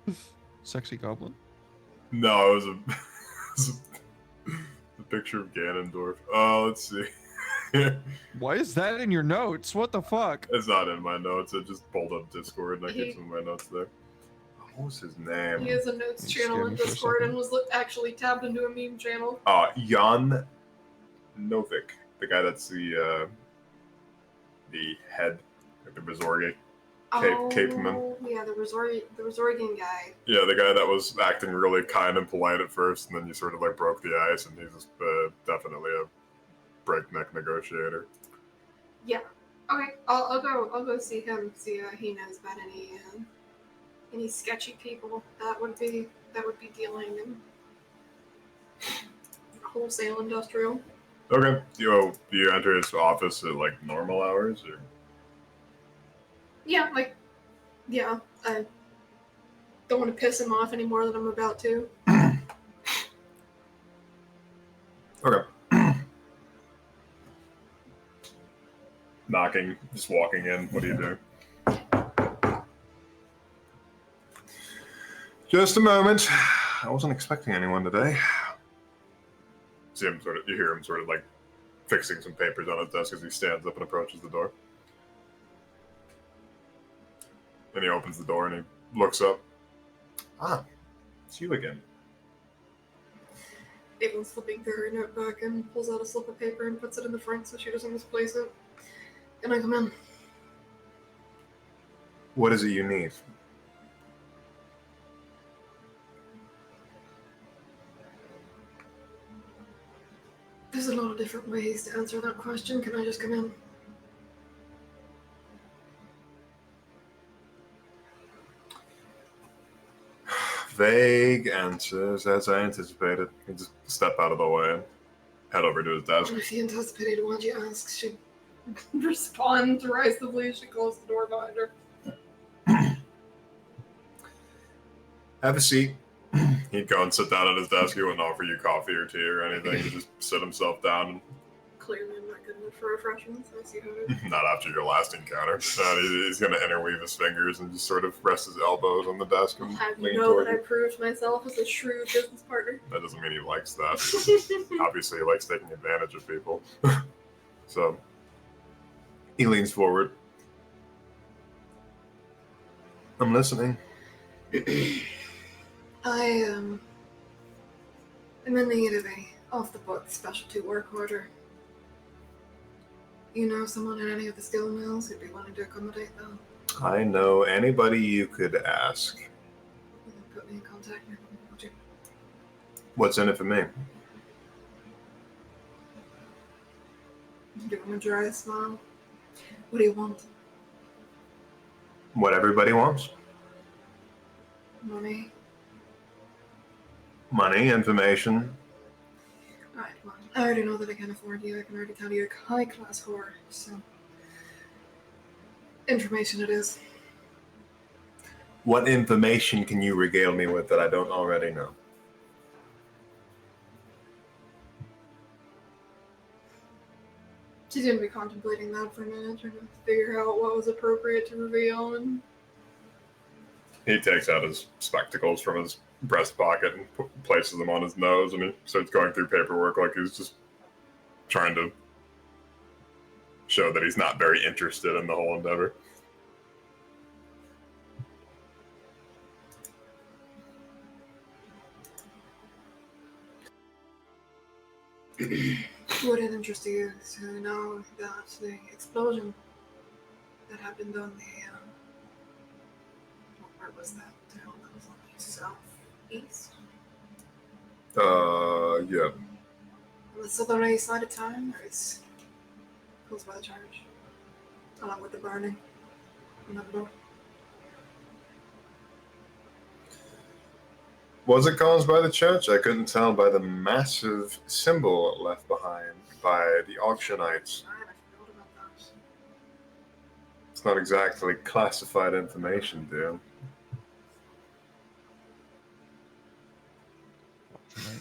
see. Sexy goblin. No, it was a picture of Ganondorf. Let's see. Why is that in your notes? What the fuck? It's not in my notes. I just pulled up Discord and I keep some of my notes there. What was his name? He has a notes You channel scared in me for a Discord second. and was actually tabbed into a meme channel. Jan Novik, the guy that's the head, like the Resorgi. Capeman. Yeah, the Resorgian guy. Yeah, the guy that was acting really kind and polite at first, and then you sort of like broke the ice, and he's just definitely a breakneck negotiator. Yeah. Okay, I'll go see him. See if he knows about any sketchy people that would be dealing in wholesale industrial. Okay. Do you enter his office at like normal hours or? Yeah, I don't want to piss him off any more than I'm about to. Okay. Knocking, just walking in. What do you do? Just a moment. I wasn't expecting anyone today. See him you hear him sort of like fixing some papers on his desk as he stands up and approaches the door. Then he opens the door and he looks up. Ah, it's you again. Evelyn's flipping through her notebook and pulls out a slip of paper and puts it in the front so she doesn't misplace it. Can I come in? What is it you need? There's a lot of different ways to answer that question. Can I just come in? Vague answers, as I anticipated. He just step out of the way and head over to his desk. If you anticipated, why'd you ask? She responds derisively as she closes the door behind her. Have a seat. He'd go and sit down at his desk. He wouldn't offer you coffee or tea or anything. He'd just sit himself down. Clearly, I'm not good enough for refreshments. I see how it is. Not after your last encounter. He's going to interweave his fingers and just sort of rest his elbows on the desk and Have lean you know toward that I you. proved myself as a shrewd business partner? That doesn't mean he likes that. Obviously, he likes taking advantage of people. So, he leans forward. I'm listening. I'm in need of a off-the-book specialty work order. You know someone at any of the steel mills who'd be willing to accommodate them? I know anybody you could ask. You can put me in contact with them, would you? What's in it for me? Give him a dry smile. What do you want? What everybody wants. Money? Money, information. Alright, well, I already know that I can't afford you. I can already tell you're a high-class whore, so... Information it is. What information can you regale me with that I don't already know? She's gonna be contemplating that for a minute, trying to figure out what was appropriate to reveal. And He takes out his spectacles from his breast pocket and places them on his nose, and he starts going through paperwork like he's just trying to show that he's not very interested in the whole endeavor. would it interest you to know that the explosion that happened on the what part was that? That was on the southeast, Yeah. on the southern side of town, or it's close by the church, along with the burning on that door. Was it caused by the church? I couldn't tell by the massive symbol left behind by the auctionites. I forgot about that. It's not exactly classified information, dude. Right.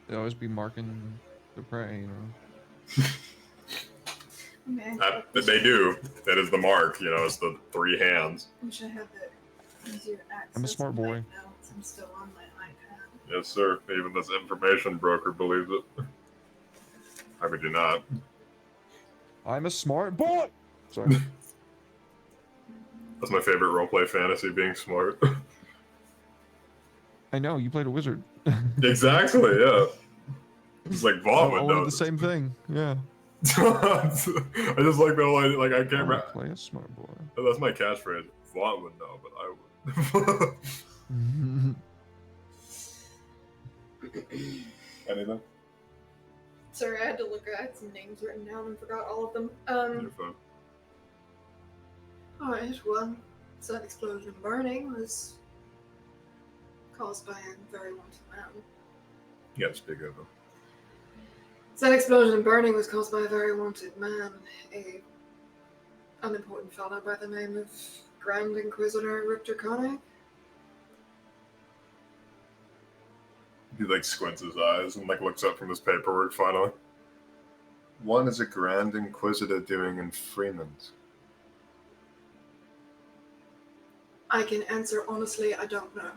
They always be marking the prey, you know. Okay. They do. That is the mark, you know, it's the 3 hands. I wish I had the easier access. I'm a smart boy. Notes. I'm still on my iPad. Yes, sir. Even this information broker believes it. How could you not? I'm a smart boy. Sorry. That's my favorite roleplay fantasy, being smart. I know you played a wizard. Exactly, yeah. It's like Vaughn would All know. the same thing. Yeah. I just like the whole idea, like I can't I'm gonna remember. play a smart boy. That's my catchphrase. Vaughn would know, but I would. Anything? Sorry, I had to look. I had some names written down and forgot all of them. You're fine. Alright, well, so that explosion and burning was caused by a very wanted man. You gotta speak of them. So that explosion and burning was caused by a very wanted man, a unimportant fellow by the name of Grand Inquisitor Richter Koenig. He like squints his eyes and like looks up from his paperwork finally. What is a Grand Inquisitor doing in Freeman's? I can answer honestly, I don't know.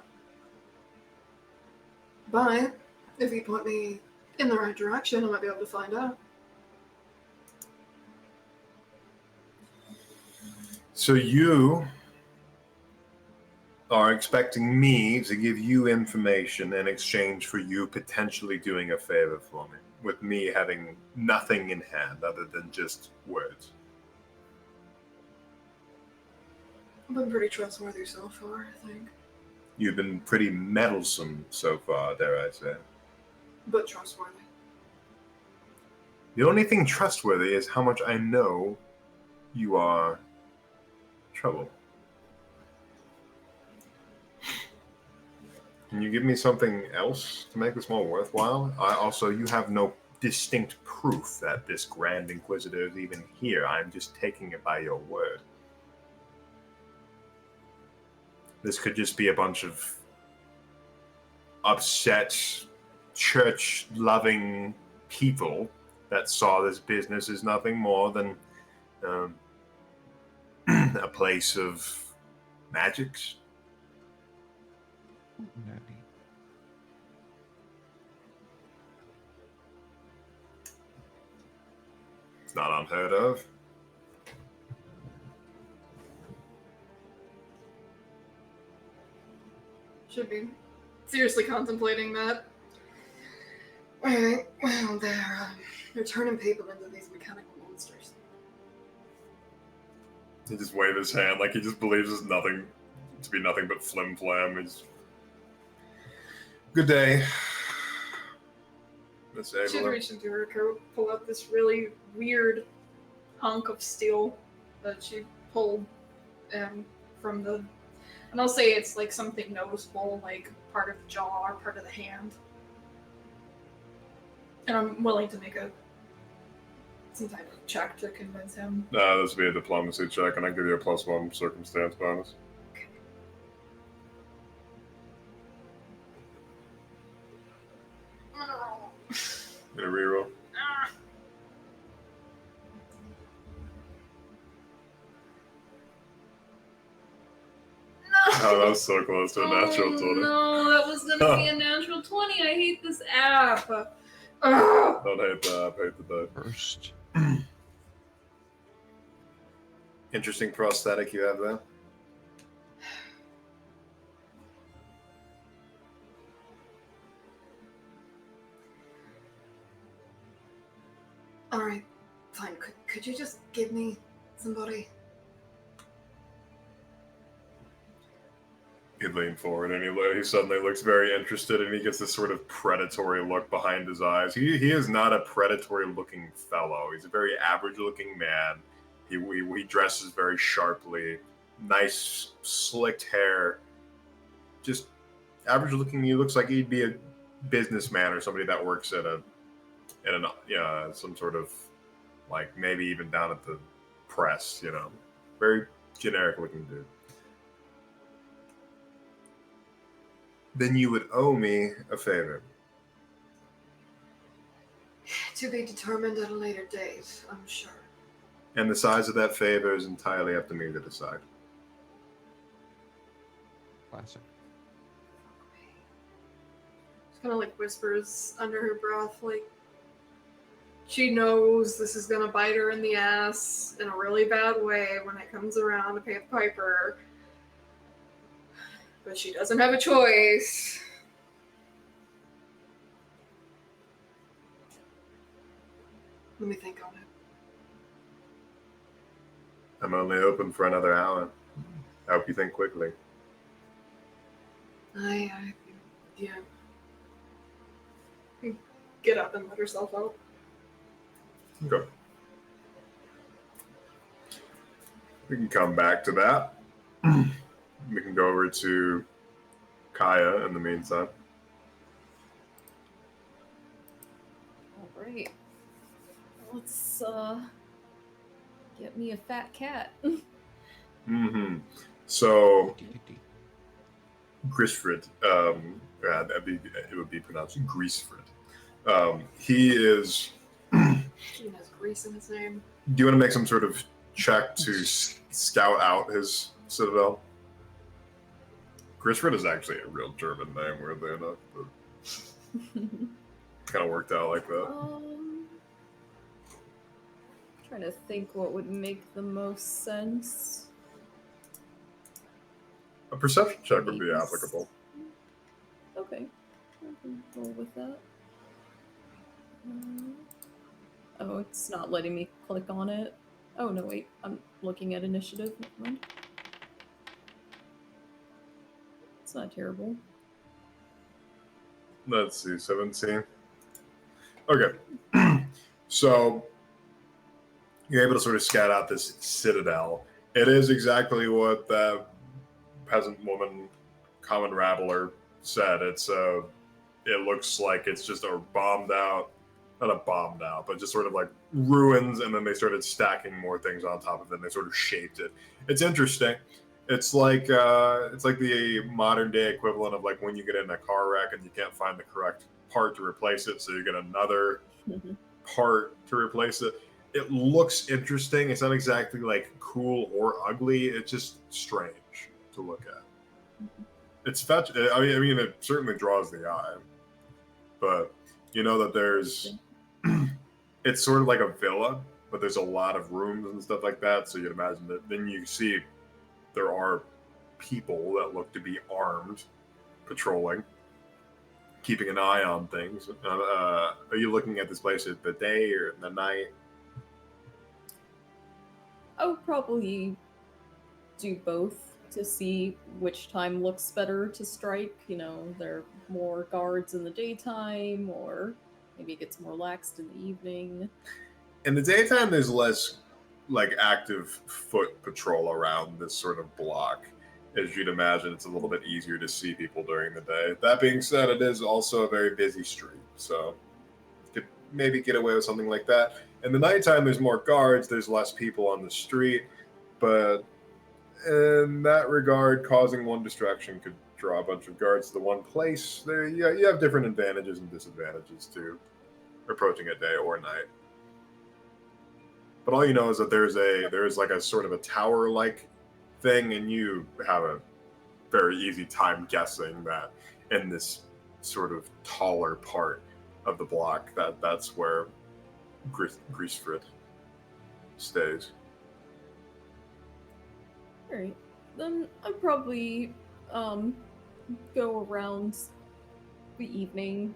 But if you point me in the right direction, I might be able to find out. So you are expecting me to give you information in exchange for you potentially doing a favor for me, with me having nothing in hand other than just words. I've been pretty trustworthy so far, I think. You've been pretty meddlesome so far, dare I say. But trustworthy. The only thing trustworthy is how much I know you are trouble. Can you give me something else to make this more worthwhile? You have no distinct proof that this Grand Inquisitor is even here. I'm just taking it by your word. This could just be a bunch of upset, church-loving people that saw this business as nothing more than a place of magics. Natty. It's not unheard of. Should be seriously contemplating that. Alright, well, they're turning people into these mechanical monsters. He just waved his hand like he just believes it's nothing to be nothing but flim flam. He's good day, Miss She's Abler. reached into her coat, pull out this really weird hunk of steel that she pulled from the. And I'll say it's like something noticeable, like part of the jaw or part of the hand. And I'm willing to make some type of check to convince him. This would be a diplomacy check, and I give you a +1 circumstance bonus. I'm gonna roll. Get a reroll. Oh, that was so close to a natural 20. No, that was gonna be a natural 20. I hate this app. Ugh. Don't hate the app, hate the die. First. Interesting prosthetic you have there. All right, fine. Could you just give me somebody? He'd lean forward and he suddenly looks very interested and he gets this sort of predatory look behind his eyes. He is not a predatory looking fellow. He's a very average looking man. He dresses very sharply, nice slicked hair, just average looking. He looks like he'd be a businessman or somebody that works at some sort of, like, maybe even down at the press, you know. Very generic looking dude. Then you would owe me a favor. To be determined at a later date, I'm sure. And the size of that favor is entirely up to me to decide. Classic. She kind of like whispers under her breath, like she knows this is gonna bite her in the ass in a really bad way when it comes around to pay the piper. But she doesn't have a choice. Let me think on it. I'm only open for another hour. I hope you think quickly. Yeah. Get up and let herself out. Okay. We can come back to that. We can go over to Kaya in the meantime. All right. Let's get me a fat cat. Mm-hmm. So, Grisfrid, it would be pronounced Greasefrid. He is. He has grease in his name. Do you want to make some sort of check to scout out his citadel? Grisfrid is actually a real German name, weirdly enough, but kind of worked out like that. Trying to think what would make the most sense. A perception check would be applicable. Okay, I can roll with that. Oh, it's not letting me click on it. Oh no, wait, I'm looking at initiative. Never mind. It's not terrible. Let's see, 17. Okay. So you're able to sort of scout out this citadel. It is exactly what the peasant woman, common rattler, said. It looks like it's just a bombed out, not a bombed out, but just sort of like ruins, and then they started stacking more things on top of it, and they sort of shaped it. It's interesting. It's like the modern day equivalent of like when you get in a car wreck and you can't find the correct part to replace it, so you get another part to replace it. It looks interesting. It's not exactly like cool or ugly. It's just strange to look at. It's fetch. I mean, it certainly draws the eye, but you know that there's. It's sort of like a villa, but there's a lot of rooms and stuff like that. So you'd imagine that. Then you see there are people that look to be armed, patrolling, keeping an eye on things. Are you looking at this place at the day or the night? I would probably do both to see which time looks better to strike. You know, there are more guards in the daytime, or maybe it gets more laxed in the evening. In the daytime, there's less like active foot patrol around this sort of block. As you'd imagine, it's a little bit easier to see people during the day. That being said, it is also a very busy street, so you could maybe get away with something like that. In the nighttime, there's more guards, there's less people on the street, but in that regard, causing one distraction could draw a bunch of guards to the one place. There, you have different advantages and disadvantages to approaching at day or night. But all you know is that there is like a sort of a tower-like thing, and you have a very easy time guessing that in this sort of taller part of the block that's where Griesfried stays. Alright. Then I'd probably go around the evening,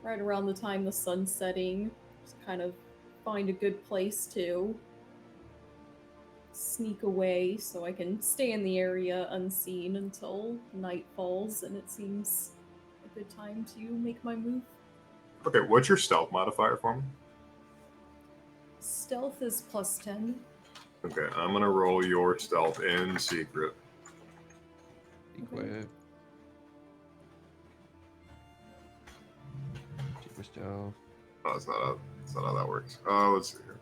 right around the time the sun's setting. Just kind of find a good place to sneak away so I can stay in the area unseen until night falls and it seems a good time to make my move. Okay, what's your stealth modifier for me? Stealth is +10. Okay, I'm gonna roll your stealth in secret. Equip. Super stealth. Oh, that's not how that works. Let's see here.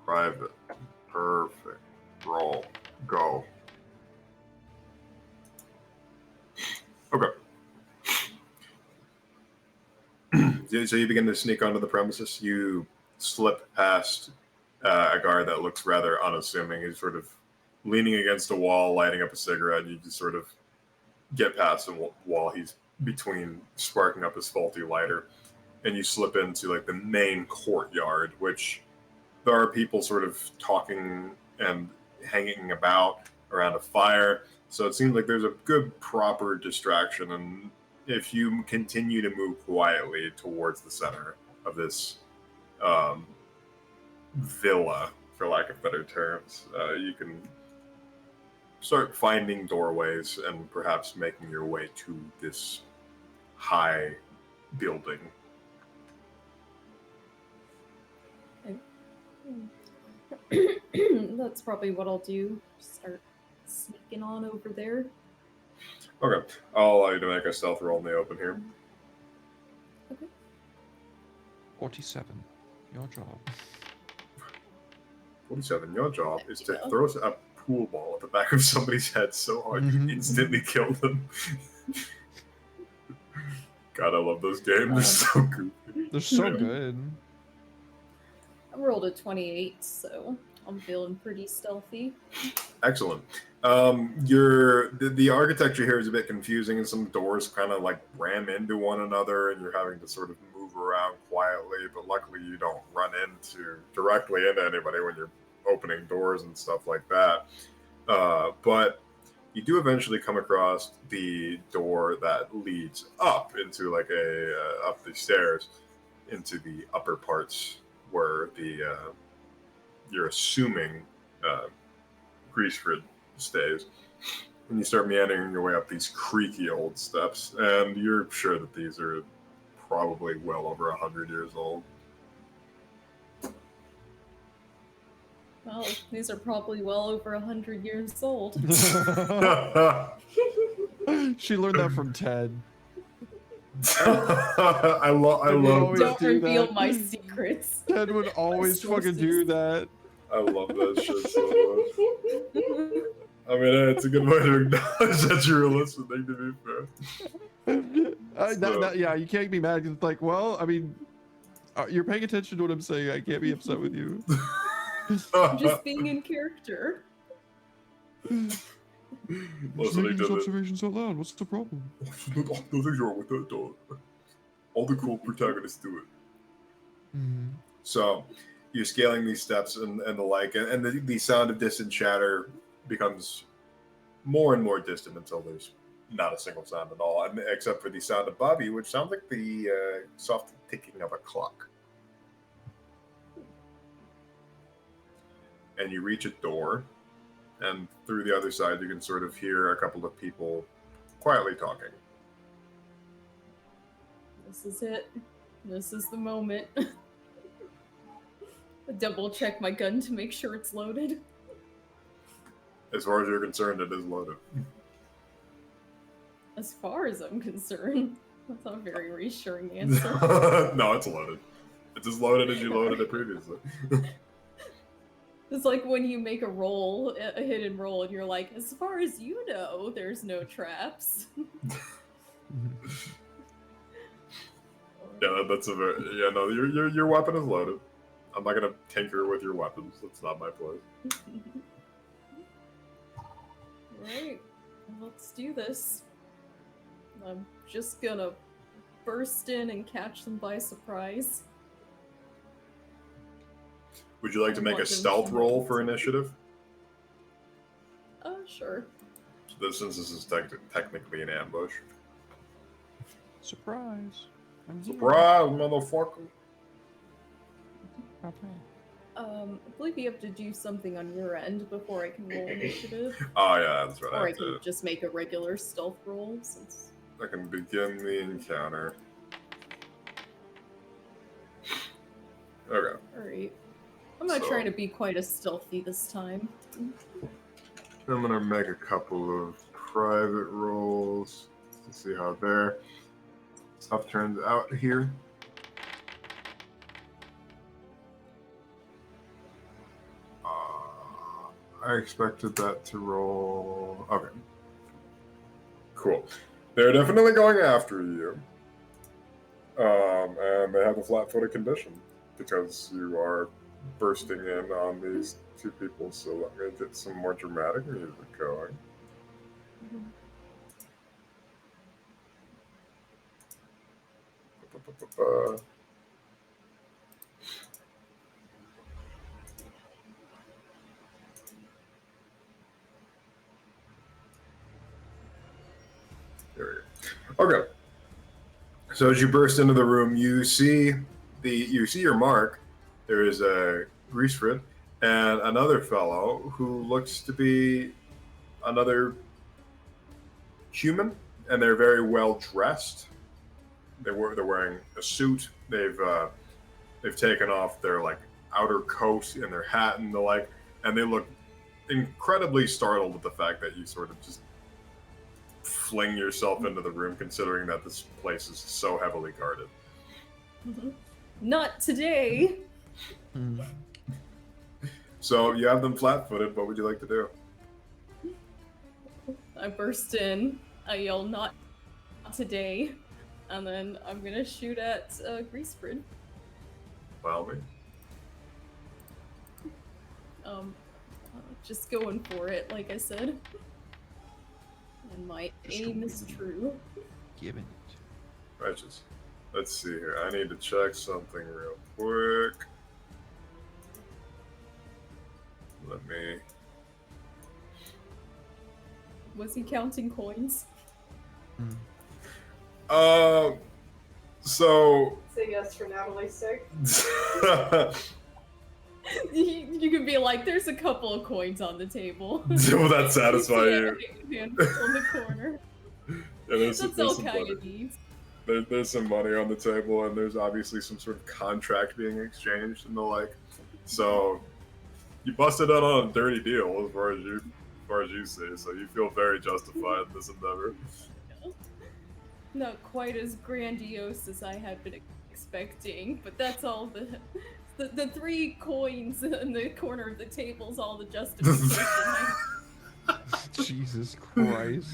Private. Perfect. Roll. Go. Okay. So you begin to sneak onto the premises. You slip past a guard that looks rather unassuming. He's sort of leaning against a wall, lighting up a cigarette. You just sort of get past him while he's between sparking up his faulty lighter. And you slip into like the main courtyard, which there are people sort of talking and hanging about around a fire. So it seems like there's a good proper distraction. And if you continue to move quietly towards the center of this villa, for lack of better terms, you can start finding doorways and perhaps making your way to this high building. That's probably what I'll do. Start sneaking on over there. Okay, I'll allow you to make a stealth roll in the open here. Okay. 47. Your job. 47. Your job is to Yeah. throw a pool ball at the back of somebody's head so hard you instantly kill them. God, I love those games. They're so goofy. They're so Yeah. good. I rolled a 28, so I'm feeling pretty stealthy. Excellent. The architecture here is a bit confusing, and some doors kind of like ram into one another, and you're having to sort of move around quietly. But luckily, you don't run directly into anybody when you're opening doors and stuff like that. But you do eventually come across the door that leads up into like up the stairs into the upper parts where you're assuming Griesfried stays. And you start meandering your way up these creaky old steps, and you're sure that these are probably well over 100 years old. Well, these are probably well over 100 years old. She learned that from Ted. I love always Don't do reveal that. my secrets. Ted would always fucking do that. I love that shit so much. I mean, it's a good way to acknowledge that you're listening, to be fair. Yeah, you can't be mad because it's like, well, I mean, you're paying attention to what I'm saying. I can't be upset with you. I'm just being in character. Just Listening making to these the observations out loud. What's the problem? nothing's wrong with that dog. All the cool protagonists do it. Mm. So you're scaling these steps and the like, and the sound of distant chatter becomes more and more distant until there's not a single sound at all, except for the sound of Bobby, which sounds like the soft ticking of a clock. And you reach a door, and through the other side, you can sort of hear a couple of people quietly talking. This is it. This is the moment. I double check my gun to make sure it's loaded. As far as you're concerned, it is loaded. As far as I'm concerned, that's a very reassuring answer. No, it's loaded. It's as loaded as you loaded it previously. It's like when you make a roll, a hidden roll, and you're like, as far as you know, there's no traps. Yeah, that's a very no. Your weapon is loaded. I'm not gonna tinker with your weapons. That's not my place. Right. Let's do this. I'm just gonna burst in and catch them by surprise. Would you like I to make a want them stealth to roll know. for initiative? Sure. Since this is technically an ambush. Surprise. I'm here. Surprise, motherfucker! Okay. I believe you have to do something on your end before I can roll initiative. Oh yeah, that's right. Or I have can to- just make a regular stealth roll since. I can begin the encounter. Okay. Alright. I'm not So- trying to be quite as stealthy this time. I'm gonna make a couple of private rolls to see how their stuff turns out here. I expected that to roll. Okay. Cool. They're definitely going after you. And they have a flat-footed condition because you are bursting in on these two people. So let me get some more dramatic music going. There we go. Okay. So as you burst into the room, you see your mark. There is a Griesfried and another fellow who looks to be another human, and they're very well dressed. They're wearing a suit. They've taken off their like outer coat and their hat and the like, and they look incredibly startled at the fact that you sort of just fling yourself into the room, considering that this place is so heavily guarded. Not today! Hmm. So you have them flat-footed. What would you like to do? I burst in, I yell, not today, and then I'm gonna shoot at Griesfried. Well, me. Just going for it, like I said. And my Just aim go is in. true. Given it. Righteous. Let's see here. I need to check something real quick. Let me. Was he counting coins? So. Say yes for Natalie's sake. You can be like, there's a couple of coins on the table. Will that satisfy you? Handful on the corner. Yeah, there's That's there's all some Kaya money. needs. There's some money on the table, and there's obviously some sort of contract being exchanged and the like. So you busted out on a dirty deal, as far as you say. So you feel very justified in this endeavor. Not quite as grandiose as I had been expecting, but that's all the 3 coins in the corner of the table is all the justification. Jesus Christ.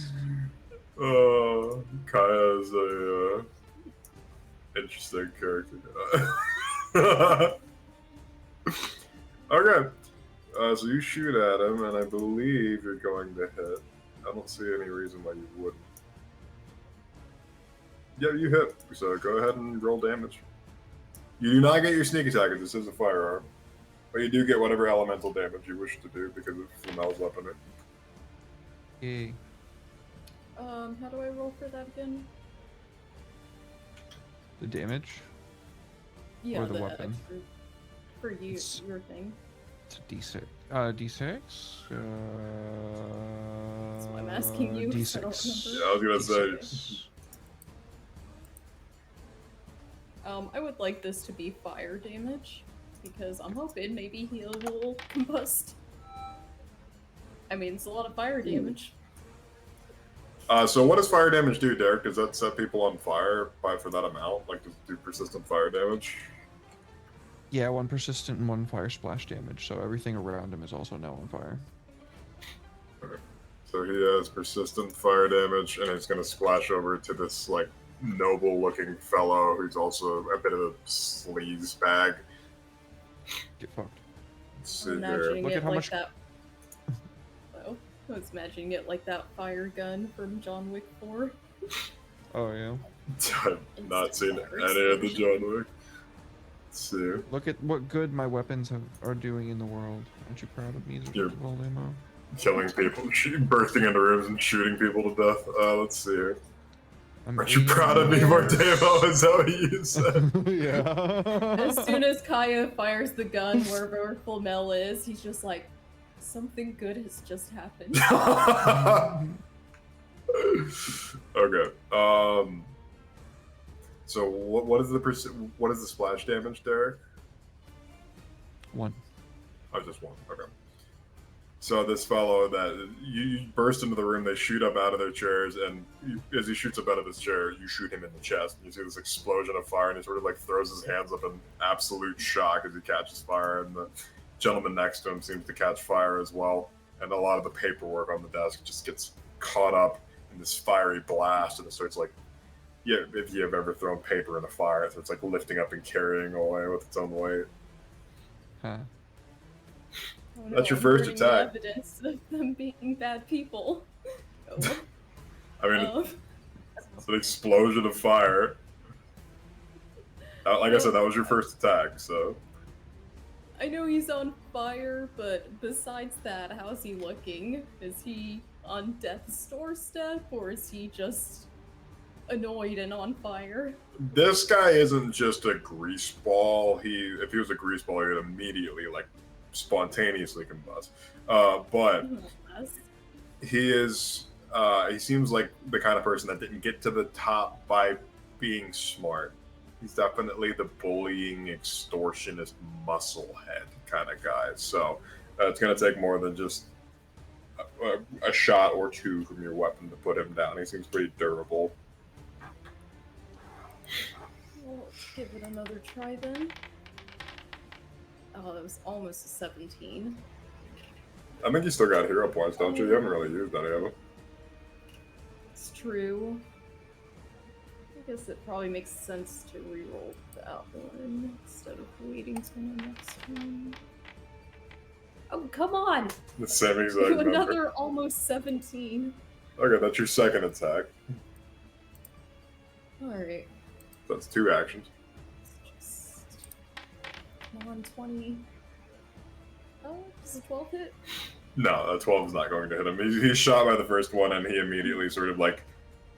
Kaya is a interesting character. Okay, so you shoot at him, and I believe you're going to hit. I don't see any reason why you wouldn't. Yeah, you hit. So go ahead and roll damage. You do not get your sneak attack because this is a firearm, but you do get whatever elemental damage you wish to do because of Flamel's weaponry. Yay. How do I roll for that again? The damage? Yeah, Or the weapon? extra for you, It's- your thing. It's a D6. D6? That's why I'm asking you, 'cause I don't D6. remember. Yeah, I was gonna say. D6. I would like this to be fire damage, because I'm hoping maybe he will combust. I mean, it's a lot of fire damage. So what does fire damage do, Derek? Does that set people on fire for that amount? Like, does it do persistent fire damage? Yeah, 1 persistent and 1 fire splash damage, so everything around him is also now on fire. Okay. So he has persistent fire damage, and it's going to splash over to this, like, noble-looking fellow who's also a bit of a sleaze bag. Get fucked. Let's see I'm here. imagining Look it at how like much- that. Oh. I was imagining it like that fire gun from John Wick 4. Oh yeah. I've not seen Fire any of the explosion. John Wick. Let's see. Look at what good my weapons are doing in the world. Aren't you proud of me? There's You're- multiple ammo. Killing people, bursting into rooms and shooting people to death. Let's see here. I'm Aren't you aiming proud of me, where- Martemo? Is that what you said? Yeah. As soon as Kaya fires the gun wherever Flamel is, he's just like, something good has just happened. Okay. So what is what is the splash damage, Derek? 1. Oh, just 1. Okay. So this fellow that you burst into the room, they shoot up out of their chairs, and as he shoots up out of his chair, you shoot him in the chest. And you see this explosion of fire, and he sort of like throws his hands up in absolute shock as he catches fire, and the gentleman next to him seems to catch fire as well. And a lot of the paperwork on the desk just gets caught up in this fiery blast, and it starts like, yeah, if you have ever thrown paper in a fire, it starts like lifting up and carrying away with its own weight. Huh. Oh, no, That's your I'm first burning the attack. Evidence of them being bad people. Oh, I mean, um, it's an explosion of fire. Like I said, that was your first attack, so. I know he's on fire, but besides that, how's he looking? Is he on death's doorstep, or is he just annoyed and on fire? This guy isn't just a grease ball. If he was a grease ball, he would immediately, like, spontaneously combust. But Yes. he seems like the kind of person that didn't get to the top by being smart. He's definitely the bullying, extortionist, musclehead kind of guy. So it's going to take more than just a shot or two from your weapon to put him down. He seems pretty durable. Well, let's give it another try then. Oh, that was almost a 17. I think you still got hero points, don't you? You haven't really used any of them. It's true. I guess it probably makes sense to reroll that one instead of waiting till the next one. Oh, come on! The same exact number. Another almost 17. Okay, that's your second attack. Alright. That's 2 actions. Just... Come on, 20. Oh, does a 12 hit? No, 12 is not going to hit him. He's shot by the first one, and he immediately sort of like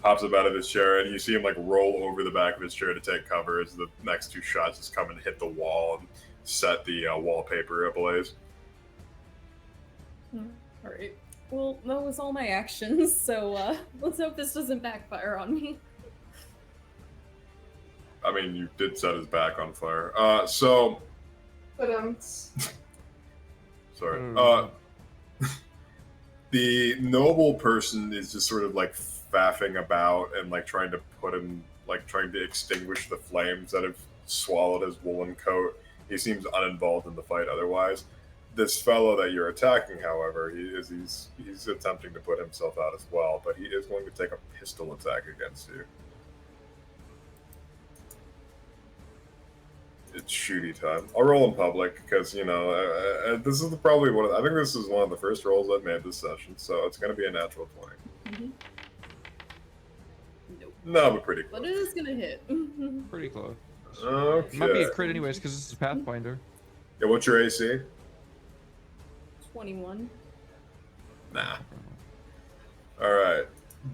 hops up out of his chair, and you see him like roll over the back of his chair to take cover as the next 2 shots just come and hit the wall and set the wallpaper ablaze. Alright. Well, that was all my actions, so let's hope this doesn't backfire on me. I mean, you did set his back on fire. So But sorry. Mm. The noble person is just sort of like faffing about and like trying to extinguish the flames that have swallowed his woolen coat. He seems uninvolved in the fight otherwise. This fellow that you're attacking, however, he's attempting to put himself out as well, but he is going to take a pistol attack against you. It's shooty time. I'll roll in public because this is probably I think this is one of the first rolls I've made this session, so it's going to be a natural 20. Nope. No, but pretty close. But it is gonna hit. Pretty close. Okay. It might be a crit anyways because this is Pathfinder. Yeah, what's your AC? 21. Nah. All right,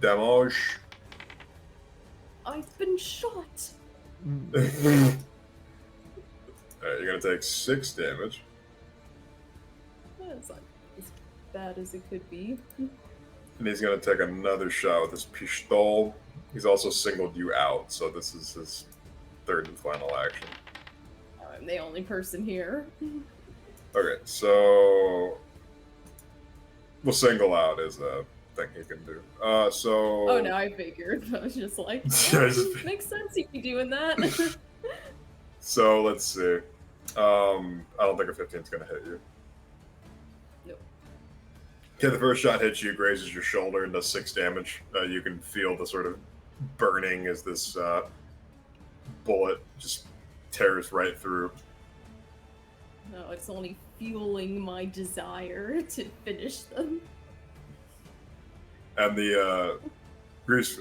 Demosh. I've been shot. Mm. All right, you're gonna take 6 damage. That's not as bad as it could be. And he's going to take another shot with his pistol. He's also singled you out, so this is his 3rd and final action. I'm the only person here. Okay, so we'll single out is a thing he can do. So. Oh no, I figured. I was just like, Yeah, I just- makes sense he'd be doing that. So let's see. I don't think a 15 is going to hit you. Nope. Okay, the first shot hits you, grazes your shoulder, and does 6 damage. You can feel the sort of burning as this bullet just tears right through. No, it's only fueling my desire to finish them. And the Grease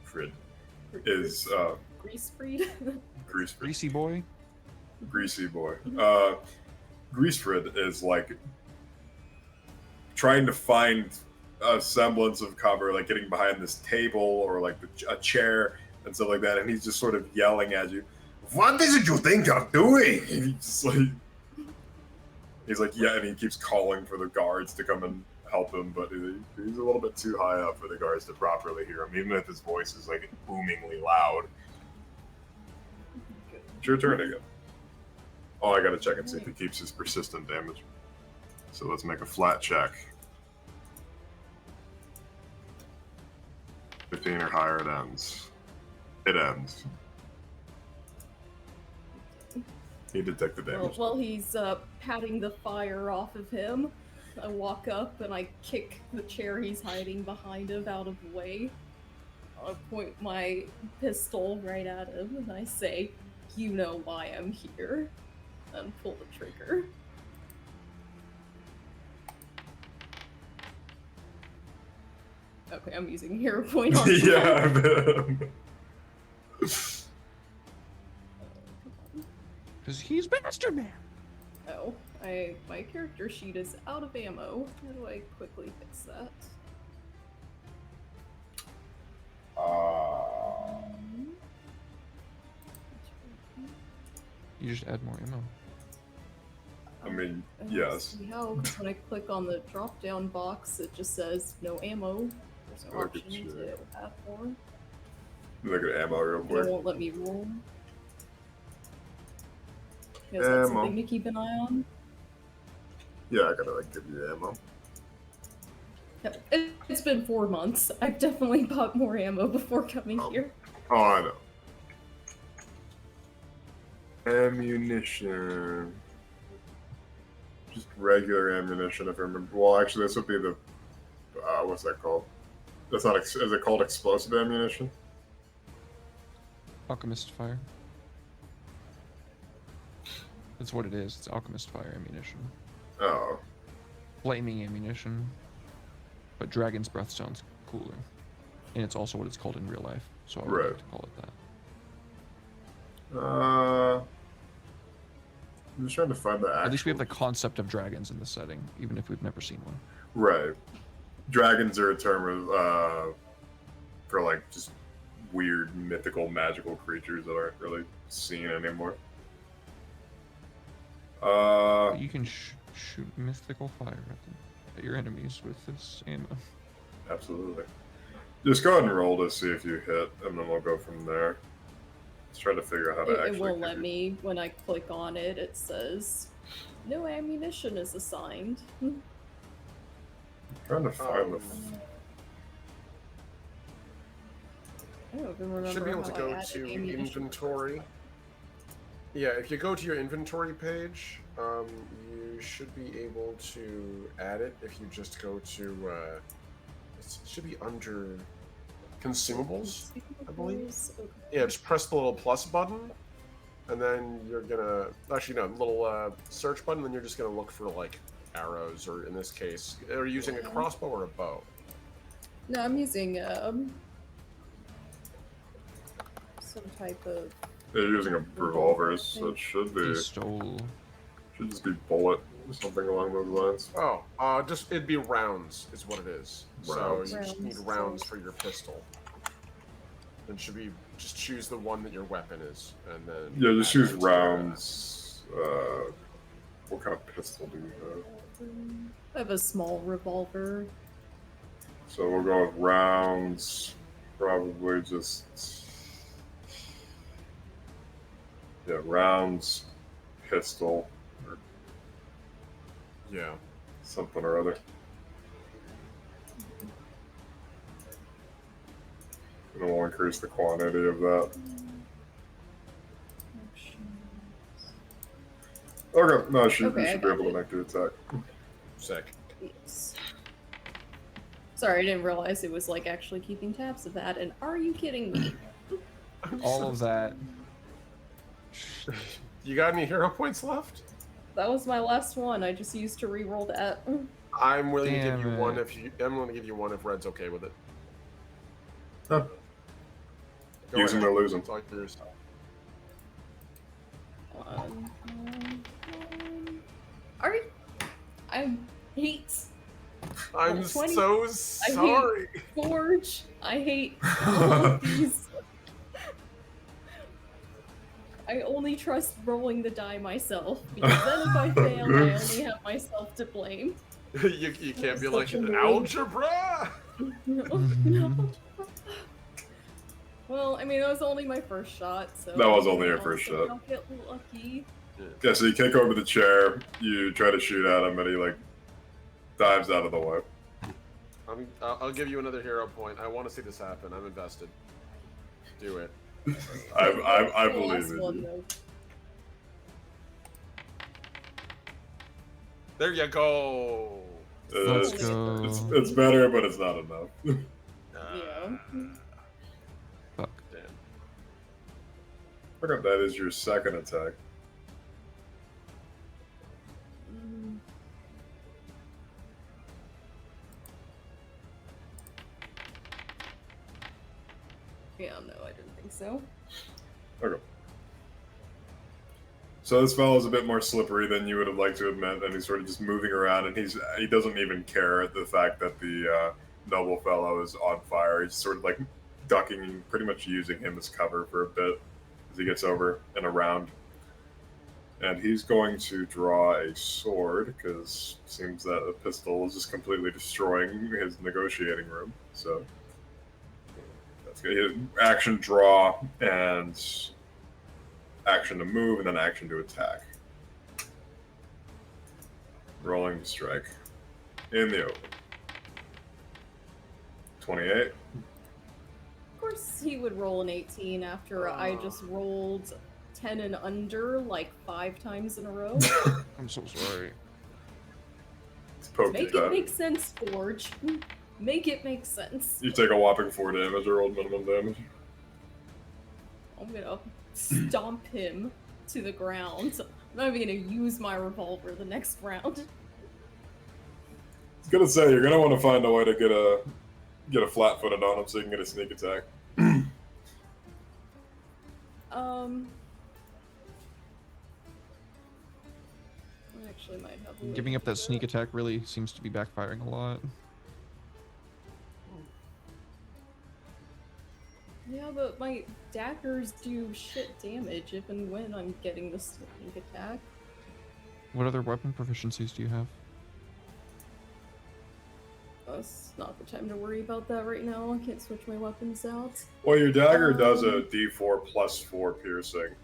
Frid is Grease Freed. Greasy boy. Greasy boy. Greasefred is like trying to find a semblance of cover, like getting behind this table or like a chair and stuff like that, and he's just sort of yelling at you. What is it you think you're doing? He's like, yeah, and he keeps calling for the guards to come and help him, but he's a little bit too high up for the guards to properly hear him, even if his voice is like boomingly loud. It's your turn again. Oh, I gotta check and see if he keeps his persistent damage. So let's make a flat check. 15 or higher, it ends. It ends. He detected damage. While he's patting the fire off of him, I walk up and I kick the chair he's hiding behind him out of the way. I point my pistol right at him and I say, "You know why I'm here," and pull the trigger. Okay, I'm using hero point on that. Yeah. Because he's Master Man. Oh, my character sheet is out of ammo. How do I quickly fix that? You just add more ammo. I mean, I don't yes. see how, 'cause when I click on the drop-down box, it just says no ammo. There's no Look at option you. to add more. Look at ammo real It quick. won't let me roll. Is that Ammo. something to keep an eye on? Yeah, I gotta like give you ammo. Yep. It's been 4 months. I've definitely bought more ammo before coming here. Oh, I know. Ammunition. Just regular ammunition, if I remember. Well, actually, this would be the. What's that called? That's not. Is it called explosive ammunition? Alchemist fire. That's what it is. It's alchemist fire ammunition. Oh. Flaming ammunition. But Dragon's Breath sounds cooler. And it's also what it's called in real life. So I would Right. like to call it that. I'm just trying to find the actual. At least we have the concept of dragons in this setting, even if we've never seen one. Right. Dragons are a term of, for like just weird, mythical, magical creatures that aren't really seen anymore. But you can shoot mythical fire at your enemies with this ammo. Absolutely. Just go ahead and roll to see if you hit, and then we'll go from there. Let's try to figure out how to actually. It won't give let you- me. When I click on it, it says no ammunition is assigned. Trying to find the. I don't even remember Should be able how to I go added to ammunition. inventory. Yeah, if you go to your inventory page, you should be able to add it if you just go to. It should be under consumables, I believe. Okay. Yeah, just press the little plus button, and then you're gonna actually no little search button. Then you're just gonna look for like arrows, or in this case, are you using a crossbow or a bow? No, I'm using some type of. You're using a revolver, so it should be. Pistol. Should just be bullet, or something along those lines. Oh, just it'd be rounds, is what it is. Rounds. So you just need Rounds, rounds so- for your pistol. And should be just choose the one that your weapon is, and then. Yeah, just add use that to your, rounds. What kind of pistol do you have? I have a small revolver. So we'll go with rounds. Probably just. Yeah, rounds, pistol, or Yeah. something or other. And we'll increase the quantity of that. Okay, no, you Okay, I should be got able to it. make the attack. Sick. Yes. Sorry, I didn't realize it was like actually keeping tabs of that. And are you kidding me? All of that. You got any hero points left? that was my last one. I just used to re-roll that. I'm willing to give Damn you one it. if I'm willing to give you one if Red's okay with it. Huh. Go Use 'em ahead. or lose 'em. It's all yours. Alright. I hate I'm 20. so sorry. Forge. I hate all of these. I only trust rolling the die myself, because then if I fail, I only have myself to blame. you can't be like, Such a noob. algebra! Well, I mean, that was only my first shot, so... That was only your I'll first say shot. I'll get lucky. Yeah, so you kick over the chair, you try to shoot at him, and he, like, dives out of the way. I'll give you another hero point. I want to see this happen. I'm invested. Do it. I The believe last in one, you. though. There you go. Let's It's, go. it's better, but it's not enough. Yeah. Fuck. Damn. Look up, that is your second attack. Mm. Yeah, no, I didn't think so. Okay. So this fellow's a bit more slippery than you would have liked to admit, and he's sort of just moving around, and he doesn't even care at the fact that the noble fellow is on fire. He's sort of like ducking and pretty much using him as cover for a bit as he gets over and around. And he's going to draw a sword, because it seems that a pistol is just completely destroying his negotiating room. So that's good. Action draw and action to move, and then action to attack. Rolling to strike. In the open. 28. Of course, he would roll an 18 after I just rolled 10 and under like 5 times in a row. I'm so sorry. It's poked Make you it down. make sense, Forge. Make it make sense. You take a whopping 4 damage, or rolled minimum damage. I'm gonna stomp him to the ground. I'm not even gonna use my revolver the next round. I was gonna say, you're gonna want to find a way to get a flat-footed on him so you can get a sneak attack. I actually might have a way Giving up to that do sneak attack really seems to be backfiring a lot. Yeah, but my daggers do shit damage if and when I'm getting the sneak attack. What other weapon proficiencies do you have? It's not the time to worry about that right now. I can't switch my weapons out. Well, your dagger does a d4 plus 4 piercing.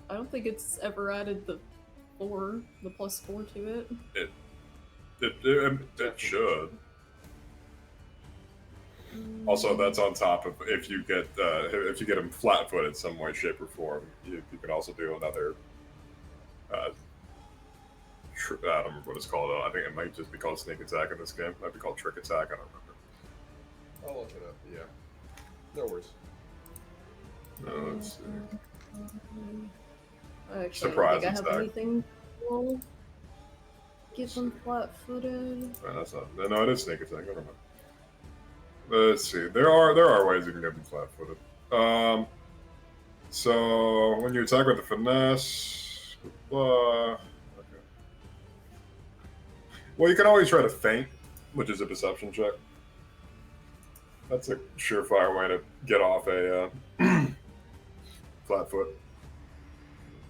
I don't think it's ever added the plus 4 to it. It should. Also, that's on top of if you get him flat-footed some way, shape, or form. You can also do another. I don't remember what it's called. I think it might just be called sneak attack in this game. It might be called trick attack. I don't remember. I'll look it up. Yeah. No worries. No, let's see. Actually, Surprise I don't think I have attack. anything. Well, get them flat-footed. That's not. No, it is sneak attack. Never mind. Let's see. There are ways you can get them flat-footed. So when you attack with the finesse, okay. Well, you can always try to feint, which is a deception check. That's a surefire way to get off a flat foot.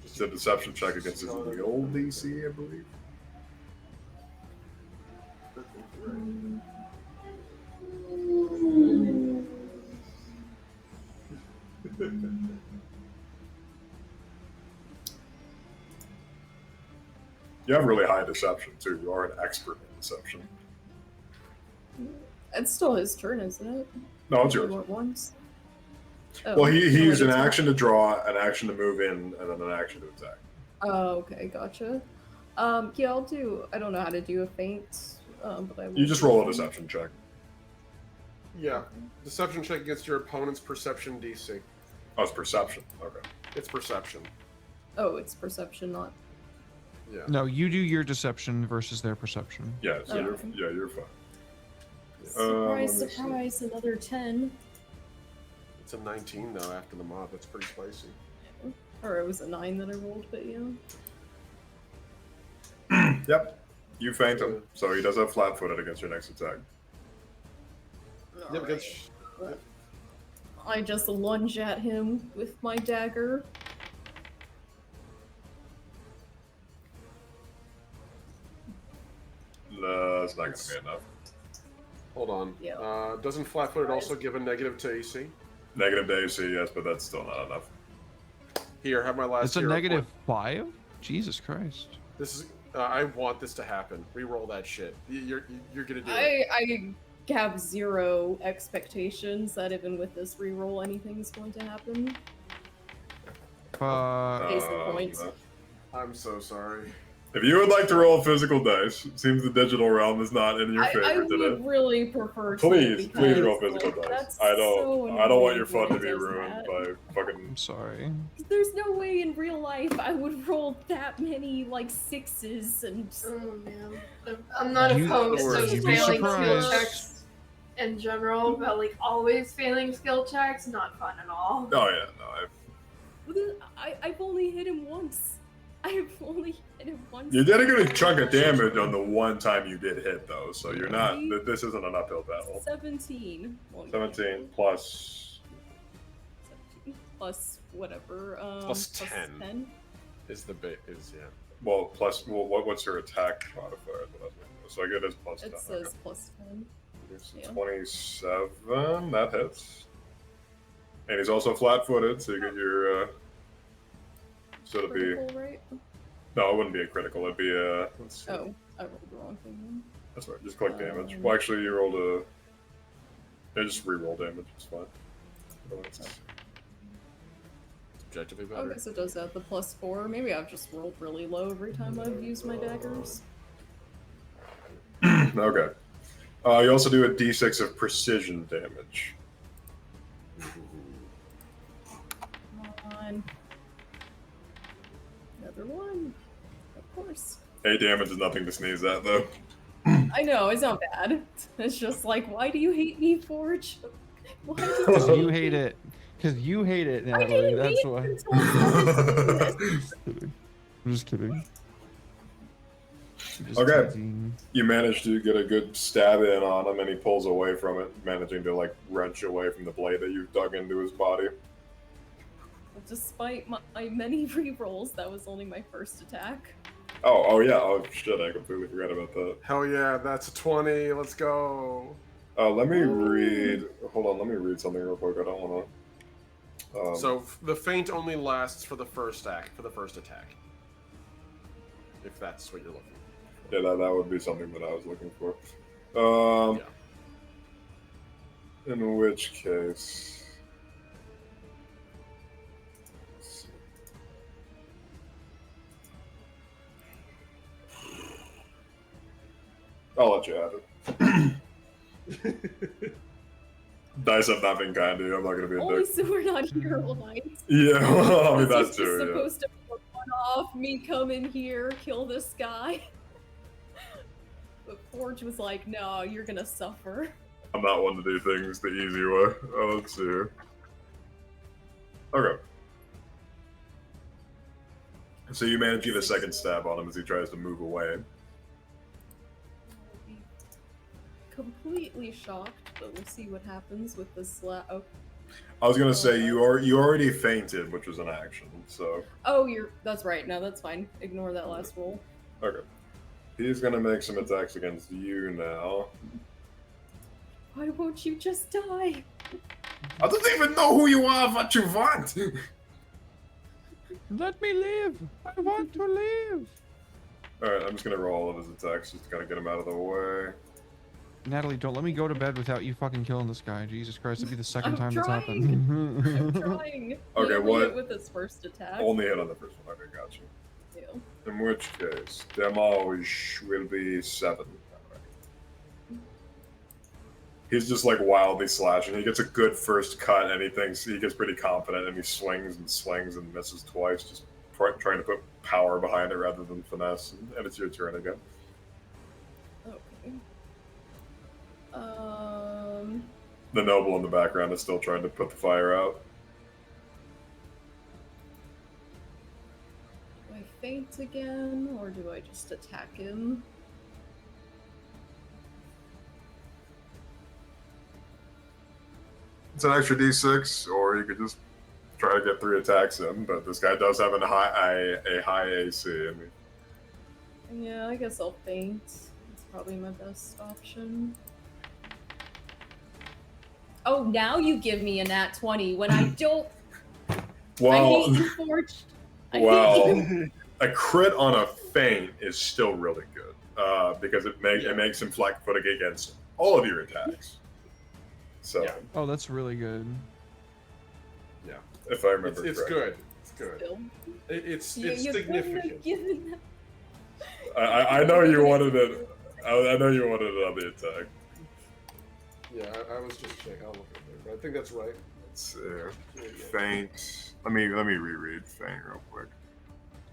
Just a deception check against his real DC, I believe. You have really high deception too. You are an expert in deception. It's still his turn, isn't it? No, it's He yours. went once. Oh, Well, he so used an it's- action to draw, an action to move in, and then an action to attack. Oh, okay, gotcha. Yeah, I'll do. I don't know how to do a feint, but I will. You just roll a deception check. Yeah. Deception check against your opponent's perception DC. Oh, it's perception. Okay. It's perception. Oh, it's perception, not. Yeah. No, you do your deception versus their perception. Yeah, so Okay. you're fine. Surprise, let me see. surprise, another 10. It's a 19 though after the mob. That's pretty spicy. Or it was a 9 that I rolled, but yeah. Yep. You feint him, so he does have flat-footed against your next attack. Yeah, Alright. because I just lunge at him with my dagger. That's not gonna be enough. hold on. Yeah. Doesn't flat-footed also give a negative to AC? Negative to AC, yes, but that's still not enough. Here, have my last. It's a hero negative point. 5? Jesus Christ. This is. I want this to happen. Reroll that shit. You're gonna do it. I have 0 expectations that even with this reroll anything's going to happen. Case in point. I'm so sorry. If you would like to roll physical dice, it seems the digital realm is not in your I favor would today. really prefer to. Please because, roll physical like, dice. that's I don't so want your annoying fun to when be it does ruined that. by fucking. I'm sorry. There's no way in real life I would roll that many like 6s and. Oh man, I'm not You- opposed You'd to be failing skill surprised. checks in general, but like always failing skill checks, not fun at all. Oh yeah, no. I've only hit him once. I've only hit him once. You did a good chunk of damage on the one time you did hit, though, so you're not. This isn't an uphill battle. 17. 17 plus. 17 plus whatever. Plus 10. Is the bit is yeah. Well, plus. Well, what's your attack modifier? So I get his plus 10. It says plus 10. It's yeah. 27. That hits. And he's also flat-footed, so you get your. So it'll be. Critical, right? No, it wouldn't be a critical. It'd be a. Let's see. Oh, I rolled the wrong thing then. That's right. Just click damage. Well, actually, you rolled a. Yeah, just re-roll damage. It's fine. It's objectively better. Okay, so it does add the plus 4. Maybe I've just rolled really low every time I've used my daggers. Okay. You also do a d6 of precision damage. Come on. Another one. Of course. 8 damage is nothing to sneeze at, though. I know, it's not bad. It's just like, why do you hate me, Forge? Why do you Because you hate it. Because you hate it, I Natalie. didn't That's hate why. it until I'm just kidding. I'm just Okay. teasing. You manage to get a good stab in on him, and he pulls away from it, managing to like wrench away from the blade that you dug into his body. Despite my many rerolls, that was only my first attack. Oh yeah. Oh shit! I completely forgot about that. Hell yeah, that's a 20. Let's go. Let me read. Hold on. Let me read something real quick. I don't want to. So the feint only lasts for the first act, for the first attack. If that's what you're looking for. Yeah, that would be something that I was looking for. In which case. Let's see. I'll let you have it. Dice have not been kind to you. I'm not gonna be a Only dick. so we're not here all night. Yeah, well, I mean This that's is just true. Yeah. supposed to be a one-off. Me come in here, kill this guy. But Forge was like, "No, you're gonna suffer." I'm not one to do things the easy way. Let's see here. Okay. So you manage to get a second stab on him as he tries to move away. Completely shocked, but we'll see what happens with this. Oh, I was gonna say you already fainted, which was an action. So that's right. No, that's fine. Ignore that last roll. okay, he's gonna make some attacks against you now. Why won't you just die? I don't even know who you are. What you want? Let me live. I want to live. All right, I'm just gonna roll all of his attacks just to kind of get him out of the way. Natalie, don't let me go to bed without you fucking killing this guy. Jesus Christ, it'd be the second I'm time that's trying. happened. I'm trying. Okay, He only what- hit with his first attack. Only hit on the first one. Okay, got you. Yeah. In which case, damage will be 7. He's just like wildly slashing. He gets a good first cut, and he thinks he gets pretty confident, and he swings and swings and misses twice, just trying to put power behind it rather than finesse, and it's your turn again. Okay. The noble in the background is still trying to put the fire out. Do I feint again, or do I just attack him? It's an extra d6, or you could just try to get 3 attacks in. But this guy does have a high AC. I mean, Yeah, I guess I'll feint. It's probably my best option. Oh, now you give me a nat 20 when I don't. well, I hate you, Forged. I hate well, you. a crit on a feint is still really good because it makes him flat-footed against all of your attacks. So, Yeah. Oh, that's really good. yeah, if I remember It's correctly. good. It's good. Still. It's You couldn't have significant. given that. I know you wanted it. I know you wanted it on the attack. Yeah, I was just checking. I'll look at it, but I think that's right. Let's see. Feint. Let me reread feint real quick.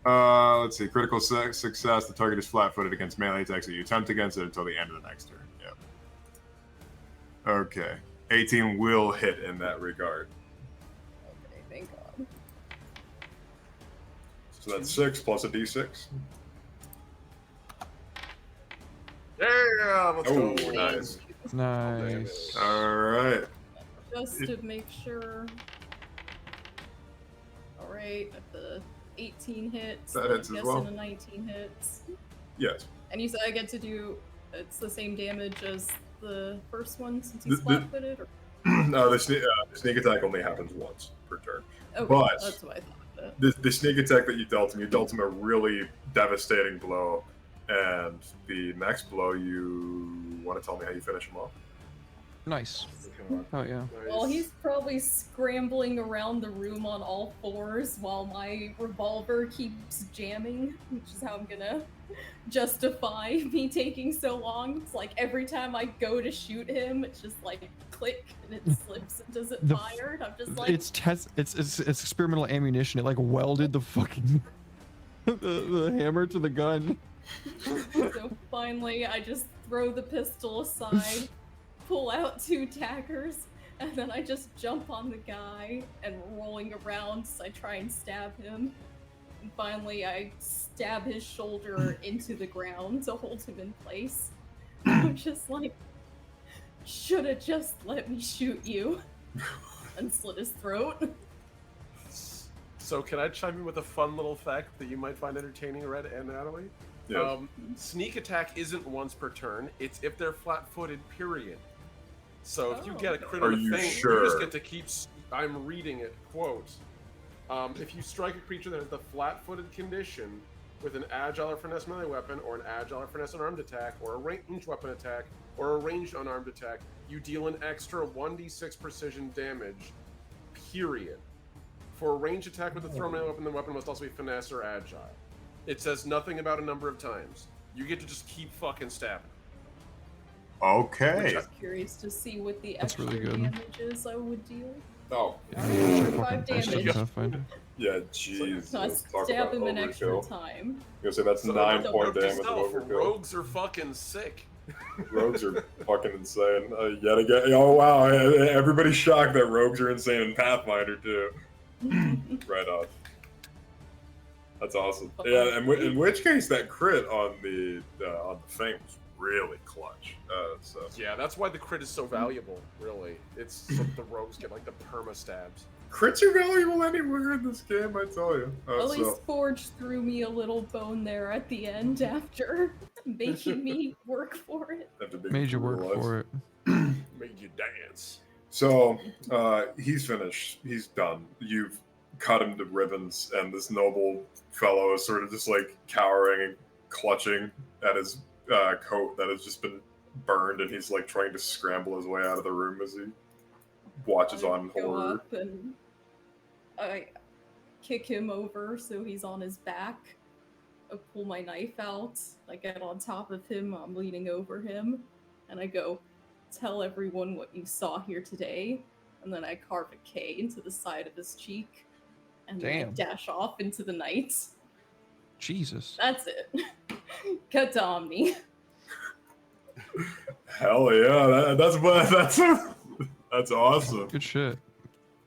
Let's see. Critical success. The target is flat-footed against melee attacks that you attempt against it until the end of the next turn. Yep. Okay. 18 will hit in that regard. Okay, thank God. So that's 6 plus a d6. Yeah, let's Oh, go. nice. Nice. All right. Just to make sure. Alright, at the 18 hits. That hits I'm as guessing well. a 19 hits. Yes. And you said I get to do. It's the same damage as the first one since he's The- flat footed? Or... The sneak attack only happens once per turn. Okay, but- that's what I thought. The sneak attack that you dealt him a really devastating blow. And the next blow, you want to tell me how you finish him off? Nice. God. Oh yeah. Well, he's probably scrambling around the room on all fours while my revolver keeps jamming, which is how I'm gonna justify me taking so long. It's like every time I go to shoot him, it's just like click and it slips and doesn't The fire. And I'm just like, It's experimental ammunition. It like welded the fucking the hammer to the gun. so finally I just throw the pistol aside, pull out 2 daggers, and then I just jump on the guy and rolling around so I try and stab him. And finally I stab his shoulder into the ground to hold him in place. I'm just like, should have just let me shoot you and slit his throat. So can I chime in with a fun little fact that you might find entertaining, Red and Natalie? Yes. Sneak attack isn't once per turn. It's if they're flat-footed, period. So if you Oh, get a okay. crit Are on a you thing, you sure? just get to keep... I'm reading it, quote. If you strike a creature that has the flat-footed condition with an agile or finesse melee weapon, or an agile or finesse unarmed attack, or a ranged weapon attack, or a ranged unarmed attack, you deal an extra 1d6 precision damage, period. For a ranged attack with a thrown melee weapon, the weapon must also be finesse or agile. It says nothing about a number of times. You get to just keep fucking stabbing. Okay. Just curious to see what the That's extra really good. damages I would deal. Oh, Alright, 5 I should damage. Pathfinder. yeah, jeez. So I Let's talk stab about him an extra overkill. time. I was gonna say that's So 9 note point to damage of self, overkill. rogues are fucking sick. Rogues are fucking insane. Yet again, oh wow, everybody's shocked that rogues are insane in Pathfinder too. Right on. That's awesome. Yeah, and in which case that crit on the feint was really clutch. So Yeah, that's why the crit is so valuable, really. It's so that the rogues get like the perma stabs. crits are valuable anywhere in this game, I tell you. At least Forge threw me a little bone there at the end after making me work for it. after being Made you work brutalized. for it. Made you dance. So he's finished. He's done. You've cut him to ribbons, and this noble fellow is sort of just like cowering and clutching at his coat that has just been burned, and he's like trying to scramble his way out of the room as he watches on I go horror. up and I kick him over so he's on his back. I pull my knife out. I get on top of him. I'm leaning over him, and I go, "Tell everyone what you saw here today." And then I carve a K into the side of his cheek. and Damn. like dash off into the night. Jesus. That's it. Cut to Omni. Hell yeah, that's awesome. Good shit.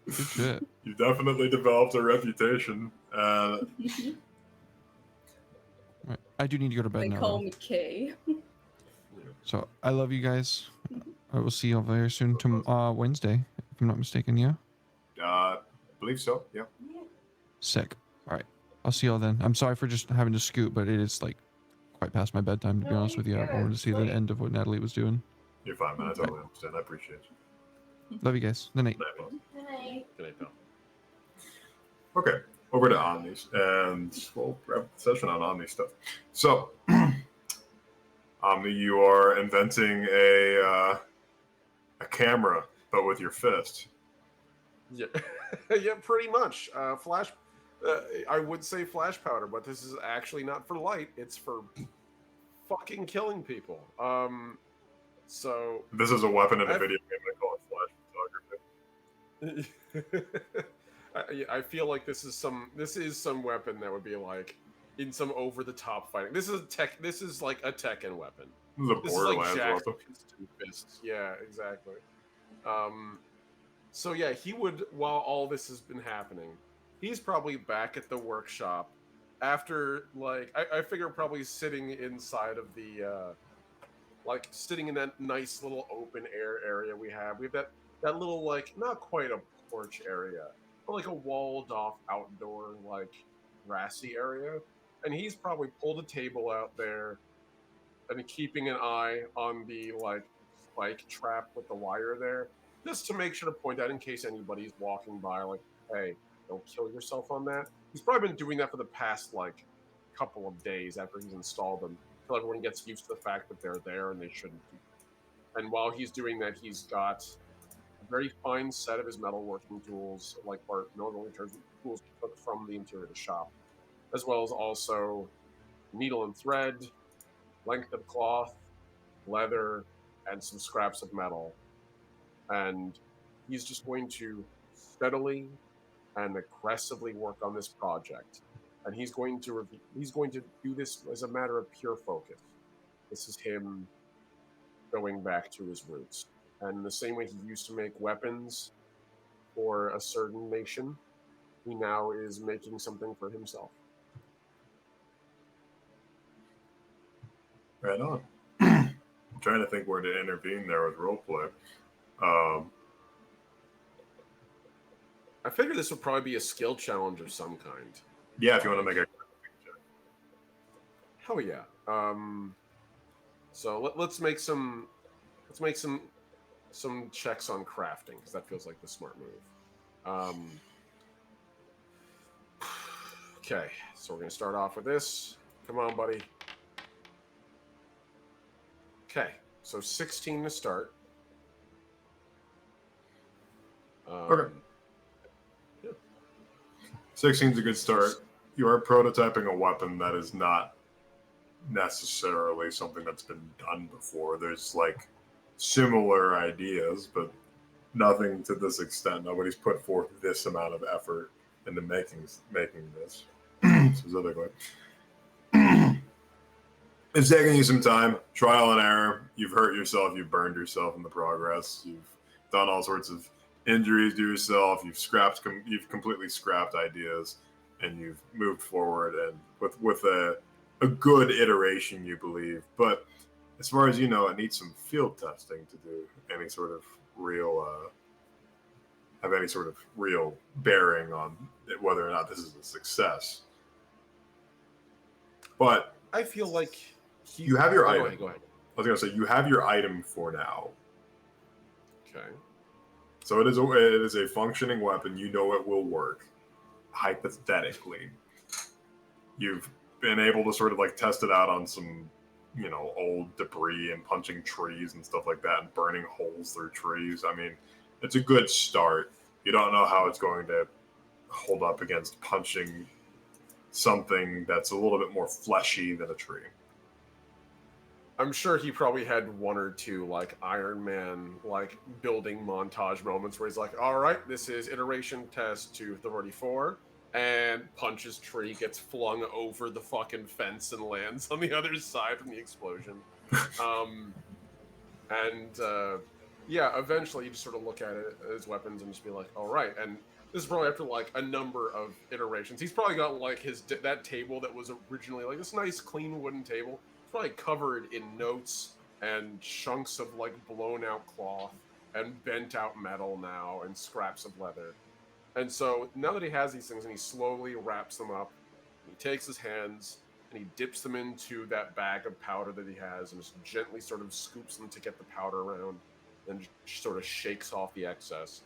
Good shit. You definitely developed a reputation. Right. I do need to go to bed They now. call Though. me Kay. So I love you guys. I will see you all very soon. Wednesday, if I'm not mistaken. Yeah. Believe so. Yeah. Sick. All right. I'll see y'all then. I'm sorry for just having to scoot, but it is like quite past my bedtime, to be honest with you. I wanted to see the end of what Natalie was doing. You're fine, man. I totally understand. I appreciate you. Love you guys. Good night. Hi. Good night, pal. Okay, over to Omnis, and we'll wrap the session on Omni stuff. So, Omni, you are inventing a camera, but with your fist. Yeah, yeah, pretty much. Flash. I would say flash powder, but this is actually not for light. It's for fucking killing people. So This is a weapon in a video game. They call it flash photography. I feel like this is some weapon that would be like in some over the top fighting. This is like a Tekken weapon. This is a This is like Borderlands Jack's weapon. two fists. Yeah, exactly. So yeah, he would, while all this has been happening, he's probably back at the workshop after, like, I figure probably sitting inside of the like sitting in that nice little open air area we have. We have that little, like, not quite a porch area, but like a walled off outdoor, like, grassy area. And he's probably pulled a table out there and keeping an eye on the, like, spike trap with the wire there, just to make sure to point out in case anybody's walking by, like, hey, don't kill yourself on that. He's probably been doing that for the past, like, couple of days after he's installed them, until everyone gets used to the fact that they're there and they shouldn't be. And while he's doing that, he's got a very fine set of his metalworking tools, like, or normally tools took from the interior of the shop, as well as also needle and thread, length of cloth, leather, and some scraps of metal. And he's just going to steadily and aggressively work on this project. And he's going to do this as a matter of pure focus. This is him going back to his roots. And in the same way he used to make weapons for a certain nation, he now is making something for himself. Right on. I'm trying to think where to intervene there with roleplay. I figure this would probably be a skill challenge of some kind. Yeah, if you want to make a check. Hell yeah. So let's make some checks on crafting, because that feels like the smart move. Okay, so we're gonna start off with this. Come on, buddy. Okay, so 16 to start. Okay. 16 is a good start. You are prototyping a weapon that is not necessarily something that's been done before. There's like similar ideas, but nothing to this extent. Nobody's put forth this amount of effort into making this specifically. It's taking you some time, trial and error. You've hurt yourself, you've burned yourself in the progress. You've done all sorts of injuries to yourself. You've completely scrapped ideas, and you've moved forward, and with a good iteration, you believe. But as far as you know, it needs some field testing to do any sort of real have any sort of real bearing on whether or not this is a success. But I feel like you have your item. Go ahead. I was gonna say you have your item for now. Okay. So it is a functioning weapon. You know it will work. Hypothetically, you've been able to sort of like test it out on some, old debris and punching trees and stuff like that and burning holes through trees. I mean, it's a good start. You don't know how it's going to hold up against punching something that's a little bit more fleshy than a tree. I'm sure he probably had one or two like Iron Man like building montage moments where he's like, all right, this is iteration test 234. and punches tree, gets flung over the fucking fence and lands on the other side from the explosion. Yeah, eventually you just sort of look at it as weapons and just be like, all right. And this is probably after like a number of iterations. He's probably got like that table that was originally like this nice clean wooden table. It's probably covered in notes and chunks of like blown out cloth and bent out metal now and scraps of leather. And so now that he has these things and he slowly wraps them up, he takes his hands and he dips them into that bag of powder that he has and just gently sort of scoops them to get the powder around and just sort of shakes off the excess.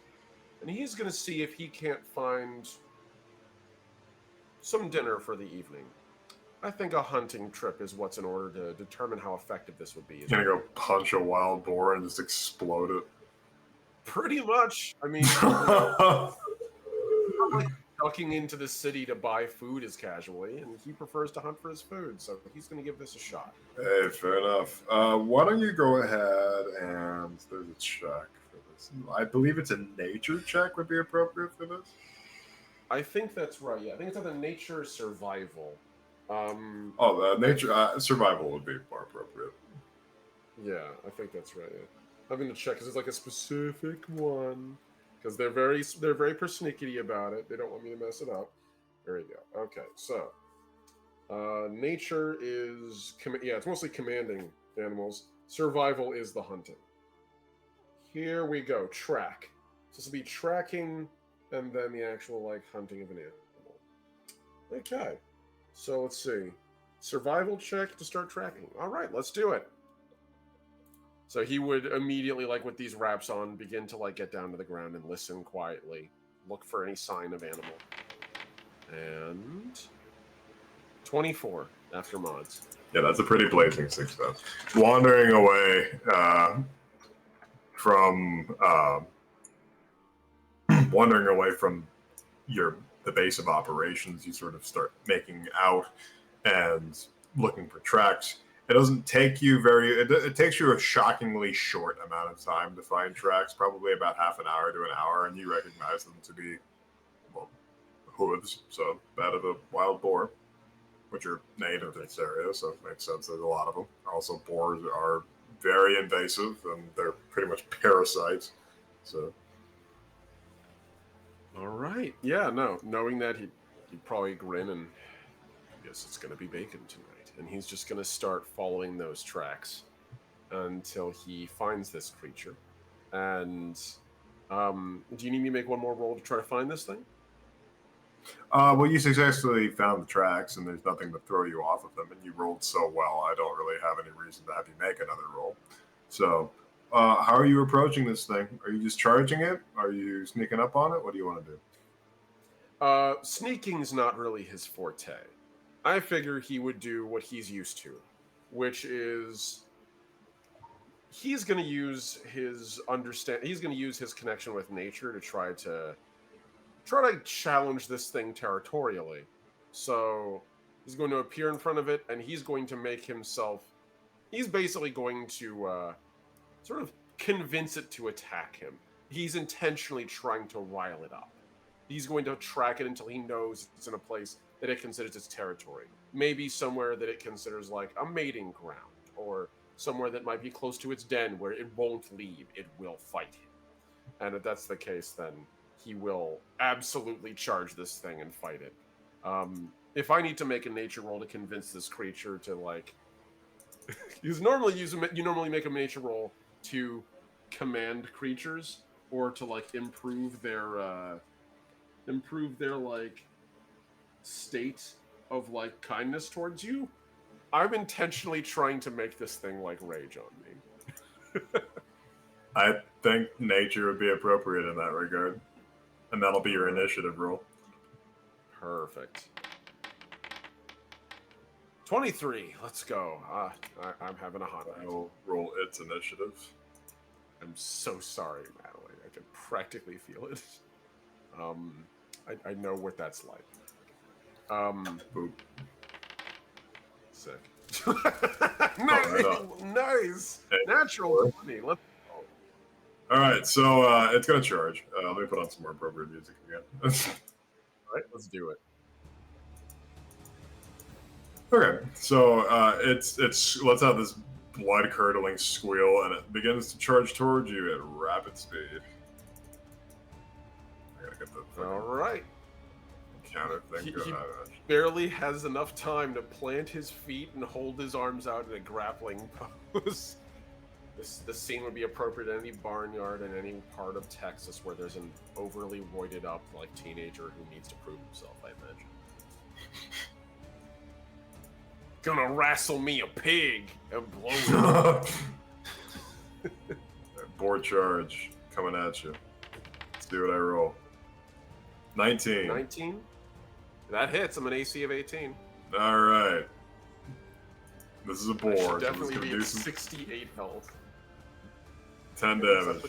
And he's going to see if he can't find some dinner for the evening. I think a hunting trip is what's in order to determine how effective this would be. You're gonna go punch a wild boar and just explode it. Pretty much. I mean, not like ducking into the city to buy food as casually, and he prefers to hunt for his food, so he's going to give this a shot. Hey, fair enough. Why don't you go ahead and there's a check for this. I believe it's a nature check would be appropriate for this. I think that's right. Yeah, I think it's either nature or survival. The nature survival would be more appropriate. Yeah, I think that's right. Yeah. I'm gonna check because it's like a specific one because they're very persnickety about it. They don't want me to mess it up. There we go. Okay, so nature is it's mostly commanding animals. Survival is the hunting. Here we go. Track. So this will be tracking and then the actual like hunting of an animal. Okay. So let's see. Survival check to start tracking. All right, let's do it. So he would immediately, like with these wraps on, begin to like get down to the ground and listen quietly, look for any sign of animal. And 24 after mods. Yeah, that's a pretty blazing success. Wandering away from the base of operations, you sort of start making out and looking for tracks. It doesn't take you it takes you a shockingly short amount of time to find tracks, probably about half an hour to an hour, and you recognize them to be, well, hooves, so that of a wild boar, which are native to this area, so it makes sense there's a lot of them. Also, boars are very invasive, and they're pretty much parasites, so... All right. Yeah, no. Knowing that, he'd probably grin and I guess it's going to be bacon tonight. And he's just going to start following those tracks until he finds this creature. And do you need me to make one more roll to try to find this thing? Well, you successfully found the tracks, and there's nothing to throw you off of them, and you rolled so well, I don't really have any reason to have you make another roll. So... how are you approaching this thing? Are you just charging it? Are you sneaking up on it? What do you want to do? Sneaking's not really his forte. I figure he would do what he's used to, which is he's going to use his connection with nature to try to challenge this thing territorially. So he's going to appear in front of it, and he's going to make himself. He's basically going to. Sort of convince it to attack him. He's intentionally trying to rile it up. He's going to track it until he knows it's in a place that it considers its territory. Maybe somewhere that it considers like a mating ground, or somewhere that might be close to its den where it won't leave, it will fight him. And if that's the case, then he will absolutely charge this thing and fight it. If I need to make a nature roll to convince this creature to like... you normally make a nature roll to command creatures or to like improve their like state of like kindness towards you. I'm intentionally trying to make this thing like rage on me. I think nature would be appropriate in that regard, and that'll be your initiative roll. Perfect. 23. Let's go. I'm having a hot night. I'll roll its initiative. I'm so sorry, Madeline. I can practically feel it. I know what that's like. Boop. Sick. Nice. Natural 20. Let's go. All right, so it's gonna charge. Let me put on some more appropriate music again. right, let's do it. Okay, so it's let's have this blood curdling squeal, and it begins to charge towards you at rapid speed. I gotta get the All right. counter thing He going. barely has enough time to plant his feet and hold his arms out in a grappling pose. This scene would be appropriate at any barnyard in any part of Texas where there's an overly roided up like teenager who needs to prove himself, I imagine. Gonna wrestle me a pig and blow it up. Board charge coming at you. Let's see what I roll. 19. 19? That hits. I'm an AC of 18. All right. This is a I boar. should So this is definitely gonna be do at some 68 health. 10 So damage. that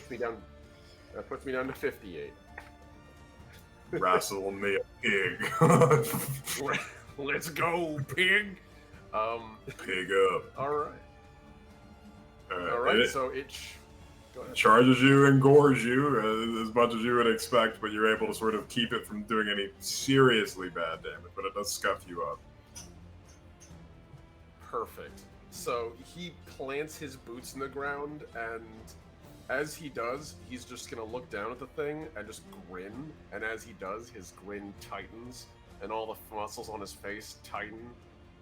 puts me down to 58. Wrestle me a pig. Let's go, pig. Pig up. All right. All All right. So go ahead. charges you and gores you as much as you would expect, but you're able to sort of keep it from doing any seriously bad damage, but it does scuff you up. Perfect. So he plants his boots in the ground, and as he does, he's just gonna look down at the thing and just grin. And as he does, his grin tightens, and all the muscles on his face tighten,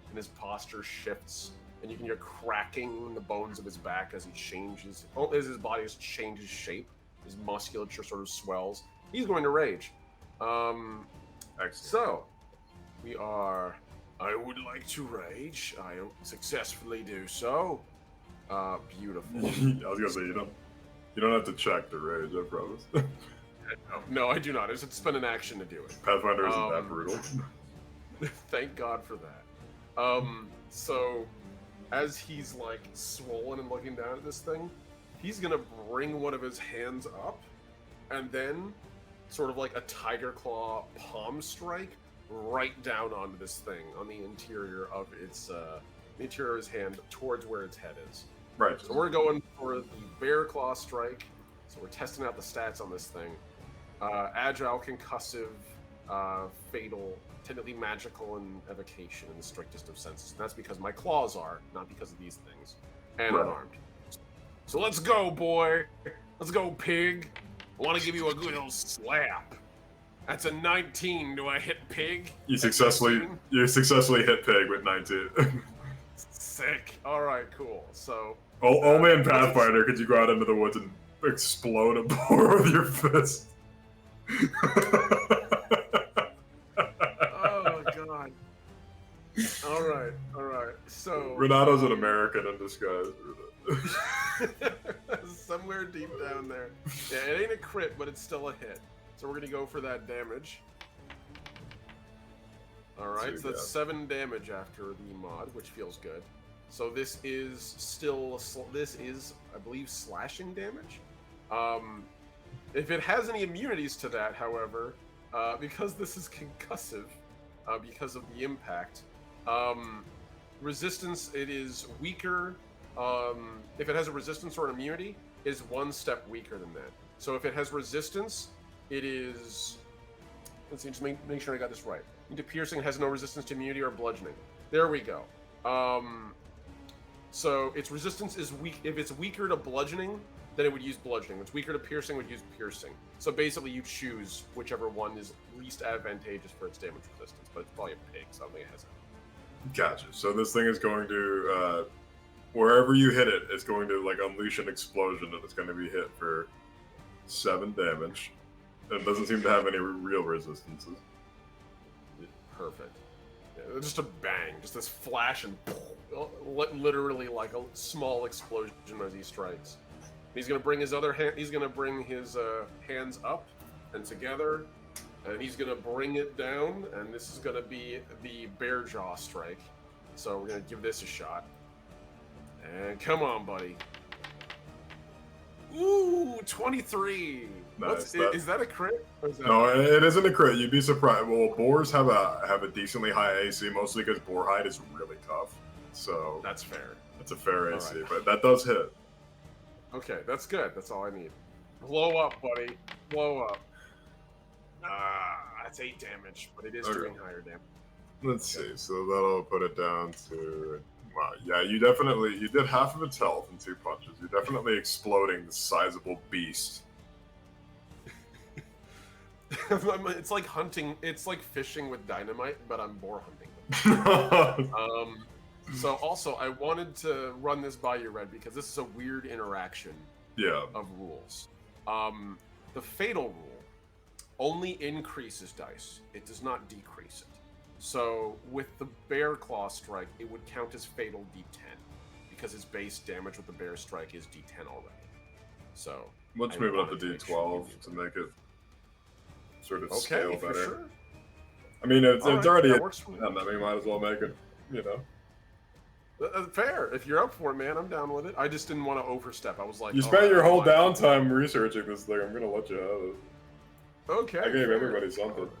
and his posture shifts. And you can hear cracking in the bones of his back as he changes, as his body changes shape. His musculature sort of swells. He's going to rage. Excellent. So, we are. I would like to rage. I successfully do so. Beautiful. I was gonna say you don't have to check the rage, I promise. No, I do not. I just spend an action to do it. Pathfinder isn't that brutal. Thank God for that. So, as he's like swollen and looking down at this thing, he's gonna bring one of his hands up, and then, sort of like a tiger claw palm strike, right down onto this thing on the interior of his hand towards where its head is. Right. So we're going for the bear claw strike. So we're testing out the stats on this thing. Agile, concussive, fatal, technically magical, and evocation in the strictest of senses. And that's because my claws are, not because of these things. And Right. unarmed. So let's go, boy. Let's go, pig. I want to give you a good old slap. That's a 19. Do I hit pig? You At successfully 19? hit pig with 19. Sick. All right, cool. So Only in Pathfinder could you go out into the woods and explode a boar with your fist. oh god. All right. So Renato's an American in disguise. somewhere deep down there. Yeah, it ain't a crit, but it's still a hit. So we're gonna go for that damage. All right, so that's 7 damage after the mod, which feels good. So this is still I believe, slashing damage. If it has any immunities to that, however, because this is concussive, because of the impact, resistance, it is weaker. If it has a resistance or an immunity, it is 1 step weaker than that. So if it has resistance, it is. Let's see, just make sure I got this right. Into piercing, it has no resistance to immunity or bludgeoning. There we go. So its resistance is weak. If it's weaker to bludgeoning, then it would use bludgeoning. If it's weaker to piercing, it would use piercing. So basically, you choose whichever one is least advantageous for its damage resistance. But it's probably a pig, so I don't think it has it. Gotcha. So this thing is going to, wherever you hit it, it's going to like unleash an explosion, and it's going to be hit for 7 damage. And it doesn't seem to have any real resistances. Perfect. Yeah, just a bang, just this flash, and literally like a small explosion as he strikes. He's gonna bring his other hand. He's gonna bring his hands up and together, and he's gonna bring it down. And this is gonna be the bear jaw strike. So we're gonna give this a shot. And come on, buddy. Ooh, 23. Nice. Is that a crit? Or is that No, it isn't a crit. You'd be surprised. Well, boars have a decently high AC, mostly because boar hide is really tough. So That's fair. that's a fair All AC, right. but that does hit. Okay, that's good. That's all I need. Blow up, buddy. Blow up. That's 8 damage, but it is Okay. doing higher damage. Let's see. So that'll put it down to. Wow. Yeah, you did half of its health in 2 punches. You're definitely exploding this sizable beast. It's like hunting. It's like fishing with dynamite, but I'm boar hunting them. So also, I wanted to run this by you, Red, because this is a weird interaction Yeah. of rules. The fatal rule only increases dice. It does not decrease it. So with the bear claw strike, it would count as fatal D10 because his base damage with the bear strike is D10 already. So Let's I move it up to wanted to make sure D12 you to knew make it sort of that. scale Okay, for better. sure. I mean, it's All right, already that a works for me. 10, I mean, might as well make it, you know. Fair. If you're up for it, man, I'm down with it. I just didn't want to overstep. I was like, You oh, spent your I whole don't want to- downtime researching this thing. I'm gonna let you have it. Okay. I gave fair. everybody something. All right.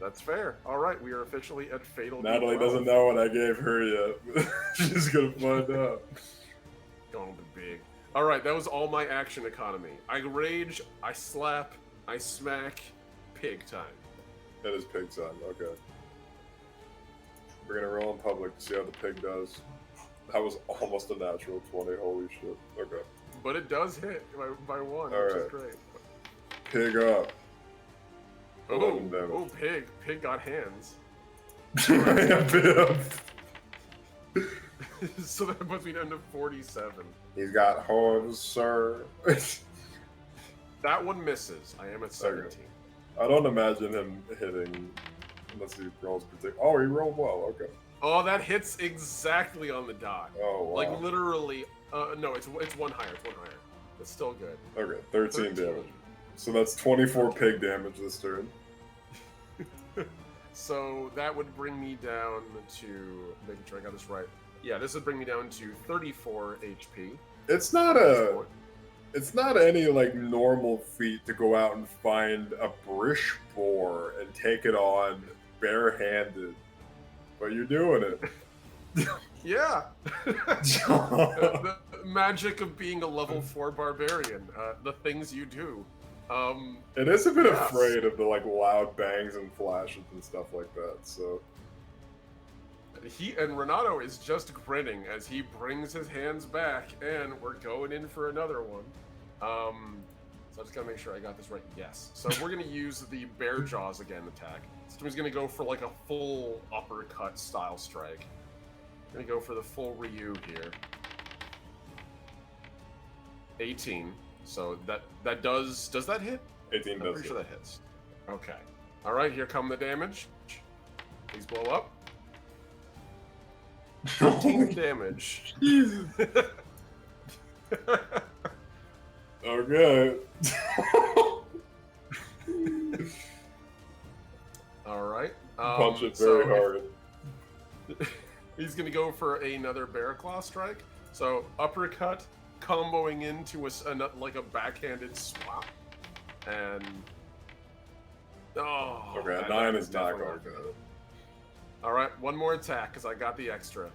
That's fair. All right, we are officially at fatal. Natalie D12. doesn't know what I gave her yet. She's gonna find out. Going to big. All right, that was all my action economy. I rage, I slap, I smack, pig time. That is pig time. Okay. We're gonna roll in public to see how the pig does. That was almost a natural 20. Holy shit. Okay. But it does hit by 1, All which right. is great. Pig up. Oh, 11 damage. oh, pig. Pig got hands. So that puts me down to 47. He's got horns, sir. That one misses. I am at 17. I don't imagine him hitting unless he rolls particular. Oh, he rolled well. Okay. Oh, that hits exactly on the dot. Oh, wow. Like literally. No, it's 1 higher. It's 1 higher. It's still good. Okay, 13 damage. So that's 24 pig damage this turn. So that would bring me down to, making sure I got this right. Yeah, this would bring me down to 34 HP. It's not any like normal feat to go out and find a brish boar and take it on barehanded, but you're doing it. Yeah. The magic of being a level 4 barbarian. The things you do. It is a bit Yes. afraid of the like loud bangs and flashes and stuff like that. So Renato is just grinning as he brings his hands back, and we're going in for another one. So I just gotta make sure I got this right. Yes. So we're gonna use the bear jaws again attack. So he's gonna go for like a full uppercut style strike. Gonna go for the full Ryu here. 18. So that does that hit? 18 I'm does pretty it. sure that hits. Okay. All right, here come the damage. Please blow up. 15 damage. Jesus. Okay. All right. Punch it very hard. He's gonna go for another bear claw strike. So uppercut, comboing into like a backhanded swap, and Okay, that 9 is not definitely- going good. All right, one more attack because I got the extra.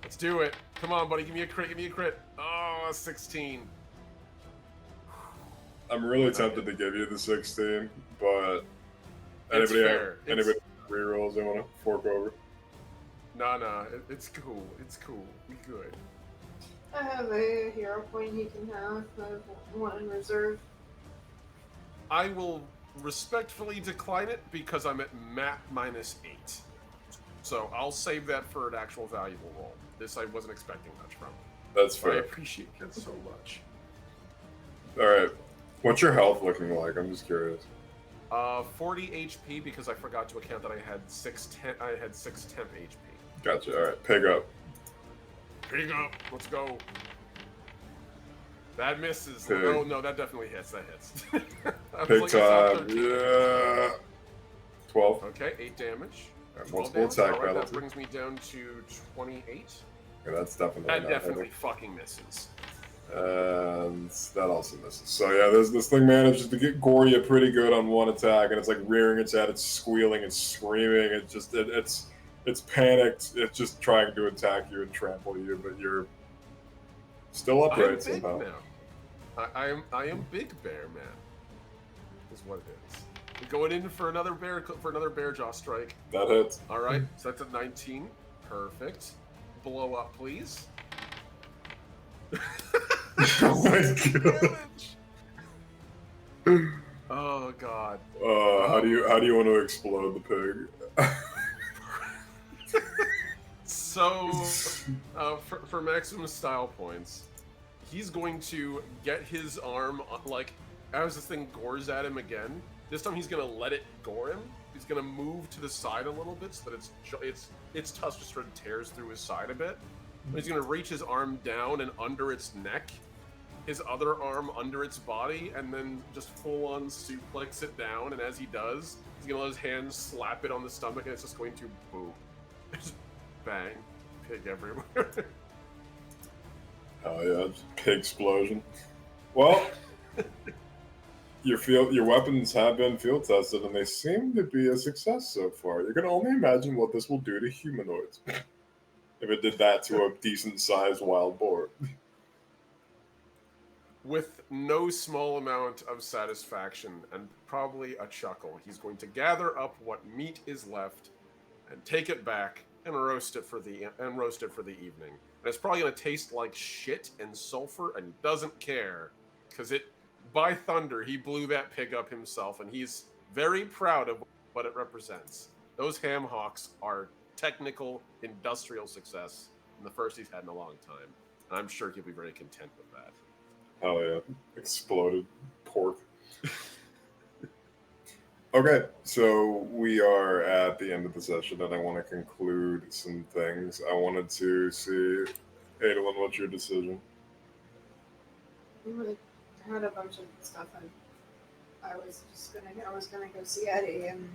Let's do it. Come on, buddy, give me a crit. Give me a crit. Oh, 16. I'm really tempted to give you the 16, but It's anybody fair. anybody rerolls they want to fork over? Nah, it's cool. It's cool. We good. I have a hero point he can have. I have one in reserve. I will respectfully decline it because I'm at map -8. So I'll save that for an actual valuable roll. This I wasn't expecting much from. That's But I fair. appreciate that so much. All right. What's your health looking like? I'm just curious. 40 HP because I forgot to account that I had 6 temp HP. Gotcha. All right. Pig up. Pig up. Let's go. That misses. Pig. Oh no, that definitely hits. That hits. I was Pig like, I saw time. 13. Yeah. 12. Okay, 8 damage. All right, 12 multiple damage. attack All right, that penalty. brings me down to 28. Yeah, that's definitely That not definitely hitting. fucking misses. And that also misses. So yeah, this thing manages to get Goria pretty good on one attack, and it's like rearing its head, it's squealing, it's screaming, it's panicked, it's just trying to attack you and trample you, but you're still I am upright big somehow. now. I am Big Bear Man. Is what it is. Going in for another bear jaw strike. That hits. All right, so that's a 19. Perfect. Blow up, please. Oh my god. Oh god. How do you want to explode the pig? So, for maximum style points, he's going to get his arm like as this thing gores at him again. This time he's gonna let it gore him. He's gonna move to the side a little bit so that its tusk just sort of tears through his side a bit. But he's gonna reach his arm down and under its neck, his other arm under its body, and then just full on suplex it down. And as he does, he's gonna let his hand slap it on the stomach, and it's just going to boom, just bang, pig everywhere. Oh yeah, pig explosion. Well, your weapons have been field tested, and they seem to be a success so far. You can only imagine what this will do to humanoids if it did that to a decent-sized wild boar. With no small amount of satisfaction and probably a chuckle, he's going to gather up what meat is left and take it back and roast it for the evening. And it's probably going to taste like shit and sulfur, and he doesn't care because by thunder, he blew that pig up himself, and he's very proud of what it represents. Those ham hocks are technical industrial success, and the first he's had in a long time. And I'm sure he'll be very content with that. Oh yeah, exploded pork. Okay, so we are at the end of the session, and I want to conclude some things. I wanted to see, Adolin, what's your decision? I had a bunch of stuff, and I was gonna go see Eddie and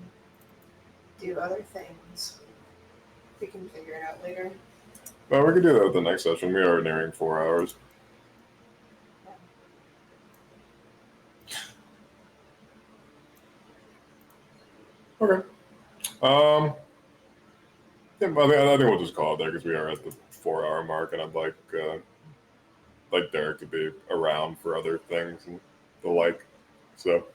do other things. We can figure it out later. Well, we could do that at the next session. We are nearing 4 hours. Okay. Yeah, I think we'll just call it there because we are at the 4-hour mark, and I'd like Derek to be around for other things and the like. So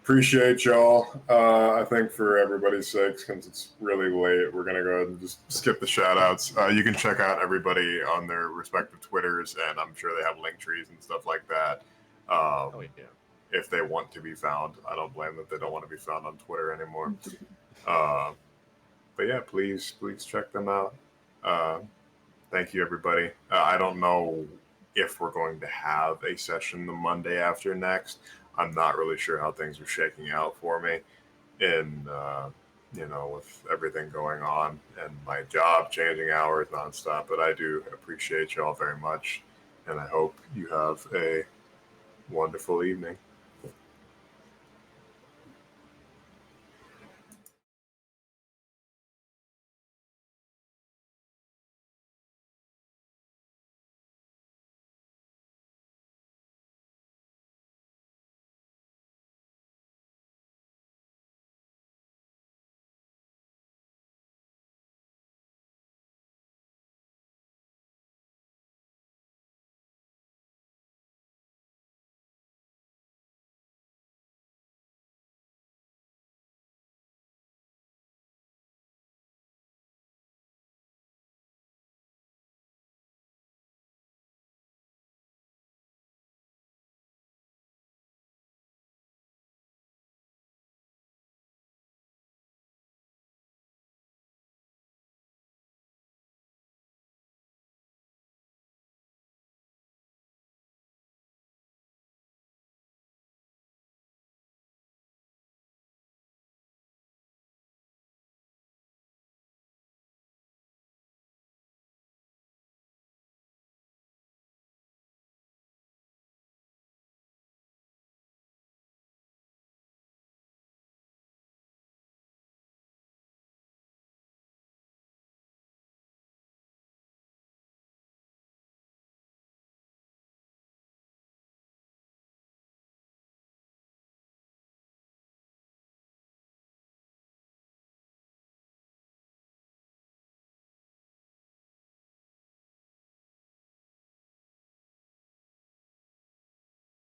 appreciate y'all. I think for everybody's sake, since it's really late, we're gonna go ahead and just skip the shout outs. You can check out everybody on their respective Twitters, and I'm sure they have link trees and stuff like that. Oh yeah. If they want to be found. I don't blame them if they don't want to be found on Twitter anymore. But yeah, please check them out. Thank you, everybody. I don't know if we're going to have a session the Monday after next. I'm not really sure how things are shaking out for me. And, with everything going on and my job changing hours nonstop. But I do appreciate y'all very much. And I hope you have a wonderful evening.